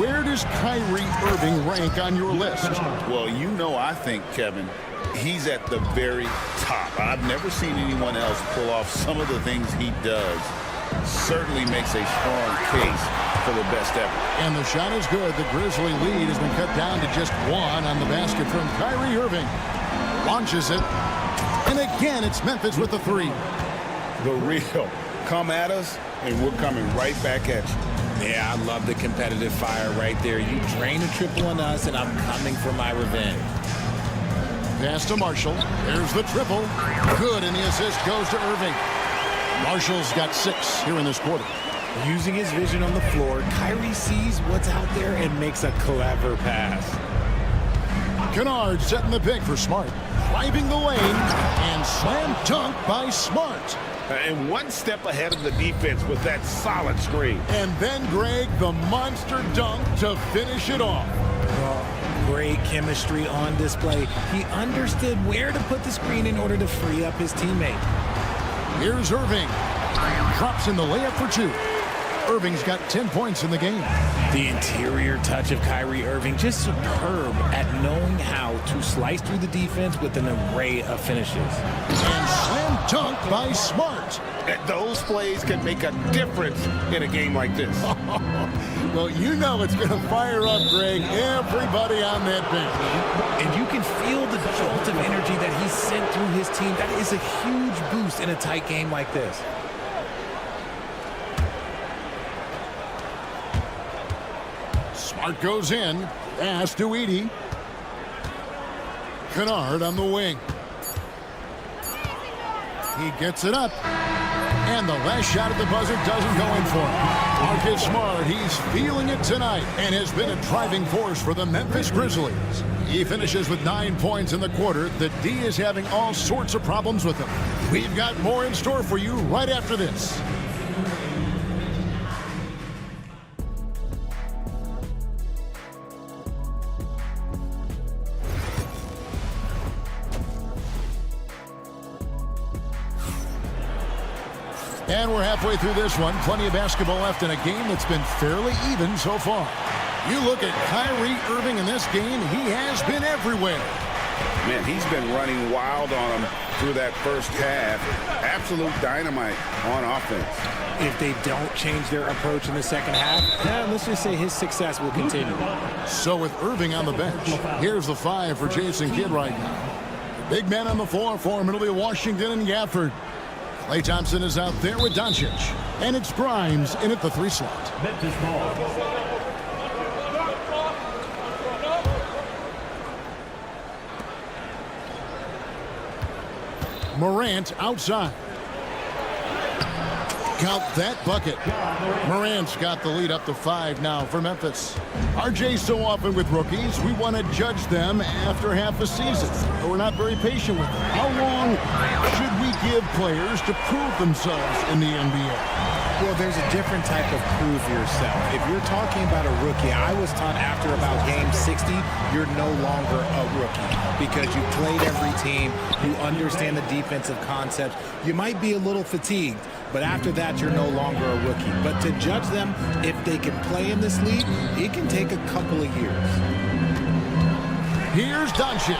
where does Kyrie Irving rank on your list? Well, you know, I think, Kevin, he's at the very top. I've never seen anyone else pull off some of the things he does. Certainly makes a strong case for the best ever. And the shot is good. The Grizzly lead has been cut down to just 1 on the basket from Kyrie Irving. Launches it. And again, it's Memphis with the 3. The real. Come at us, and we're coming right back at you. Yeah, I love the competitive fire right there. You drain a triple on us, and I'm coming for my revenge. Pass to Marshall. There's the triple. Good, and the assist goes to Irving. Marshall's got 6 here in this quarter. Using his vision on the floor, Kyrie sees what's out there and makes a clever pass. Kennard setting the pick for Smart. Driving the lane, and slam dunk by Smart. And one step ahead of the defense with that solid screen. And then, Greg, the monster dunk to finish it off. Great chemistry on display. He understood where to put the screen in order to free up his teammate. Here's Irving. Drops in the layup for 2. Irving's got 10 points in the game. The interior touch of Kyrie Irving, just superb at knowing how to slice through the defense with an array of finishes. And slam dunk by Smart. Those plays can make a difference in a game like this. Well, you know it's going to fire up, Greg, everybody on that bench. And you can feel the jolt of energy that he sent through his team. That is a huge boost in a tight game like this. Smart goes in. Pass to Edey. Kennard on the wing. He gets it up. And the last shot at the buzzer doesn't go in for him. Marcus Smart, he's feeling it tonight and has been a driving force for the Memphis Grizzlies. He finishes with 9 points in the quarter. The D is having all sorts of problems with him. We've got more in store for you right after this. And we're halfway through this one. Plenty of basketball left in a game that's been fairly even so far. You look at Kyrie Irving in this game, he has been everywhere. Man, he's been running wild on him through that first half. Absolute dynamite on offense. If they don't change their approach in the second half, let's just say his success will continue. So with Irving on the bench, here's the 5 for Jason Kidd right now. Big man on the floor for him. It'll be Washington and Gafford. Klay Thompson is out there with Doncic. And it's Grimes in at the 3 slot. Memphis ball. Morant outside. Count that bucket. Morant's got the lead up to 5 now for Memphis. RJ, so often with rookies, we want to judge them after half a season. But we're not very patient with them. How long should we give players to prove themselves in the NBA? Well, there's a different type of prove yourself. If you're talking about a rookie, I was taught after about game 60, you're no longer a rookie because you played every team, you understand the defensive concepts. You might be a little fatigued, but after that, you're no longer a rookie. But to judge them, if they can play in this league, it can take a couple of years. Here's Doncic.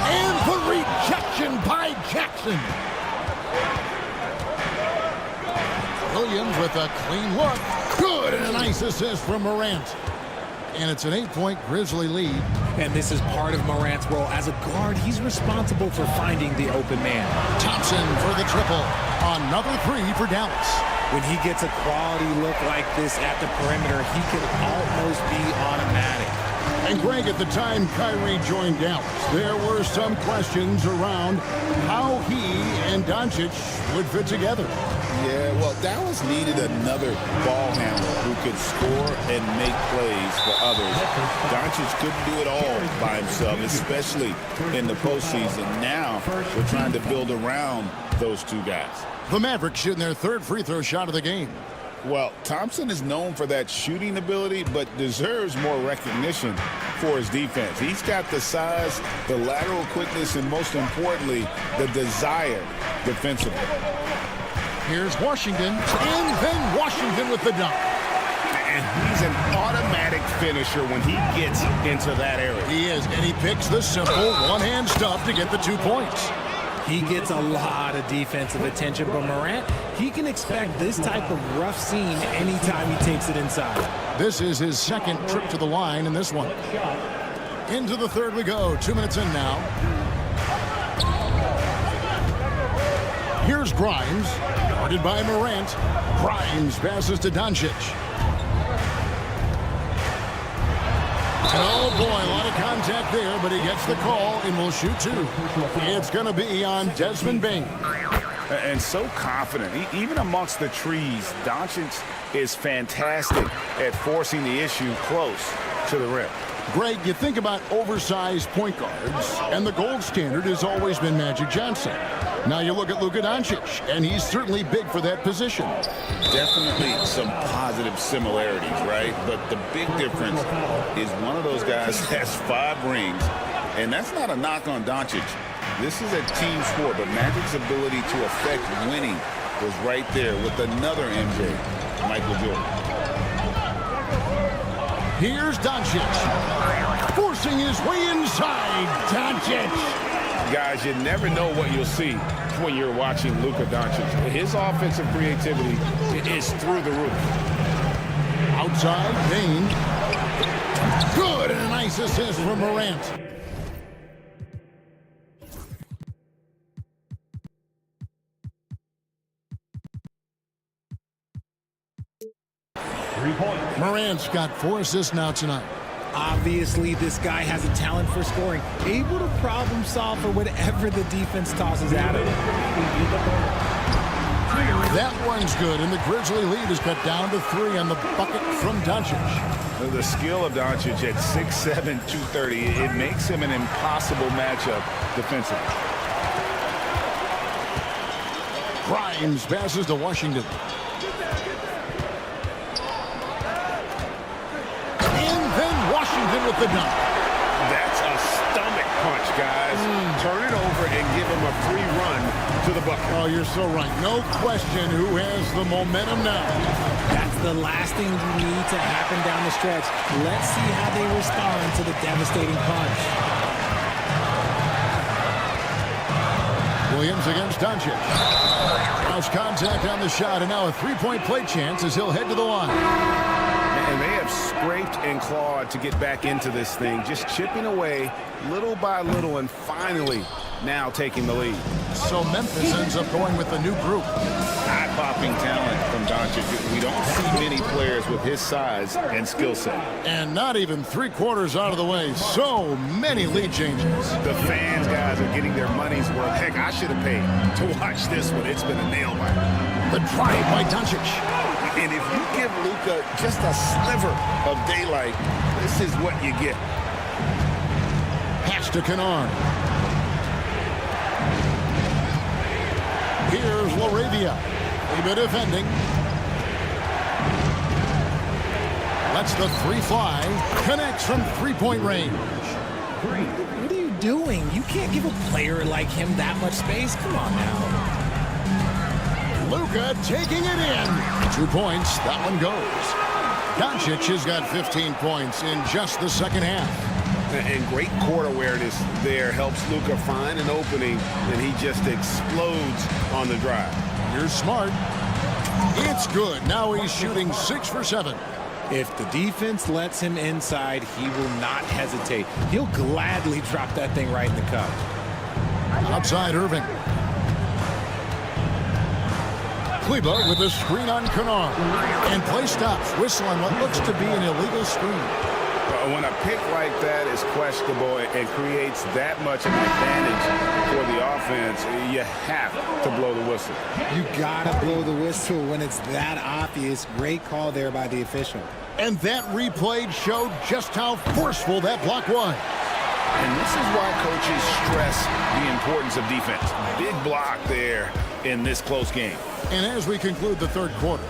And the rejection by Jackson. Williams with a clean look. Good, and a nice assist from Morant. And it's an 8-point Grizzly lead. And this is part of Morant's role. As a guard, he's responsible for finding the open man. Thompson for the triple. Another 3 for Dallas. When he gets a quality look like this at the perimeter, he can almost be automatic. And Greg, at the time Kyrie joined Dallas, there were some questions around how he and Doncic would fit together. Yeah, well, Dallas needed another ball handler who could score and make plays for others. Doncic couldn't do it all by himself, especially in the postseason. Now we're trying to build around those two guys. The Mavericks shooting their third free throw shot of the game. Well, Thompson is known for that shooting ability, but deserves more recognition for his defense. He's got the size, the lateral quickness, and most importantly, the desire defensively. Here's Washington, and then Washington with the dunk. And he's an automatic finisher when he gets into that area. He is, and he picks the simple one-hand stuff to get the 2 points. He gets a lot of defensive attention, but Morant, he can expect this type of rough scene anytime he takes it inside. This is his second trip to the line in this one. Into the third we go. 2 minutes in now. Here's Grimes, guarded by Morant. Grimes passes to Doncic. And oh boy, a lot of contact there, but he gets the call and will shoot 2. It's going to be on Desmond Bane. And so confident. Even amongst the trees, Doncic is fantastic at forcing the issue close to the rim. Greg, you think about oversized point guards, and the gold standard has always been Magic Johnson. Now you look at Luka Doncic, and he's certainly big for that position. Definitely some positive similarities, right? But the big difference is one of those guys has 5 rings, and that's not a knock on Doncic. This is a team sport, but Magic's ability to affect winning was right there with another MJ, Michael Jordan. Here's Doncic, forcing his way inside. Doncic. Guys, you never know what you'll see when you're watching Luka Doncic. His offensive creativity is through the roof. Outside, Bane. Good, and a nice assist from Morant. Morant's got 4 assists now tonight. Obviously, this guy has a talent for scoring, able to problem solve for whatever the defense tosses at him. That one's good, and the Grizzly lead is cut down to 3 on the bucket from Doncic. The skill of Doncic at 6'7", 230, it makes him an impossible matchup defensively. Grimes passes to Washington. Washington with the dunk. That's a stomach punch, guys. Turn it over and give him a free run to the bucket. Oh, you're so right. No question who has the momentum now. That's the last thing you need to happen down the stretch. Let's see how they respond to the devastating punch. Williams against Doncic. Cross contact on the shot, and now a 3-point play chance as he'll head to the line. And they have scraped and clawed to get back into this thing, just chipping away little by little and finally now taking the lead. So Memphis ends up going with the new group. Eye-popping talent from Doncic. We don't see many players with his size and skill set. And not even 3/4 out of the way. So many lead changes. The fans, guys, are getting their money's worth. Heck, I should have paid to watch this one. It's been a nail-biter. The drive by Doncic. And if you give Luka just a sliver of daylight, this is what you get. Pass to Kennard. Here's LaRavia. A bit defending. Lets the 3 fly. Connects from 3-point range. What are you doing? You can't give a player like him that much space. Come on now. Luka taking it in. 2 points. That one goes. Doncic has got 15 points in just the second half. And great court awareness there helps Luka find an opening, and he just explodes on the drive. You're smart. It's good. Now he's shooting 6 for 7. If the defense lets him inside, he will not hesitate. He'll gladly drop that thing right in the cup. Outside Irving. Kleba with a screen on Kennard. And play stops. Whistle on what looks to be an illegal screen. When a pick like that is questionable and creates that much of an advantage for the offense, you have to blow the whistle. You gotta blow the whistle when it's that obvious. Great call there by the official. And that replay showed just how forceful that block was. And this is why coaches stress the importance of defense. Big block there in this close game. And as we conclude the third quarter,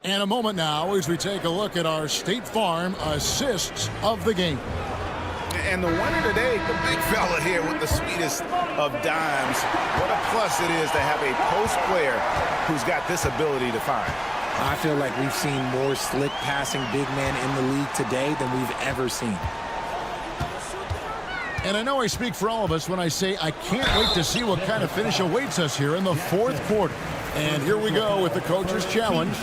and a moment now as we take a look at our State Farm assists of the game. And the winner today, the big fella here with the sweetest of dimes. What a plus it is to have a post player who's got this ability to find. I feel like we've seen more slick passing big men in the league today than we've ever seen. And I know I speak for all of us when I say I can't wait to see what kind of finish awaits us here in the fourth quarter. And here we go with the coach's challenge.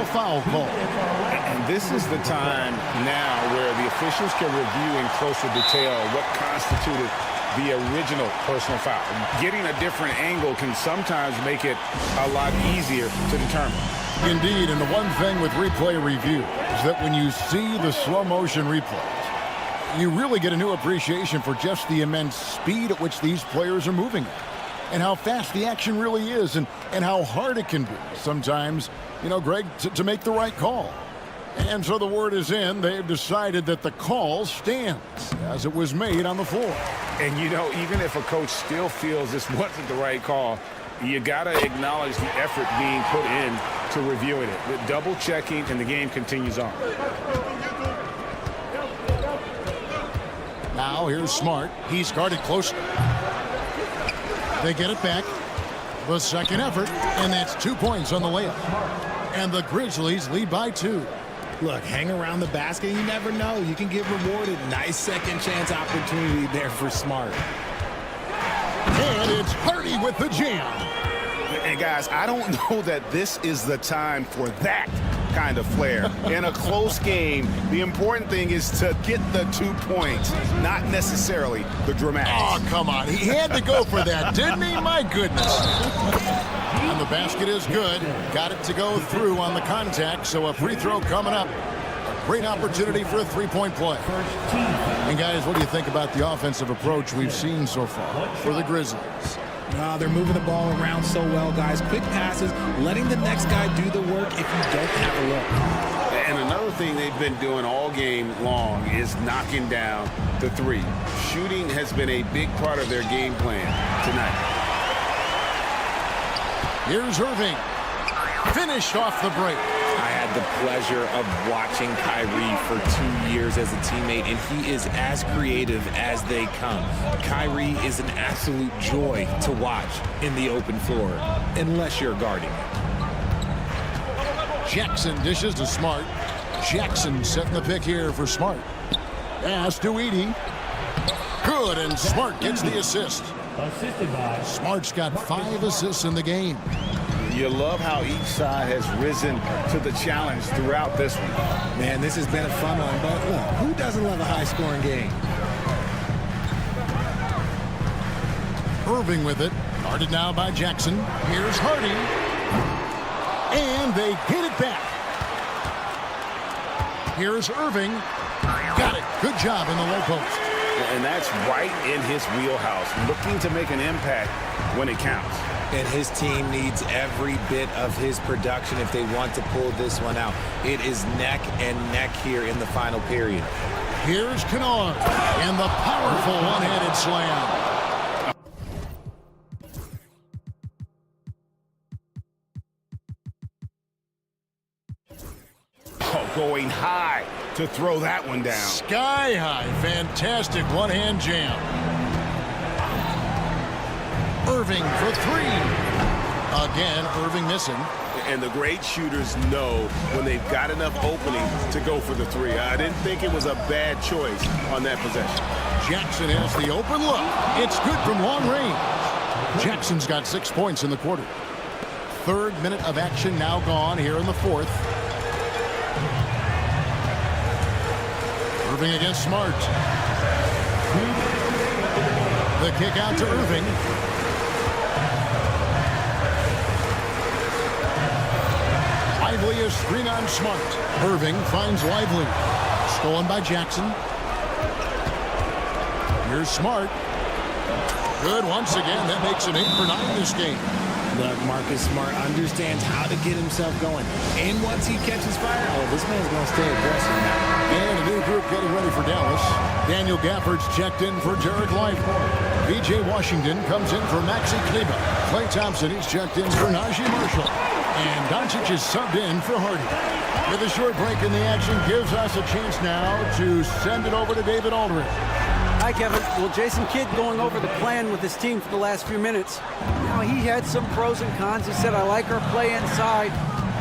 Foul call. And this is the time now where the officials can review in closer detail what constituted the original personal foul. Getting a different angle can sometimes make it a lot easier to determine. Indeed, and the one thing with replay review is that when you see the slow motion replays, you really get a new appreciation for just the immense speed at which these players are moving at, and how fast the action really is, and how hard it can be sometimes, you know, Greg, to make the right call. And so the word is in. They've decided that the call stands as it was made on the floor. And, you know, even if a coach still feels this wasn't the right call, you got to acknowledge the effort being put in to reviewing it. With double checking, and the game continues on. Now here's Smart. He's guarded closely. They get it back. The second effort, and that's 2 points on the layup. And the Grizzlies lead by 2. Look, hang around the basket. You never know. You can get rewarded. Nice second chance opportunity there for Smart. And it's Hardy with the jam. And guys, I don't know that this is the time for that kind of flair. In a close game, the important thing is to get the 2 points, not necessarily the dramatics. Oh, come on. He had to go for that, didn't he? My goodness. And the basket is good. Got it to go through on the contact, so a free throw coming up. A great opportunity for a three-point play. And guys, what do you think about the offensive approach we've seen so far for the Grizzlies? They're moving the ball around so well, guys. Quick passes, letting the next guy do the work if you don't have a look. And another thing they've been doing all game long is knocking down the three. Shooting has been a big part of their game plan tonight. Here's Irving. Finished off the break. I had the pleasure of watching Kyrie for 2 years as a teammate, and he is as creative as they come. Kyrie is an absolute joy to watch in the open floor, unless you're guarding him. Jackson dishes to Smart. Jackson setting the pick here for Smart. Pass to Edey. Good, and Smart gets the assist. Smart's got 5 assists in the game. You love how each side has risen to the challenge throughout this one. Man, this has been a fun one, but look, who doesn't love a high-scoring game? Irving with it. Guarded now by Jackson. Here's Hardy. And they get it back. Here's Irving. Got it. Good job in the low post. And that's right in his wheelhouse, looking to make an impact when it counts. And his team needs every bit of his production if they want to pull this one out. It is neck and neck here in the final period. Here's Kennard and the powerful one-handed slam. Oh, going high to throw that one down. Sky high. Fantastic one-hand jam. Irving for 3. Again, Irving missing. And the great shooters know when they've got enough opening to go for the 3. I didn't think it was a bad choice on that possession. Jackson has the open look. It's good from long range. Jackson's got 6 points in the quarter. 3rd minute of action now gone here in the 4th. Irving against Smart. The kick out to Irving. Lively is screen on Smart. Irving finds Lively. Stolen by Jackson. Here's Smart. Good once again. That makes him 8 for 9 this game. Look, Marcus Smart understands how to get himself going. And once he catches fire, this man's going to stay aggressive now. And a new group getting ready for Dallas. Daniel Gafford's checked in for Jarek Lively. B.J. Washington comes in for Maxi Kleba. Klay Thompson is checked in for Najee Marshall. And Doncic is subbed in for Hardy. With a short break in the action gives us a chance now to send it over to David Aldridge. Hi, Kevin. Well, Jason Kidd going over the plan with his team for the last few minutes. Now, he had some pros and cons. He said, I like our play inside.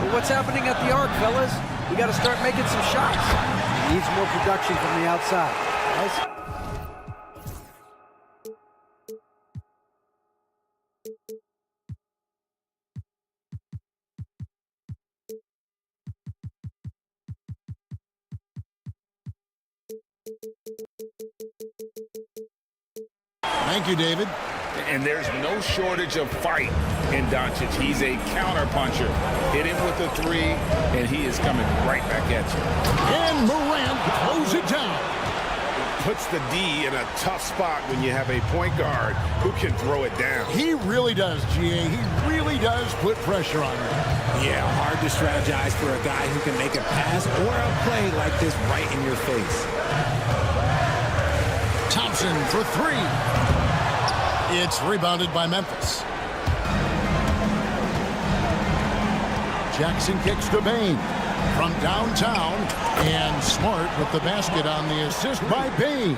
But what's happening at the arc, fellas? We got to start making some shots. He needs more production from the outside. Thank you, David. And there's no shortage of fight in Doncic. He's a counter-puncher. Hit him with a 3, and he is coming right back at you. And Morant throws it down. Puts the D in a tough spot when you have a point guard who can throw it down. He really does, GA. He really does put pressure on him. Yeah, hard to strategize for a guy who can make a pass or a play like this right in your face. Thompson for 3. It's rebounded by Memphis. Jackson kicks to Bane from downtown, and Smart with the basket on the assist by Bane.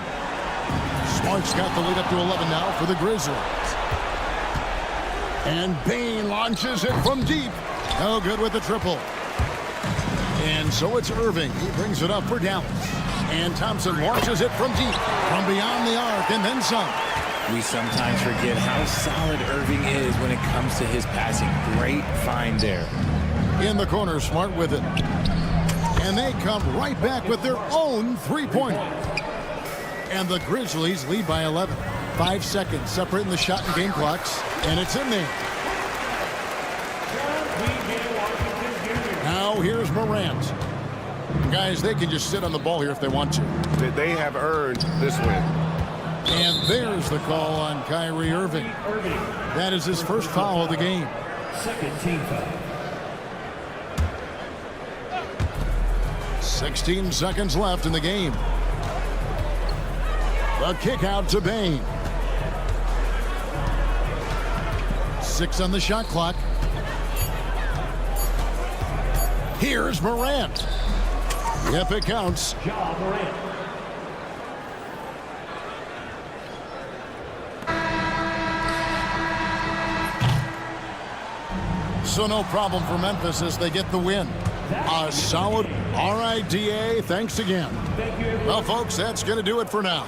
Smart's got the lead up to 11 now for the Grizzlies. And Bane launches it from deep. No good with the triple. And so it's Irving. He brings it up for Dallas. And Thompson launches it from deep, from beyond the arc, and then some. We sometimes forget how solid Irving is when it comes to his passing. Great find there. In the corner, Smart with it. And they come right back with their own three-pointer. And the Grizzlies lead by 11. 5 seconds separating the shot and game clocks. And it's in there. Now here's Morant. Guys, they can just sit on the ball here if they want to. They have earned this win. And there's the call on Kyrie Irving. That is his first foul of the game. Second team foul. 16 seconds left in the game. The kick out to Bane. 6 on the shot clock. Here's Morant. Yep, it counts. Ja Morant. So no problem for Memphis as they get the win. A solid RIDA. Thanks again. Well, folks, that's going to do it for now.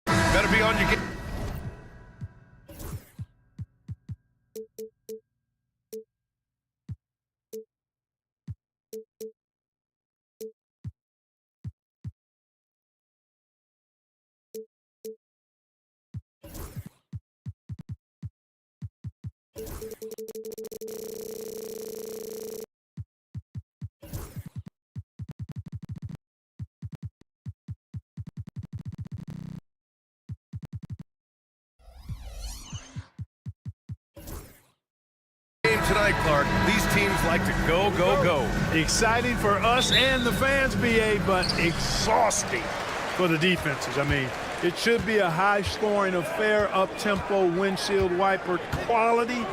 Better be on your game. Tonight, Clark, these teams like to go, go, go. Exciting for us and the fans, BA, but exhausting for the defenses. I mean, it should be a high-scoring affair, up-tempo, windshield wiper quality.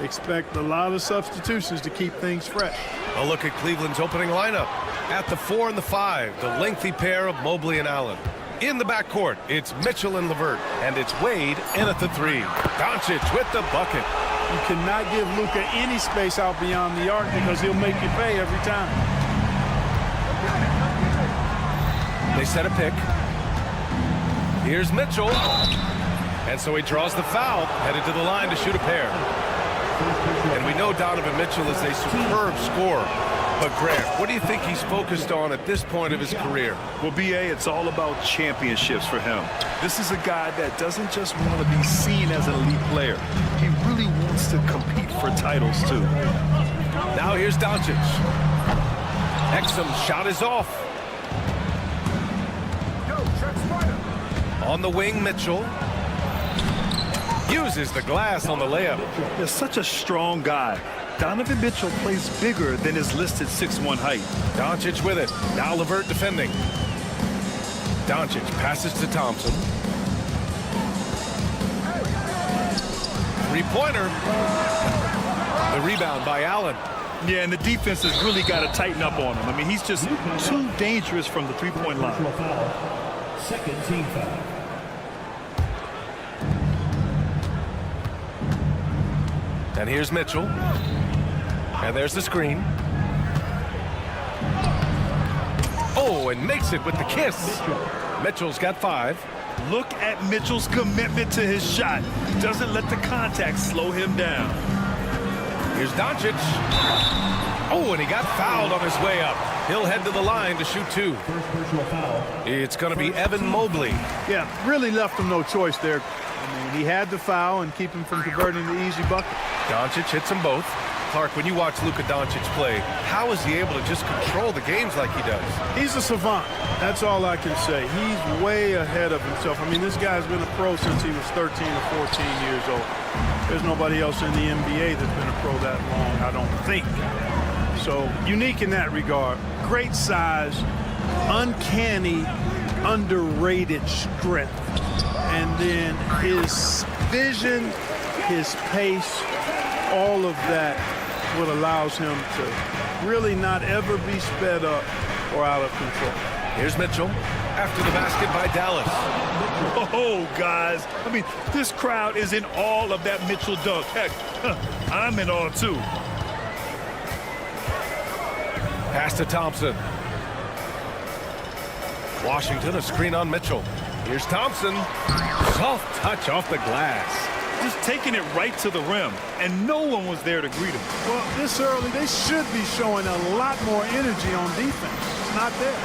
Expect a lot of substitutions to keep things fresh. A look at Cleveland's opening lineup. At the 4 and the 5, the lengthy pair of Mobley and Allen. In the backcourt, it's Mitchell and LeVert, and it's Wade in at the 3. Doncic with the bucket. You cannot give Luka any space out beyond the arc because he'll make you pay every time. They set a pick. Here's Mitchell. And so he draws the foul, headed to the line to shoot a pair. And we know Donovan Mitchell is a superb scorer. But Grant, what do you think he's focused on at this point of his career? Well, BA, it's all about championships for him. This is a guy that doesn't just want to be seen as an elite player. He really wants to compete for titles, too. Now here's Doncic. Exum's shot is off. On the wing, Mitchell uses the glass on the layup. They're such a strong guy. Donovan Mitchell plays bigger than his listed 6'1" height. Doncic with it. Now LeVert defending. Doncic passes to Thompson. Three-pointer. The rebound by Allen. Yeah, and the defense has really got to tighten up on him. I mean, he's just too dangerous from the three-point line. Second team foul. And here's Mitchell. And there's the screen. Oh, and makes it with the kiss. Mitchell's got 5. Look at Mitchell's commitment to his shot. He doesn't let the contact slow him down. Here's Doncic. Oh, and he got fouled on his way up. He'll head to the line to shoot 2. First personal foul. It's going to be Evan Mobley. Yeah, really left him no choice there. I mean, he had the foul and keep him from converting the easy bucket. Doncic hits them both. Clark, when you watch Luka Doncic play, how is he able to just control the games like he does? He's a savant. That's all I can say. He's way ahead of himself. I mean, this guy's been a pro since he was 13 or 14 years old. There's nobody else in the NBA that's been a pro that long, I don't think. So, unique in that regard. Great size, uncanny, underrated strength. And then his vision, his pace, all of that what allows him to really not ever be sped up or out of control. Here's Mitchell after the basket by Dallas. Oh, guys. I mean, this crowd is in all of that Mitchell dunk. Heck, I'm in all, too. Pass to Thompson. Washington, a screen on Mitchell. Here's Thompson. Soft touch off the glass. Just taking it right to the rim, and no one was there to greet him. Well, this early, they should be showing a lot more energy on defense. It's not there.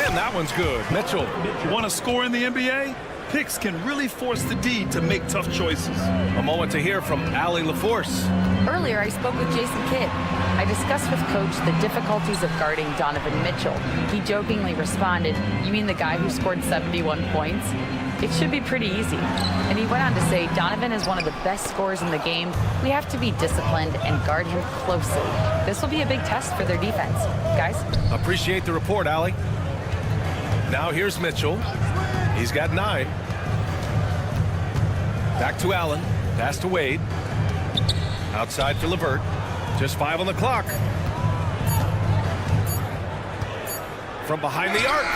And that one's good. Mitchell. Want to score in the NBA? Picks can really force the D to make tough choices. A moment to hear from Allie LaForce. Earlier, I spoke with Jason Kidd. I discussed with Coach the difficulties of guarding Donovan Mitchell. He jokingly responded, "You mean the guy who scored 71 points? It should be pretty easy." And he went on to say, "Donovan is one of the best scorers in the game. We have to be disciplined and guard him closely. This will be a big test for their defense." Guys? Appreciate the report, Allie. Now here's Mitchell. He's got 9. Back to Allen. Pass to Wade. Outside for LeVert. Just 5 on the clock. From behind the arc.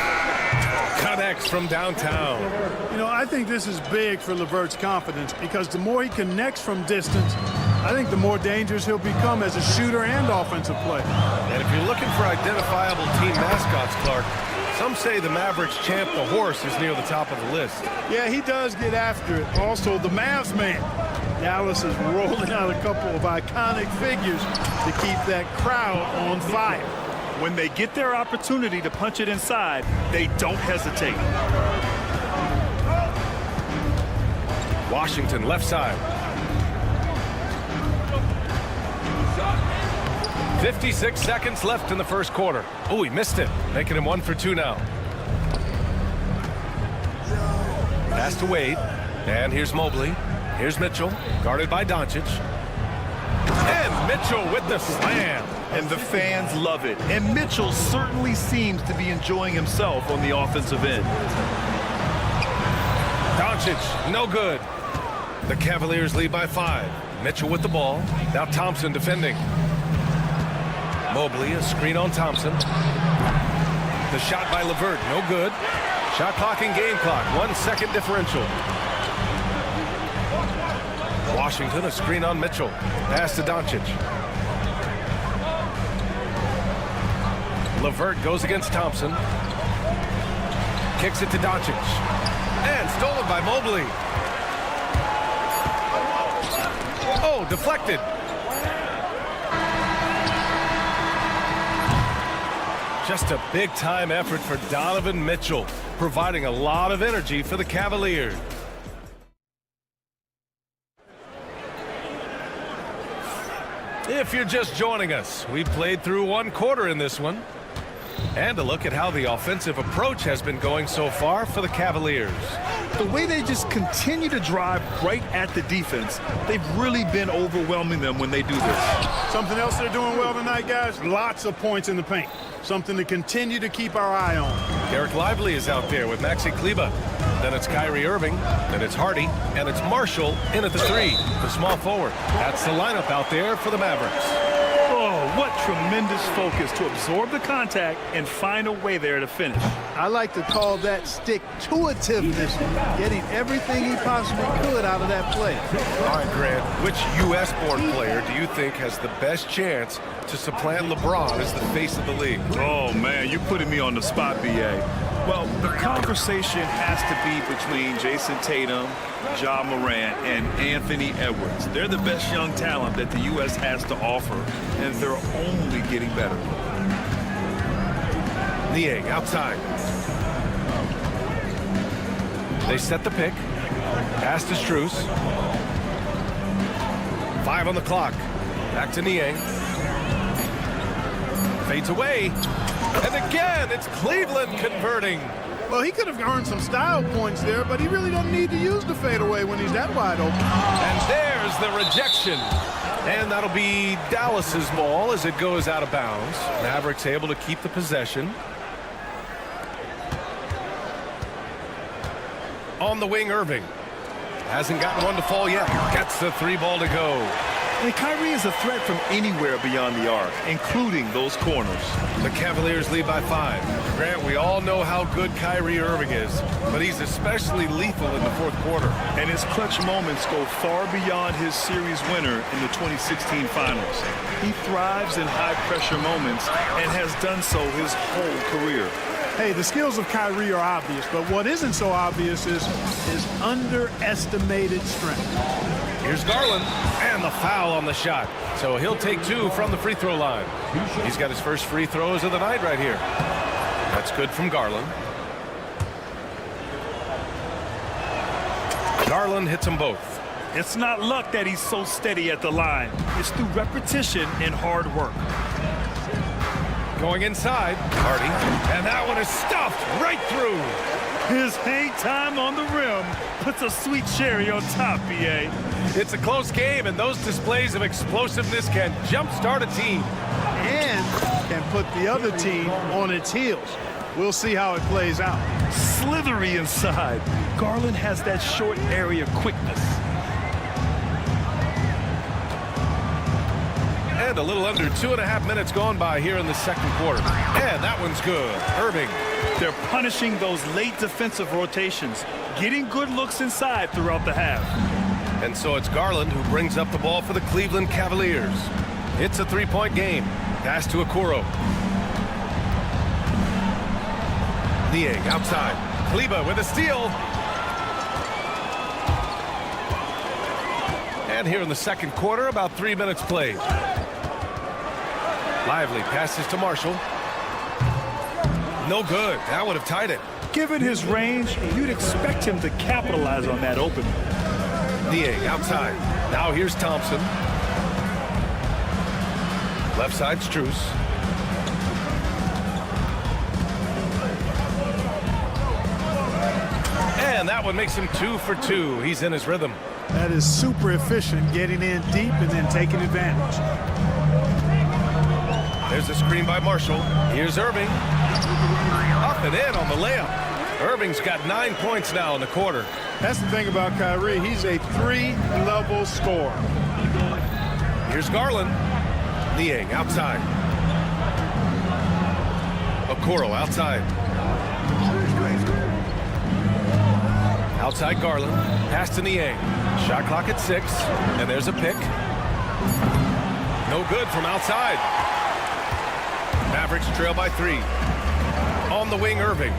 Connects from downtown. You know, I think this is big for LeVert's confidence because the more he connects from distance, I think the more dangerous he'll become as a shooter and offensive player. And if you're looking for identifiable team mascots, Clark, some say the Mavericks champ, the horse, is near the top of the list. Yeah, he does get after it. Also, the Mavs man. Dallas is rolling out a couple of iconic figures to keep that crowd on fire. When they get their opportunity to punch it inside, they don't hesitate. Washington, left side. 56 seconds left in the first quarter. Oh, he missed it, making him 1 for 2 now. Pass to Wade, and here's Mobley. Here's Mitchell, guarded by Doncic. And Mitchell with the slam. And the fans love it. And Mitchell certainly seems to be enjoying himself on the offensive end. Doncic, no good. The Cavaliers lead by 5. Mitchell with the ball. Now Thompson defending. Mobley, a screen on Thompson. The shot by LeVert, no good. Shot clock and game clock, 1 second differential. Washington, a screen on Mitchell. Pass to Doncic. LeVert goes against Thompson. Kicks it to Doncic. And stolen by Mobley. Oh, deflected. Just a big-time effort for Donovan Mitchell, providing a lot of energy for the Cavaliers. If you're just joining us, we played through 1 quarter in this one. And a look at how the offensive approach has been going so far for the Cavaliers. The way they just continue to drive right at the defense, they've really been overwhelming them when they do this. Something else they're doing well tonight, guys, lots of points in the paint. Something to continue to keep our eye on. Derek Lively is out there with Maxi Kleber. Then it's Kyrie Irving. Then it's Hardy. And it's Marshall in at the 3, the small forward. That's the lineup out there for the Mavericks. Oh, what tremendous focus to absorb the contact and find a way there to finish. I like to call that stick-to-itiveness, getting everything he possibly could out of that play. All right, Grant, which U.S.-born player do you think has the best chance to supplant LeBron as the face of the league? Oh, man, you're putting me on the spot, B.A. Well, the conversation has to be between Jason Tatum, Ja Morant, and Anthony Edwards. They're the best young talent that the U.S. has to offer, and they're only getting better. Niang outside. They set the pick. Pass to Strus. 5 on the clock. Back to Niang. Fades away. And again, it's Cleveland converting. Well, he could have earned some style points there, but he really doesn't need to use the fadeaway when he's that wide open. And there's the rejection. And that'll be Dallas's ball as it goes out of bounds. Mavericks able to keep the possession. On the wing, Irving. Hasn't gotten one to fall yet. Gets the 3 ball to go. And Kyrie is a threat from anywhere beyond the arc, including those corners. The Cavaliers lead by 5. Grant, we all know how good Kyrie Irving is, but he's especially lethal in the 4th quarter. And his clutch moments go far beyond his series winner in the 2016 finals. He thrives in high-pressure moments and has done so his whole career. Hey, the skills of Kyrie are obvious, but what isn't so obvious is his underestimated strength. Here's Garland, and the foul on the shot. So he'll take 2 from the free throw line. He's got his first free throws of the night right here. That's good from Garland. Garland hits them both. It's not luck that he's so steady at the line. It's through repetition and hard work. Going inside, Hardy, and that one is stuffed right through. His hang time on the rim puts a sweet cherry on top, B.A. It's a close game, and those displays of explosiveness can jumpstart a team. And can put the other team on its heels. We'll see how it plays out. Slithery inside. Garland has that short area quickness. And a little under 2.5 minutes gone by here in the 2nd quarter. And that one's good. Irving. They're punishing those late defensive rotations, getting good looks inside throughout the half. And so it's Garland who brings up the ball for the Cleveland Cavaliers. It's a 3-point game. Pass to Okoro. Niang outside. Kleba with a steal. And here in the second quarter, about 3 minutes played. Lively passes to Marshall. No good. That would have tied it. Given his range, you'd expect him to capitalize on that opening. Niang outside. Now here's Thompson. Left side, Strus. And that one makes him 2 for 2. He's in his rhythm. That is super efficient, getting in deep and then taking advantage. There's a screen by Marshall. Here's Irving. Up and in on the layup. Irving's got 9 points now in the quarter. That's the thing about Kyrie. He's a 3-level scorer. Here's Garland. Niang outside. Okoro outside. Outside Garland. Pass to Niang. Shot clock at 6. And there's a pick. No good from outside. Mavericks trail by 3. On the wing, Irving.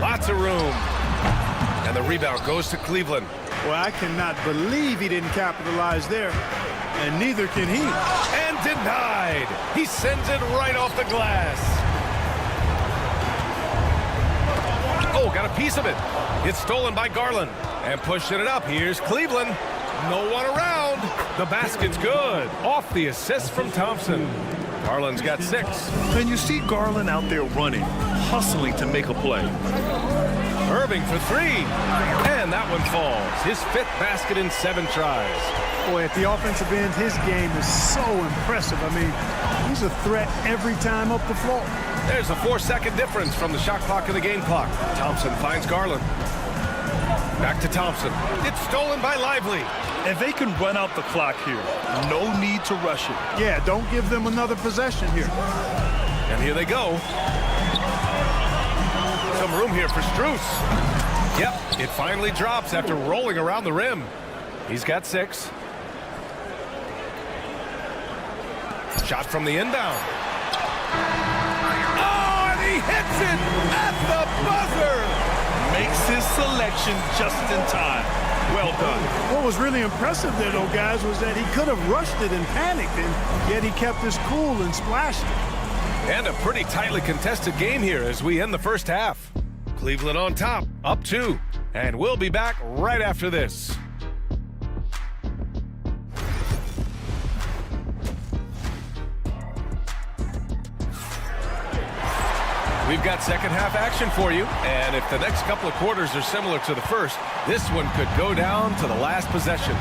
Lots of room. And the rebound goes to Cleveland. Well, I cannot believe he didn't capitalize there. And neither can he. And denied. He sends it right off the glass. Oh, got a piece of it. It's stolen by Garland. And pushing it up. Here's Cleveland. No one around. The basket's good. Off the assist from Thompson. Garland's got 6. Then you see Garland out there running, hustling to make a play. Irving for 3. And that one falls. His 5th basket in 7 tries. Boy, at the offensive end, his game is so impressive. I mean, he's a threat every time up the floor. There's a 4-second difference from the shot clock and the game clock. Thompson finds Garland. Back to Thompson. It's stolen by Lively. And they can run out the clock here. No need to rush it. Yeah, don't give them another possession here. And here they go. Some room here for Strus. Yep, it finally drops after rolling around the rim. He's got 6. Shot from the inbound. Oh, and he hits it at the buzzer. Makes his selection just in time. Well done. What was really impressive there, though, guys, was that he could have rushed it and panicked, and yet he kept his cool and splashed it. And a pretty tightly contested game here as we end the first half. Cleveland on top, up 2. And we'll be back right after this. We've got second half action for you, and if the next couple of quarters are similar to the first, this one could go down to the last possession.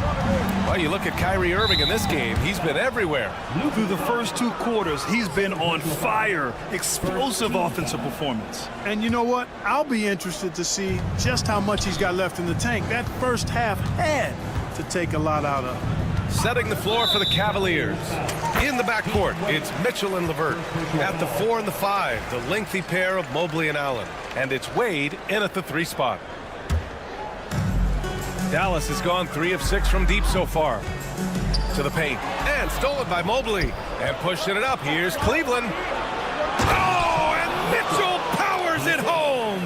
Well, you look at Kyrie Irving in this game, he's been everywhere. Through the first 2 quarters, he's been on fire. Explosive offensive performance. And you know what? I'll be interested to see just how much he's got left in the tank. That first half had to take a lot out of. Setting the floor for the Cavaliers. In the backcourt, it's Mitchell and LeVert. At the 4 and the 5, the lengthy pair of Mobley and Allen. And it's Wade in at the 3 spot. Dallas has gone 3 of 6 from deep so far. To the paint. And stolen by Mobley. And pushing it up. Here's Cleveland. Oh, and Mitchell powers it home.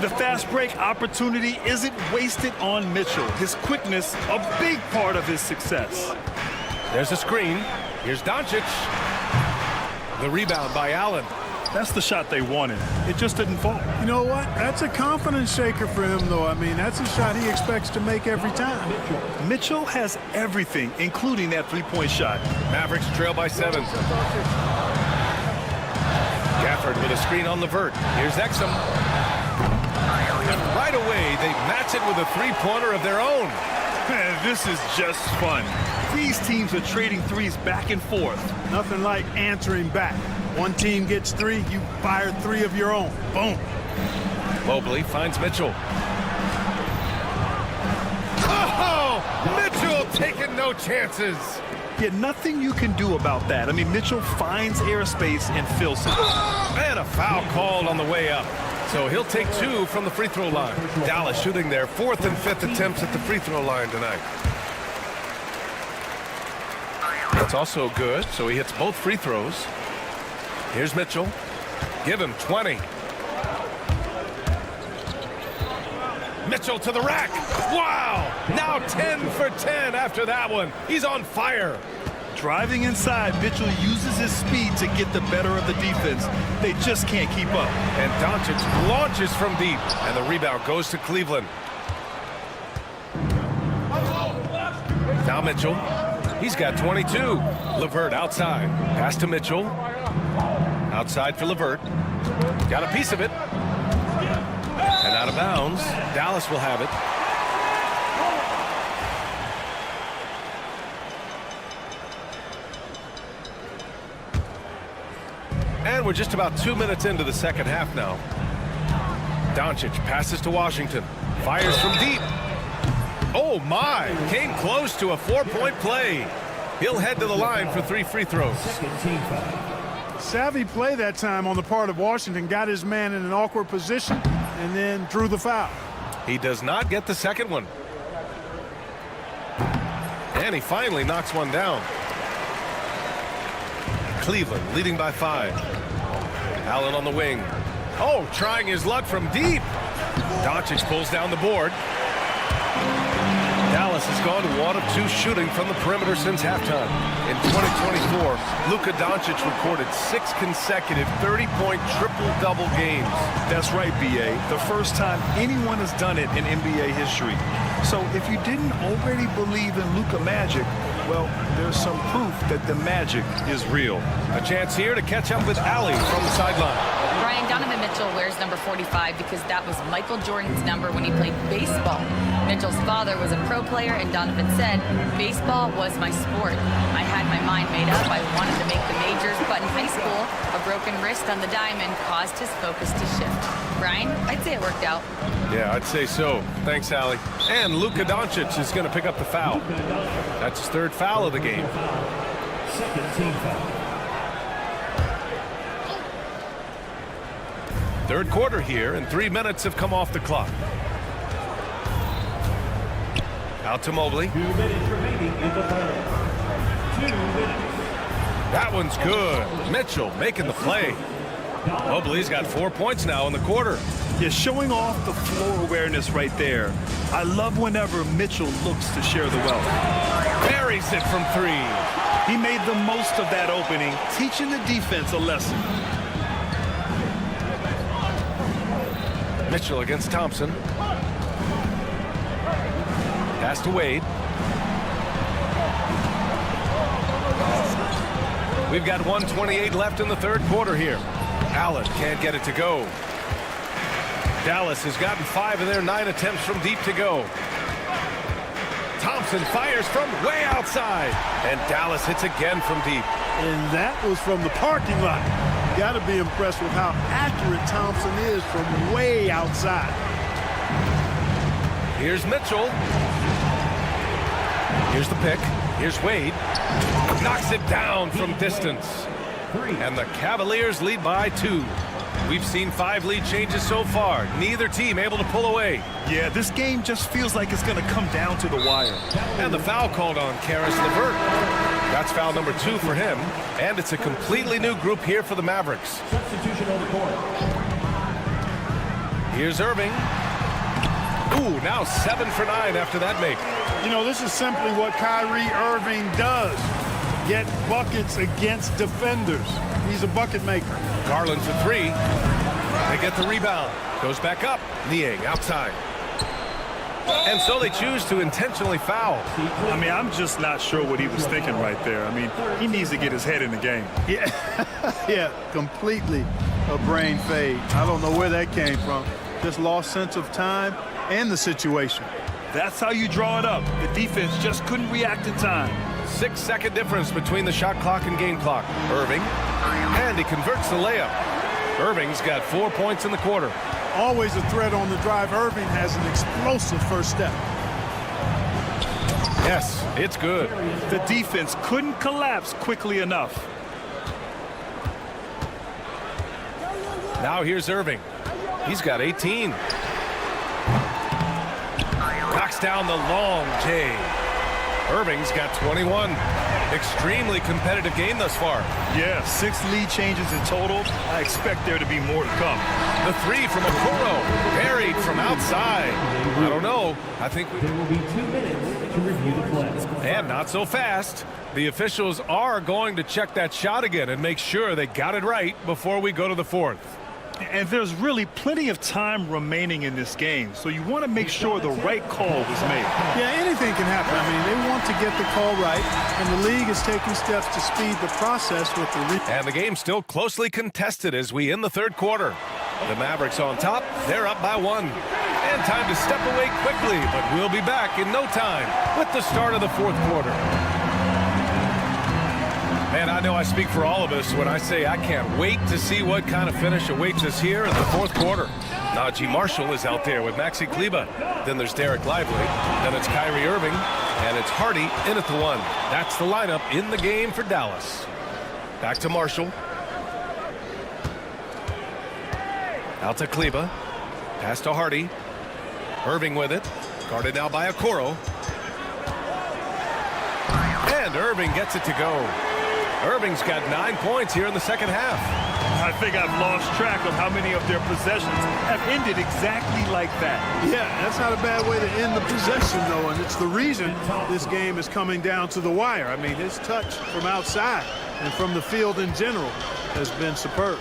The fast break opportunity isn't wasted on Mitchell. His quickness, a big part of his success. There's a screen. Here's Doncic. The rebound by Allen. That's the shot they wanted. It just didn't fall. You know what? That's a confidence shaker for him, though. I mean, that's a shot he expects to make every time. Mitchell has everything, including that 3-point shot. Mavericks trail by 7. Gafford with a screen on LeVert. Here's Exum. And right away, they match it with a 3-pointer of their own. This is just fun. These teams are trading threes back and forth. Nothing like answering back. One team gets 3, you fire 3 of your own. Boom. Mobley finds Mitchell. Oh! Mitchell taking no chances. Yeah, nothing you can do about that. I mean, Mitchell finds airspace and fills it. And a foul called on the way up. So he'll take 2 from the free throw line. Dallas shooting their 4th and 5th attempts at the free throw line tonight. That's also good, so he hits both free throws. Here's Mitchell. Give him 20. Mitchell to the rack. Wow! Now 10 for 10 after that one. He's on fire. Driving inside, Mitchell uses his speed to get the better of the defense. They just can't keep up. And Doncic launches from deep. And the rebound goes to Cleveland. Now Mitchell. He's got 22. LeVert outside. Pass to Mitchell. Outside for LeVert. Got a piece of it. And out of bounds. Dallas will have it. And we're just about 2 minutes into the second half now. Doncic passes to Washington. Fires from deep. Oh my! Came close to a 4-point play. He'll head to the line for 3 free throws. Savvy play that time on the part of Washington. Got his man in an awkward position and then drew the foul. He does not get the second one. And he finally knocks one down. Cleveland leading by 5. Allen on the wing. Oh, trying his luck from deep. Doncic pulls down the board. Dallas has gone to 1 of 2 shooting from the perimeter since halftime. In 2024, Luka Doncic recorded 6 consecutive 30-point triple-double games. That's right, B.A. The first time anyone has done it in NBA history. So if you didn't already believe in Luka Magic, well, there's some proof that the magic is real. A chance here to catch up with Allie from the sideline. Brian, Donovan Mitchell wears number 45 because that was Michael Jordan's number when he played baseball. Mitchell's father was a pro player, and Donovan said, "Baseball was my sport. I had my mind made up. I wanted to make the majors, but in high school, a broken wrist on the diamond caused his focus to shift." Brian, I'd say it worked out. Yeah, I'd say so. Thanks, Allie. And Luka Doncic is going to pick up the foul. That's his 3rd foul of the game. Second team foul. 3rd quarter here, and 3 minutes have come off the clock. Out to Mobley. 2 minutes remaining in the third. 2 minutes. That one's good. Mitchell making the play. Mobley's got 4 points now in the quarter. Yeah, showing off the floor awareness right there. I love whenever Mitchell looks to share the wealth. Buries it from 3. He made the most of that opening, teaching the defense a lesson. Mitchell against Thompson. Pass to Wade. We've got 1:28 left in the 3rd quarter here. Allen can't get it to go. Dallas has gotten 5 of their 9 attempts from deep to go. Thompson fires from way outside. And Dallas hits again from deep. And that was from the parking lot. Got to be impressed with how accurate Thompson is from way outside. Here's Mitchell. Here's the pick. Here's Wade. Knocks it down from distance. And the Cavaliers lead by 2. We've seen 5 lead changes so far. Neither team able to pull away. Yeah, this game just feels like it's going to come down to the wire. And the foul called on Caris LeVert. That's foul number 2 for him. And it's a completely new group here for the Mavericks. Substitution on the court. Here's Irving. Ooh, now 7 for 9 after that make. You know, this is simply what Kyrie Irving does. Get buckets against defenders. He's a bucket maker. Garland for 3. They get the rebound. Goes back up. Niang outside. And so they choose to intentionally foul. I mean, I'm just not sure what he was thinking right there. I mean, he needs to get his head in the game. Yeah, yeah, completely a brain fade. I don't know where that came from. Just lost sense of time and the situation. That's how you draw it up. The defense just couldn't react in time. 6-second difference between the shot clock and game clock. Irving. And he converts the layup. Irving's got 4 points in the quarter. Always a threat on the drive. Irving has an explosive first step. Yes, it's good. The defense couldn't collapse quickly enough. Now here's Irving. He's got 18. Knocks down the long J. Irving's got 21. Extremely competitive game thus far. Yeah, 6 lead changes in total. I expect there to be more to come. The 3 from Okoro, buried from outside. I don't know. I think There will be 2 minutes to review the play. And not so fast. The officials are going to check that shot again and make sure they got it right before we go to the 4th. And there's really plenty of time remaining in this game, so you want to make sure the right call was made. Yeah, anything can happen. I mean, they want to get the call right, and the league is taking steps to speed the process with the And the game's still closely contested as we end the 3rd quarter. The Mavericks on top, they're up by 1. And time to step away quickly, but we'll be back in no time with the start of the 4th quarter. And I know I speak for all of us when I say I can't wait to see what kind of finish awaits us here in the 4th quarter. Najee Marshall is out there with Maxi Kleber. Then there's Derek Lively. Then it's Kyrie Irving. And it's Hardy in at the 1. That's the lineup in the game for Dallas. Back to Marshall. Out to Kleber. Pass to Hardy. Irving with it. Guarded now by Okoro. And Irving gets it to go. Irving's got 9 points here in the 2nd half. I think I've lost track of how many of their possessions have ended exactly like that. Yeah, that's not a bad way to end the possession, though, and it's the reason this game is coming down to the wire. I mean, his touch from outside and from the field in general has been superb.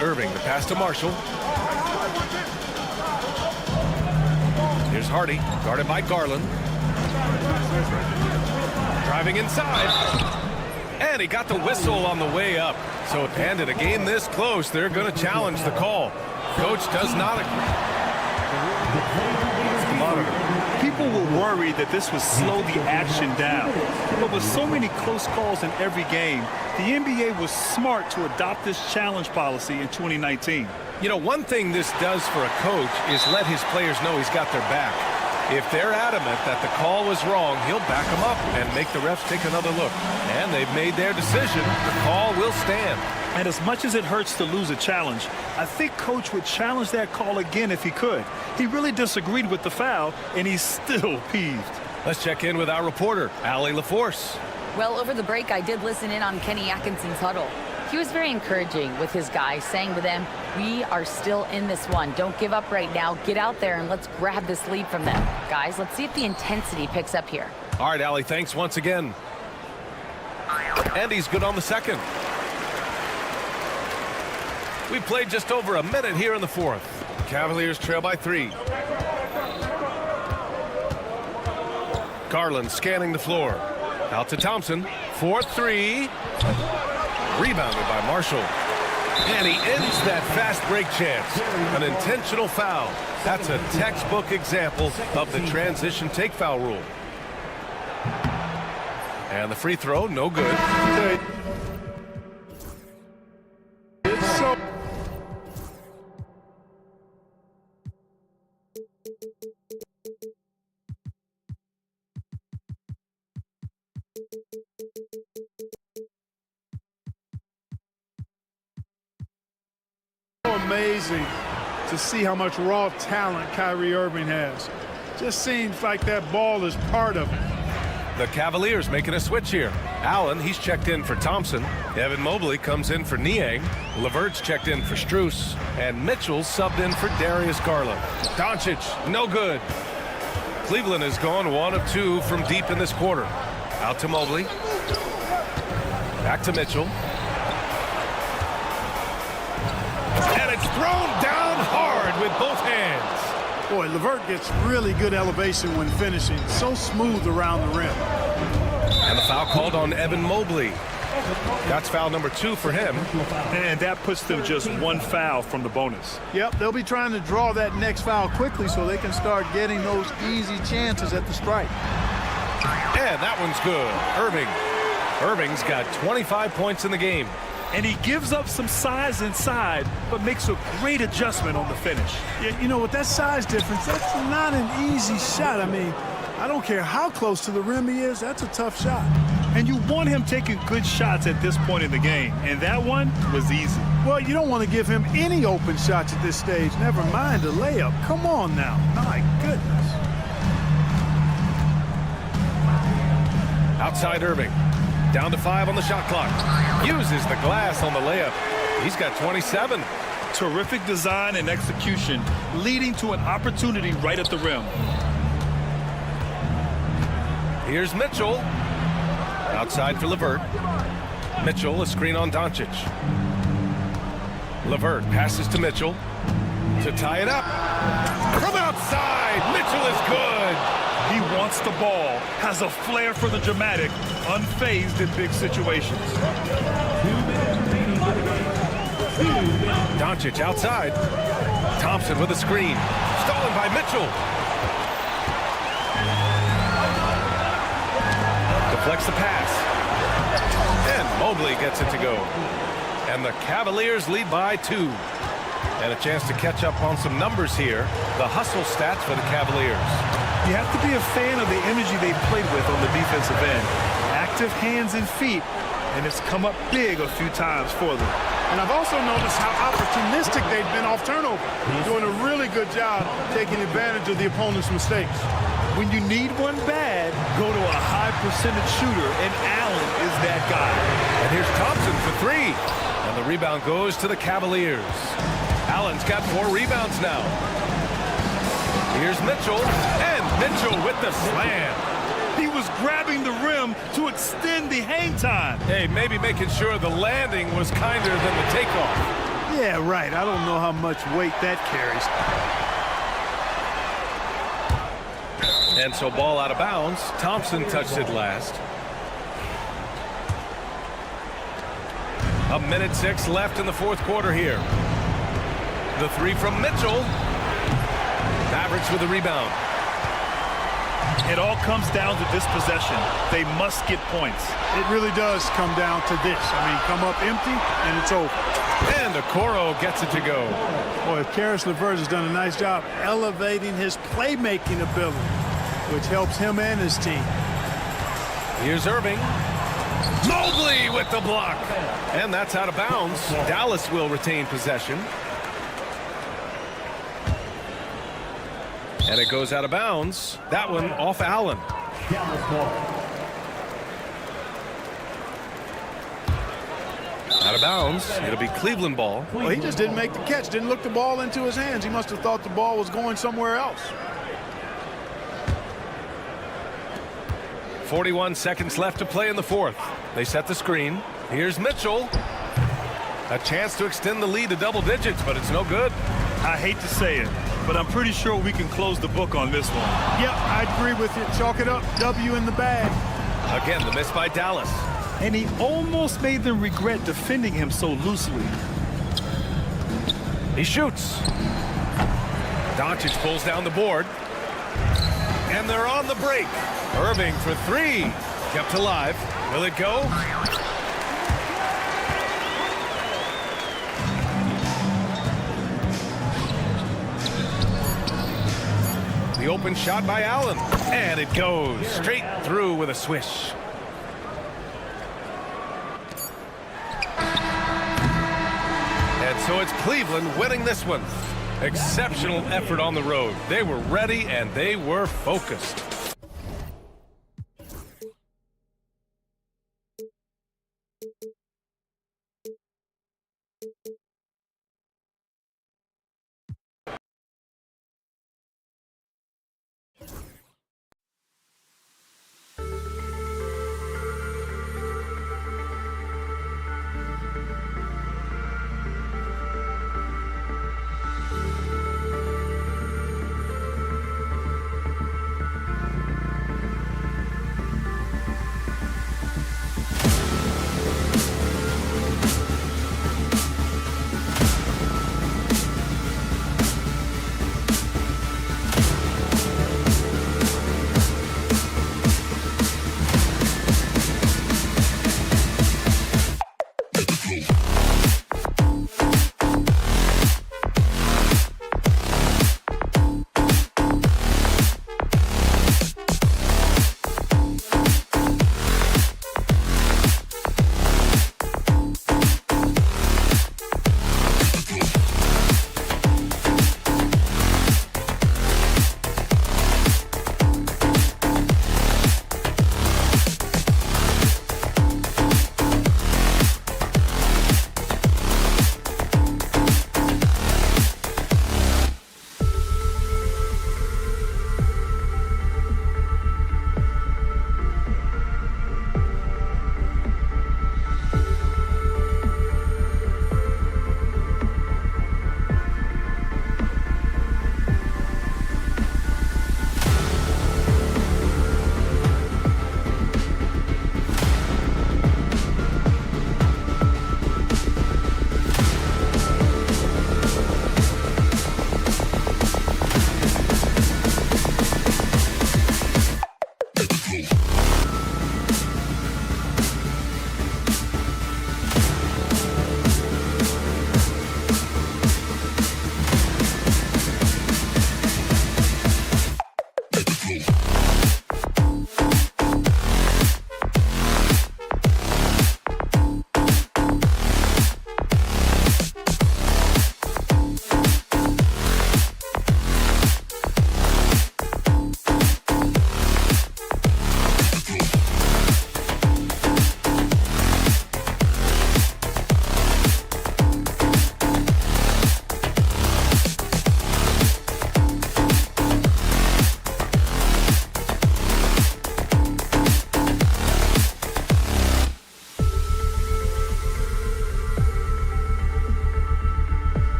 Irving, the pass to Marshall. Here's Hardy, guarded by Garland. Driving inside. And he got the whistle on the way up. So, and in a game this close, they're going to challenge the call. Coach does not agree. People were worried that this would slow the action down. But with so many close calls in every game, the NBA was smart to adopt this challenge policy in 2019. You know, one thing this does for a coach is let his players know he's got their back. If they're adamant that the call was wrong, he'll back them up and make the refs take another look. And they've made their decision. The call will stand. And as much as it hurts to lose a challenge, I think Coach would challenge that call again if he could. He really disagreed with the foul, and he's still peeved. Let's check in with our reporter, Allie LaForce. Well, over the break, I did listen in on Kenny Atkinson's huddle. He was very encouraging with his guys, saying to them, we are still in this one. Don't give up right now. Get out there and let's grab this lead from them. Guys, let's see if the intensity picks up here. All right, Allie, thanks once again. And he's good on the 2nd. We played just over a minute here in the 4th. Cavaliers trail by 3. Garland scanning the floor. Out to Thompson. 4-3. Rebounded by Marshall. And he ends that fast break chance. An intentional foul. That's a textbook example of the transition take foul rule. And the free throw, no good. It's so amazing to see how much raw talent Kyrie Irving has. Just seems like that ball is part of it. The Cavaliers making a switch here. Allen, he's checked in for Thompson. Evan Mobley comes in for Niang. Levert's checked in for Strus. And Mitchell's subbed in for Darius Garland. Doncic, no good. Cleveland has gone 1 of 2 from deep in this quarter. Out to Mobley. Back to Mitchell. And it's thrown down hard with both hands. Boy, Levert gets really good elevation when finishing. So smooth around the rim. And the foul called on Evan Mobley. That's foul number 2 for him. And that puts them just 1 foul from the bonus. Yep, they'll be trying to draw that next foul quickly so they can start getting those easy chances at the strike. And that one's good. Irving's got 25 points in the game. And he gives up some size inside, but makes a great adjustment on the finish. Yeah, you know, with that size difference, that's not an easy shot. I mean, I don't care how close to the rim he is, that's a tough shot. And you want him taking good shots at this point in the game. And that one was easy. Well, you don't want to give him any open shots at this stage. Never mind a layup. Come on now. My goodness. Outside Irving. Down to 5 on the shot clock. Uses the glass on the layup. He's got 27. Terrific design and execution, leading to an opportunity right at the rim. Here's Mitchell. Outside for LeVert. Mitchell, a screen on Doncic. LeVert passes to Mitchell to tie it up. From outside, Mitchell is good. He wants the ball, has a flair for the dramatic, unfazed in big situations. Doncic outside. Thompson with a screen. Stolen by Mitchell. Deflects the pass. And Mobley gets it to go. And the Cavaliers lead by 2. And a chance to catch up on some numbers here. The hustle stats for the Cavaliers. You have to be a fan of the energy they played with on the defensive end. Active hands and feet, and it's come up big a few times for them. And I've also noticed how opportunistic they've been off turnover. Doing a really good job taking advantage of the opponent's mistakes. When you need one bad, go to a high percentage shooter, and Allen is that guy. And here's Thompson for 3. And the rebound goes to the Cavaliers. Allen's got 4 rebounds now. Here's Mitchell, and Mitchell with the slam. He was grabbing the rim to extend the hang time. Hey, maybe making sure the landing was kinder than the takeoff. Yeah, right. I don't know how much weight that carries. And so ball out of bounds. Thompson touched it last. 1:06 left in the fourth quarter here. The 3 from Mitchell. Mavericks with the rebound. It all comes down to this possession. They must get points. It really does come down to this. I mean, come up empty, and it's over. And Okoro gets it to go. Boy, Karis LeVert has done a nice job elevating his playmaking ability, which helps him and his team. Here's Irving. Mobley with the block. And that's out of bounds. Dallas will retain possession. And it goes out of bounds. That one off Allen. Out of bounds. It'll be Cleveland ball. Well, he just didn't make the catch. Didn't look the ball into his hands. He must have thought the ball was going somewhere else. 41 seconds left to play in the fourth. They set the screen. Here's Mitchell. A chance to extend the lead to double digits, but it's no good. I hate to say it, but I'm pretty sure we can close the book on this one. Yep, I agree with you. Chalk it up. W in the bag. Again, the miss by Dallas. And he almost made them regret defending him so loosely. He shoots. Doncic pulls down the board. And they're on the break. Irving for 3. Kept alive. Will it go? The open shot by Allen. And it goes straight through with a swish. And so it's Cleveland winning this one. Exceptional effort on the road. They were ready and they were focused.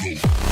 go.